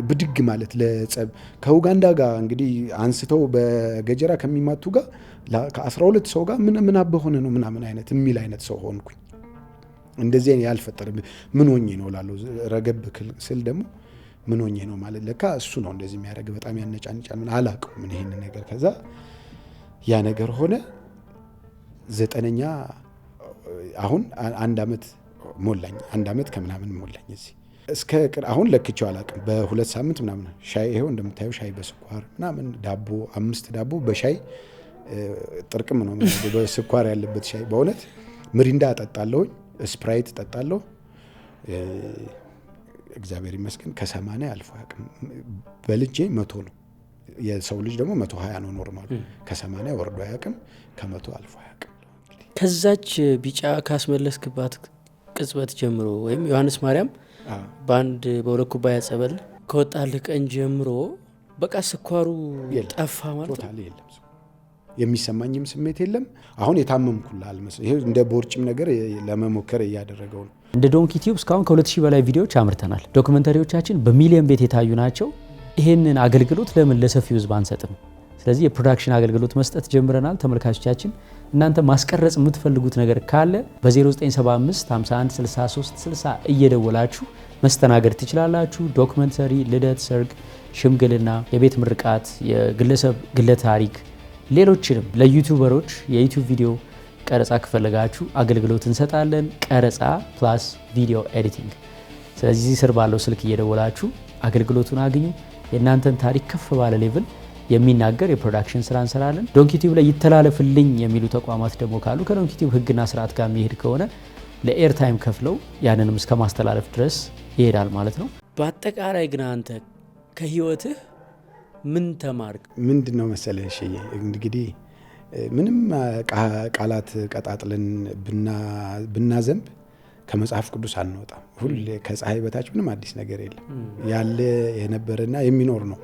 ብድግ ማለት ለጸብ ከኡጋንዳ ጋር እንግዲህ አንስተው በገጀራ ከሚማቱ ጋር ከ12 ሰው ጋር ምን አበሆነ ነው ምናምን አይነት የሚል አይነት ሰው ሆንኩኝ። እንደዚህ ያልፈጠረ ምን ሆኜ ነው ላለው ረገብ ስል ደግሞ ምን ሆኜ ነው ማለት ለካ እሱ ነው እንደዚህ የሚያደርግ በጣም ያነጫንጫል ምን አላውቅም ምን ይሄን ነገር። ከዛ ያ ነገር ሆነ 9ኛ አሁን 1 ዓመት ሞላኝ 1 ዓመት ከምናምን ሞላኝ እዚህ እስከ አሁን ለክቼው አላውቅም። በ2 ሳምንት ምናምን ሻይ ይሄው እንደምታየው ሻይ በስኳር ምናምን ዳቦ 5 ዳቦ በሻይ ጥርቅም ነው በስኳር ያለበት ሻይ በእውነት ምሪንዳ እጠጣለሁ ስፕራይት እጠጣለሁ። እግዚአብሔር ይመስገን ከ80 አልፎ አያውቅም። በልጄ 100 ነው የሰው ልጅ ደግሞ 120 ነው ኖርማሉ። ከ80 ወርዶ አያውቅም ከ100 አልፎ አያውቅም። ከዛች ቢጫ ካስመለስክባት ቅጽበት ጀምሮ ወይም ዮሐንስ ማርያም በ2 ኩባያ ጸበል ከወጣልህ ቀን ጀምሮ በቃ ስኳሩ ጠፋ ማለት ነው? የለም የሚሰማኝም ስሜት የለም። አሁን የታመምኩላ አልመስል ይሄ እንደ ቦርጭም ነገር ለመሞከር እያደረገው ነው። እንደ ዶንኪ ቲዩብ እስካሁን ከ2000 በላይ ቪዲዮዎች አምርተናል። ዶክመንተሪዎቻችን በሚሊዮን ቤት የታዩ ናቸው። ይሄንን አገልግሎት ለምን ለሰፊው ህዝብ አንሰጥም? ስለዚህ የፕሮዳክሽን አገልግሎት መስጠት ጀምረናል። ተመልካቾቻችን እናንተ ማስቀረጽ የምትፈልጉት ነገር ካለ በ0975 51 63 60 እየደወላችሁ መስተናገድ ትችላላችሁ። ዶክመንተሪ፣ ልደት፣ ሰርግ፣ ሽምግልና፣ የቤት ምርቃት፣ የግለሰብ ግለ ታሪክ፣ ሌሎችንም ለዩቲዩበሮች የዩቲዩብ ቪዲዮ ቀረጻ ከፈለጋችሁ አገልግሎት እንሰጣለን። ቀረጻ ፕላስ ቪዲዮ ኤዲቲንግ። ስለዚህ ስር ባለው ስልክ እየደወላችሁ አገልግሎቱን አግኙ። የእናንተን ታሪክ ከፍ ባለ ሌቭል የሚናገር የፕሮዳክሽን ስራ እንሰራለን። ዶንኪ ቲዩብ ላይ ይተላለፍልኝ የሚሉ ተቋማት ደግሞ ካሉ ከዶንኪ ቲዩብ ህግና ስርዓት ጋር የሚሄድ ከሆነ ለኤር ታይም ከፍለው ያንንም እስከ ማስተላለፍ ድረስ ይሄዳል ማለት ነው። በአጠቃላይ ግን አንተ ከህይወትህ ምን ተማርክ? ምንድን ነው መሰለህ እሺ እንግዲህ ምንም ቃላት ቀጣጥልን ብናዘንብ ከመጽሐፍ ቅዱስ አንወጣም። ሁሌ ከፀሐይ በታች ምንም አዲስ ነገር የለም። ያለ የነበረና የሚኖር ነው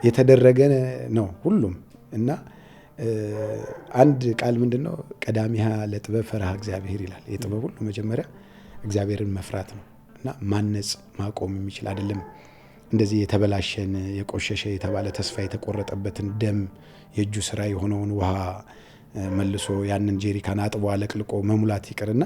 የተደረገ ነው ሁሉም። እና አንድ ቃል ምንድነው ቀዳሚሃ ለጥበብ ፈርሃ እግዚአብሔር ይላል። የጥበብ ሁሉ መጀመሪያ እግዚአብሔርን መፍራት ነው። እና ማነጽ ማቆም የሚችል አይደለም። እንደዚህ የተበላሸን የቆሸሸ የተባለ ተስፋ የተቆረጠበትን ደም የእጁ ስራ የሆነውን ውሃ መልሶ ያንን ጄሪካን አጥቦ አለቅልቆ መሙላት ይቅርና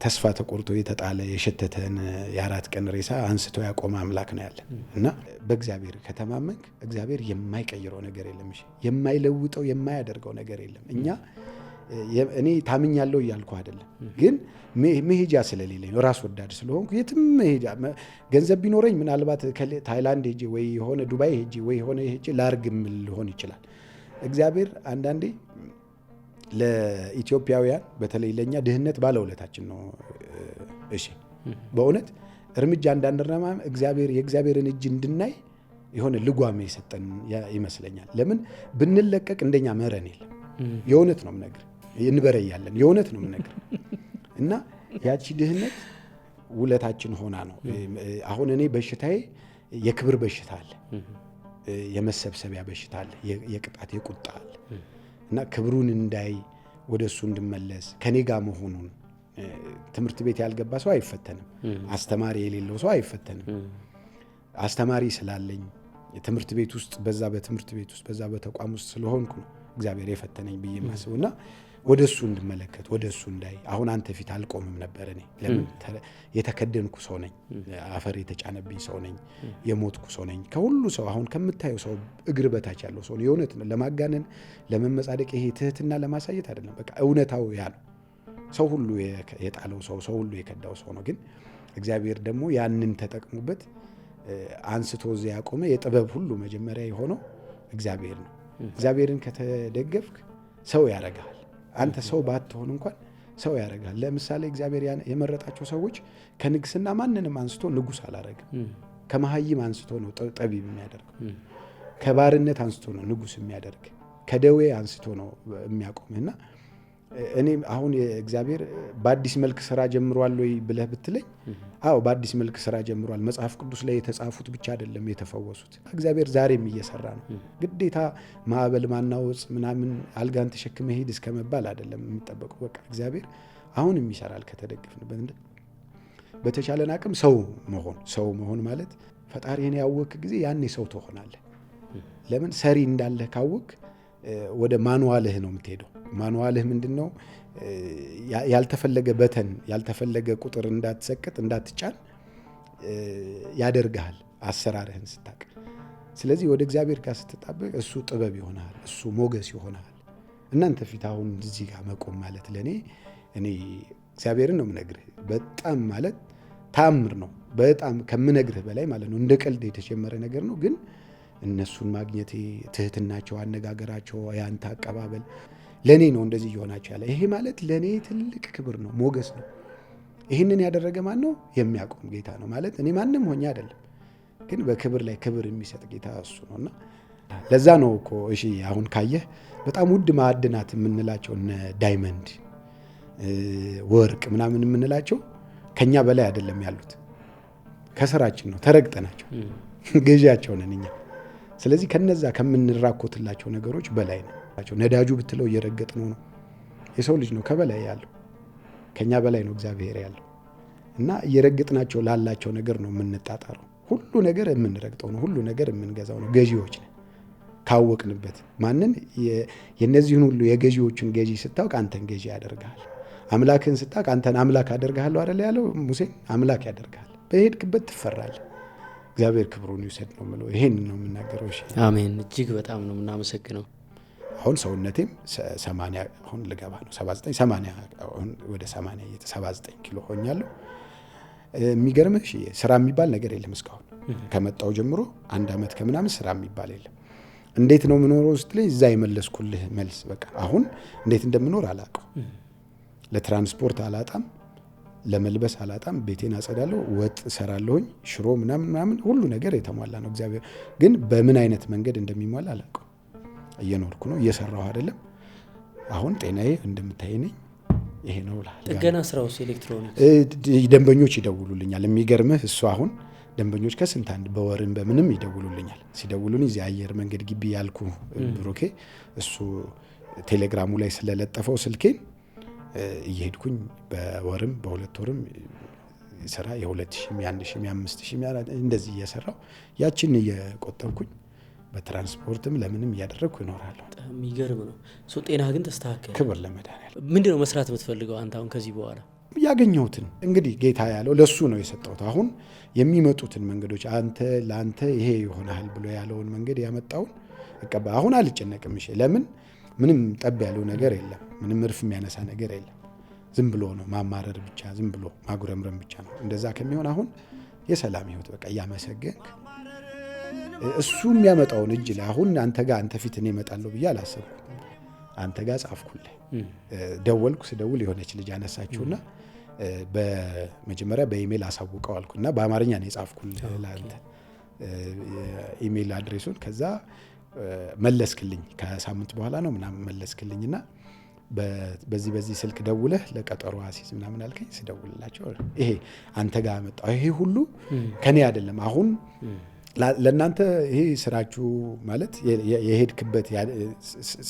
ተስፋ ተቆርጦ የተጣለ የሸተተን የ4 ቀን ሬሳ አንስቶ ያቆመ አምላክ ነው ያለን። እና በእግዚአብሔር ከተማመንክ እግዚአብሔር የማይቀይረው ነገር የለም። እሺ የማይለውጠው የማያደርገው ነገር የለም። እኔ ታምኛለሁ እያልኩ አይደለም፣ ግን መሄጃ ስለሌለኝ ነው። ራስ ወዳድ ስለሆንኩ የትም መሄጃ ገንዘብ ቢኖረኝ ምናልባት ታይላንድ ሄጄ ወይ የሆነ ዱባይ ሄጄ ወይ የሆነ ሄጄ ላርግም ሊሆን ይችላል። እግዚአብሔር አንዳንዴ ለኢትዮጵያውያን በተለይ ለኛ ድህነት ባለውለታችን ነው። እሺ በእውነት እርምጃ እንዳንረማ የእግዚአብሔርን እጅ እንድናይ የሆነ ልጓም የሰጠን ይመስለኛል። ለምን ብንለቀቅ እንደኛ መረን የለም። የእውነት ነው የምነግር፣ እንበረያለን። የእውነት ነው የምነግር። እና ያቺ ድህነት ውለታችን ሆና ነው። አሁን እኔ በሽታዬ የክብር በሽታ አለ፣ የመሰብሰቢያ በሽታ አለ፣ የቅጣት የቁጣ አለ። እና ክብሩን እንዳይ ወደ እሱ እንድመለስ ከኔ ጋር መሆኑን ትምህርት ቤት ያልገባ ሰው አይፈተንም። አስተማሪ የሌለው ሰው አይፈተንም። አስተማሪ ስላለኝ ትምህርት ቤት ውስጥ በትምህርት ቤት ውስጥ በዛ በተቋም ውስጥ ስለሆንኩ ነው እግዚአብሔር የፈተነኝ ብዬ ማስበውና ወደ እሱ እንድመለከት ወደ እሱ እንዳይ። አሁን አንተ ፊት አልቆምም ነበር እኔ። ለምን የተከደንኩ ሰው ነኝ፣ አፈር የተጫነብኝ ሰው ነኝ፣ የሞትኩ ሰው ነኝ። ከሁሉ ሰው አሁን ከምታየው ሰው እግር በታች ያለው ሰው ነው። የእውነት ነው። ለማጋነን ለመመጻደቅ ይሄ ትህትና ለማሳየት አይደለም። በቃ እውነታው ያ ነው። ሰው ሁሉ የጣለው ሰው ሁሉ የከዳው ሰው ነው። ግን እግዚአብሔር ደግሞ ያንን ተጠቅሞበት አንስቶ እዚያ ያቆመ የጥበብ ሁሉ መጀመሪያ የሆነው እግዚአብሔር ነው። እግዚአብሔርን ከተደገፍክ ሰው ያረጋል። አንተ ሰው ባትሆን እንኳን ሰው ያረጋል። ለምሳሌ እግዚአብሔር የመረጣቸው ሰዎች ከንግስና ማንንም አንስቶ ንጉስ አላረግም። ከመሃይም አንስቶ ነው ጠቢብ የሚያደርገው። ከባርነት አንስቶ ነው ንጉስ የሚያደርግ። ከደዌ አንስቶ ነው የሚያቆምህና እኔ አሁን እግዚአብሔር በአዲስ መልክ ስራ ጀምሯል ወይ ብለህ ብትለኝ፣ አዎ በአዲስ መልክ ስራ ጀምሯል። መጽሐፍ ቅዱስ ላይ የተጻፉት ብቻ አይደለም የተፈወሱት። እግዚአብሔር ዛሬም እየሰራ ነው። ግዴታ ማዕበል ማናወጽ ምናምን አልጋን ተሸክመ ሄድ እስከመባል አይደለም የሚጠበቀው። በቃ እግዚአብሔር አሁንም ይሰራል ከተደገፍንበት። በተቻለን አቅም ሰው መሆን ማለት ፈጣሪህን ያወክ ጊዜ ያኔ ሰው ትሆናለህ። ለምን ሰሪ እንዳለህ ካወክ ወደ ማኑዋልህ ነው የምትሄደው። ማኑዋልህ ምንድነው? ያልተፈለገ በተን ያልተፈለገ ቁጥር እንዳትሰቅጥ እንዳትጫን ያደርግሃል አሰራርህን ስታቅ። ስለዚህ ወደ እግዚአብሔር ጋር ስትጣበቅ እሱ ጥበብ ይሆናል፣ እሱ ሞገስ ይሆናል። እናንተ ፊት አሁን እዚህ ጋር መቆም ማለት ለእኔ እኔ እግዚአብሔርን ነው የምነግርህ፣ በጣም ማለት ታምር ነው። በጣም ከምነግርህ በላይ ማለት ነው። እንደ ቀልድ የተጀመረ ነገር ነው፣ ግን እነሱን ማግኘቴ፣ ትህትናቸው፣ አነጋገራቸው፣ ያንተ አቀባበል ለእኔ ነው እንደዚህ እየሆናቸው ያለ። ይሄ ማለት ለእኔ ትልቅ ክብር ነው፣ ሞገስ ነው። ይህንን ያደረገ ማን ነው? የሚያቆም ጌታ ነው ማለት እኔ ማንም ሆኜ አይደለም፣ ግን በክብር ላይ ክብር የሚሰጥ ጌታ እሱ ነውና ለዛ ነው እኮ እሺ አሁን ካየህ በጣም ውድ ማዕድናት የምንላቸው እነ ዳይመንድ፣ ወርቅ ምናምን የምንላቸው ከኛ በላይ አይደለም ያሉት፣ ከስራችን ነው ተረግጠናቸው ገዢያቸው ነን እኛ። ስለዚህ ከነዛ ከምንራኮትላቸው ነገሮች በላይ ናቸው። ነዳጁ ብትለው እየረገጥነው ነው። የሰው ልጅ ነው ከበላይ ያለው፣ ከኛ በላይ ነው እግዚአብሔር ያለው እና እየረገጥናቸው ላላቸው ነገር ነው የምንጣጣረው። ሁሉ ነገር የምንረግጠው ነው፣ ሁሉ ነገር የምንገዛው ነው። ገዢዎች ነን ካወቅንበት። ማንን? የነዚህን ሁሉ የገዢዎችን ገዢ ስታውቅ አንተን ገዢ ያደርግሃል። አምላክህን ስታውቅ አንተን አምላክ አደርግሃለሁ አይደል ያለው ሙሴን? አምላክ ያደርግሃል። በሄድክበት ትፈራለህ። እግዚአብሔር ክብሩን ይውሰድ ነው የምለው። ይሄን ነው የምናገረው። እሺ አሜን። እጅግ በጣም ነው የምናመሰግነው። አሁን ሰውነቴም 80 አሁን ልገባ ነው 79 80 አሁን ወደ 79 ኪሎ ሆኛለሁ። የሚገርምህ ስራ የሚባል ነገር የለም እስካሁን ከመጣው ጀምሮ 1 ዓመት ከምናምን ስራ የሚባል የለም። እንዴት ነው የምኖረው ስትለኝ እዛ የመለስኩልህ መልስ በቃ አሁን እንዴት እንደምኖር አላውቀው። ለትራንስፖርት አላጣም፣ ለመልበስ አላጣም። ቤቴን አጸዳለሁ፣ ወጥ እሰራለሁኝ፣ ሽሮ ምናምን ሁሉ ነገር የተሟላ ነው። እግዚአብሔር ግን በምን አይነት መንገድ እንደሚሟላ አላውቀው። እየኖርኩ ነው፣ እየሰራሁ አይደለም። አሁን ጤናዬ እንደምታይ ነኝ። ይሄ ነው እላለሁ። ጥገና ስራውስ ኤሌክትሮኒክስ ደንበኞች ይደውሉልኛል። የሚገርምህ እሱ አሁን ደንበኞች ከስንት አንድ በወርም በምንም ይደውሉልኛል። ሲደውሉልኝ እዚህ አየር መንገድ ግቢ ያልኩ ብሩኬ እሱ ቴሌግራሙ ላይ ስለለጠፈው ስልኬን እየሄድኩኝ በወርም በሁለት ወርም ስራ የ2000 የ1000 የ5000 እንደዚህ እየሰራው ያችን እየቆጠብኩኝ በትራንስፖርትም ለምንም እያደረግኩ ይኖራለሁ። የሚገርም ነው። ሶ ጤና ግን ተስተካከለ። ክብር ለመድኃኒዓለም። ምንድነው መስራት የምትፈልገው አንተ አሁን ከዚህ በኋላ? ያገኘሁትን እንግዲህ ጌታ ያለው ለሱ ነው የሰጠሁት። አሁን የሚመጡትን መንገዶች አንተ ለአንተ ይሄ ይሆናል ብሎ ያለውን መንገድ ያመጣውን እቀባ። አሁን አልጨነቅም። እሺ ለምን ምንም ጠብ ያለው ነገር የለም። ምንም እርፍ የሚያነሳ ነገር የለም። ዝም ብሎ ነው ማማረር ብቻ፣ ዝም ብሎ ማጉረምረም ብቻ ነው። እንደዛ ከሚሆን አሁን የሰላም ህይወት በቃ እያመሰገንክ እሱ የሚያመጣውን እጅ ላይ አሁን አንተ ጋር አንተ ፊት እኔ እመጣለሁ ብዬ አላሰብኩም። አንተ ጋር ጻፍኩልህ፣ ደወልኩ። ስደውል የሆነች ልጅ አነሳችሁና በመጀመሪያ በኢሜል አሳውቀው አልኩና በአማርኛ ነው የጻፍኩልህ ለአንተ ኢሜል አድሬሱን። ከዛ መለስክልኝ ከሳምንት በኋላ ነው ምናምን መለስክልኝና በዚህ ስልክ ደውለህ ለቀጠሮ አሲዝ ምናምን አልከኝ። ስደውልላቸው ይሄ አንተ ጋር መጣው። ይሄ ሁሉ ከኔ አይደለም። አሁን ለእናንተ ይሄ ስራችሁ ማለት የሄድክበት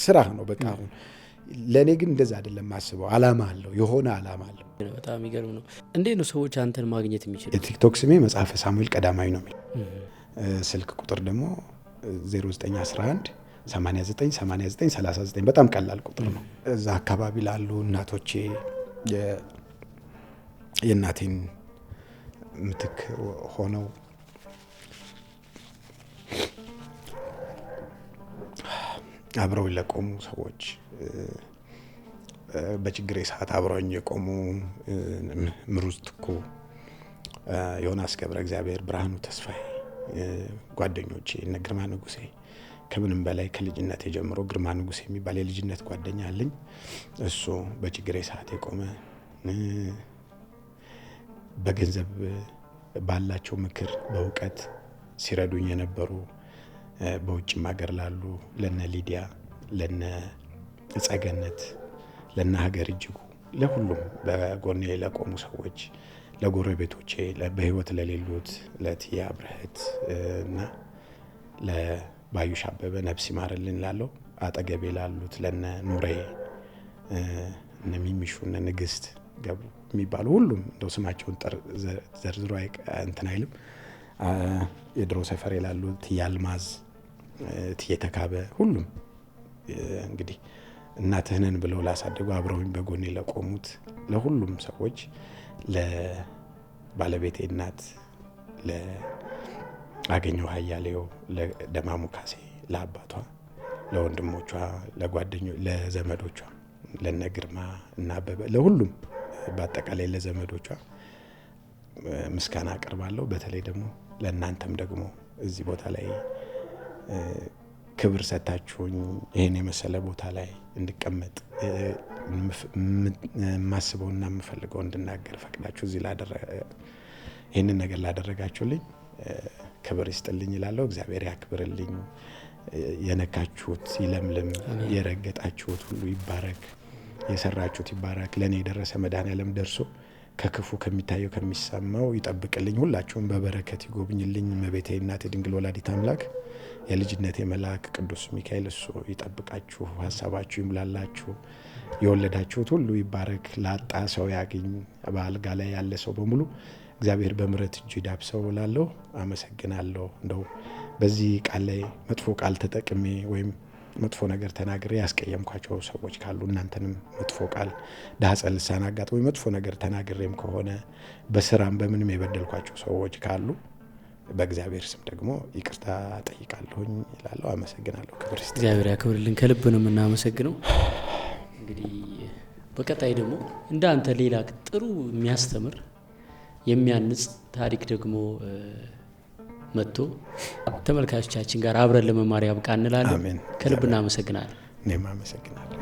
ስራ ነው በቃ። አሁን ለእኔ ግን እንደዛ አይደለም ማስበው። አላማ አለው፣ የሆነ አላማ አለው። በጣም የሚገርም ነው። እንዴት ነው ሰዎች አንተን ማግኘት የሚችሉ? የቲክቶክ ስሜ መጽሐፈ ሳሙኤል ቀዳማዊ ነው የሚል ስልክ ቁጥር ደግሞ 0911 898939 በጣም ቀላል ቁጥር ነው። እዛ አካባቢ ላሉ እናቶቼ የእናቴን ምትክ ሆነው አብረው ለቆሙ ሰዎች በችግሬ ሰዓት አብረውኝ የቆሙ ምሩጽ ትኩ፣ ዮናስ ገብረ እግዚአብሔር፣ ብርሃኑ ተስፋዬ ጓደኞቼ እነ ግርማ ንጉሴ፣ ከምንም በላይ ከልጅነት ጀምሮ ግርማ ንጉሴ የሚባል የልጅነት ጓደኛ አለኝ። እሱ በችግሬ ሰዓት የቆመ በገንዘብ ባላቸው ምክር በእውቀት ሲረዱኝ የነበሩ በውጭም ሀገር ላሉ ለነ ሊዲያ፣ ለነ ጸገነት፣ ለነ ሀገር እጅጉ፣ ለሁሉም በጎኔ ለቆሙ ሰዎች፣ ለጎረቤቶቼ፣ በህይወት ለሌሉት ለትያ ብርህት እና ለባዩሽ አበበ ነፍስ ይማርልን ላለው አጠገቤ ላሉት ለነ ኑሬ፣ እነ ሚሚሹ፣ እነ ንግስት ገቡ የሚባሉ ሁሉም እንደው ስማቸውን ዘርዝሮ እንትን አይልም። የድሮ ሰፈር ላሉት ያልማዝ ትየተካበ ሁሉም እንግዲህ እናትህንን ብለው ላሳደጉ አብረውኝ በጎኔ ለቆሙት ለሁሉም ሰዎች ለባለቤቴ እናት ለአገኘው ሀያሌው ለደማሙ ካሴ ለአባቷ ለወንድሞቿ ለጓደኞች ለዘመዶቿ ለነግርማ እና አበበ ለሁሉም በአጠቃላይ ለዘመዶቿ ምስጋና አቀርባለሁ። በተለይ ደግሞ ለእናንተም ደግሞ እዚህ ቦታ ላይ ክብር ሰጣችሁኝ ይሄን የመሰለ ቦታ ላይ እንድቀመጥ ማስበውና የምፈልገው እንድናገር ፈቅዳችሁ እዚህ ይሄንን ነገር ላደረጋችሁልኝ ክብር ይስጥልኝ እላለሁ። እግዚአብሔር ያክብርልኝ። የነካችሁት ይለምልም፣ የረገጣችሁት ሁሉ ይባረክ፣ የሰራችሁት ይባረክ። ለኔ የደረሰ መድኃኔዓለም ደርሶ ከክፉ ከሚታየው ከሚሰማው ይጠብቅልኝ። ሁላችሁም በበረከት ይጎብኝልኝ። እመቤቴ እናቴ ድንግል ወላዲት አምላክ የልጅነቴ መልአክ ቅዱስ ሚካኤል እሱ ይጠብቃችሁ፣ ሀሳባችሁ ይምላላችሁ፣ የወለዳችሁት ሁሉ ይባረክ፣ ላጣ ሰው ያገኝ፣ በአልጋ ላይ ያለ ሰው በሙሉ እግዚአብሔር በምሕረት እጁ ይዳብሰው እላለሁ። አመሰግናለሁ። እንደው በዚህ ቃል ላይ መጥፎ ቃል ተጠቅሜ ወይም መጥፎ ነገር ተናግሬ ያስቀየምኳቸው ሰዎች ካሉ እናንተንም መጥፎ ቃል ዳጸ ልሳን አጋጥሞ መጥፎ ነገር ተናግሬም ከሆነ በስራም በምንም የበደልኳቸው ሰዎች ካሉ በእግዚአብሔር ስም ደግሞ ይቅርታ ጠይቃለሁኝ እላለሁ። አመሰግናለሁ። ክብር ይስጥ። እግዚአብሔር ያክብርልን። ከልብ ነው የምናመሰግነው። እንግዲህ በቀጣይ ደግሞ እንዳንተ ሌላ ጥሩ የሚያስተምር የሚያንጽ ታሪክ ደግሞ መጥቶ ተመልካቾቻችን ጋር አብረን ለመማር ያብቃ እንላለን። አሜን። ከልብ እናመሰግናለን። እኔም አመሰግናለሁ።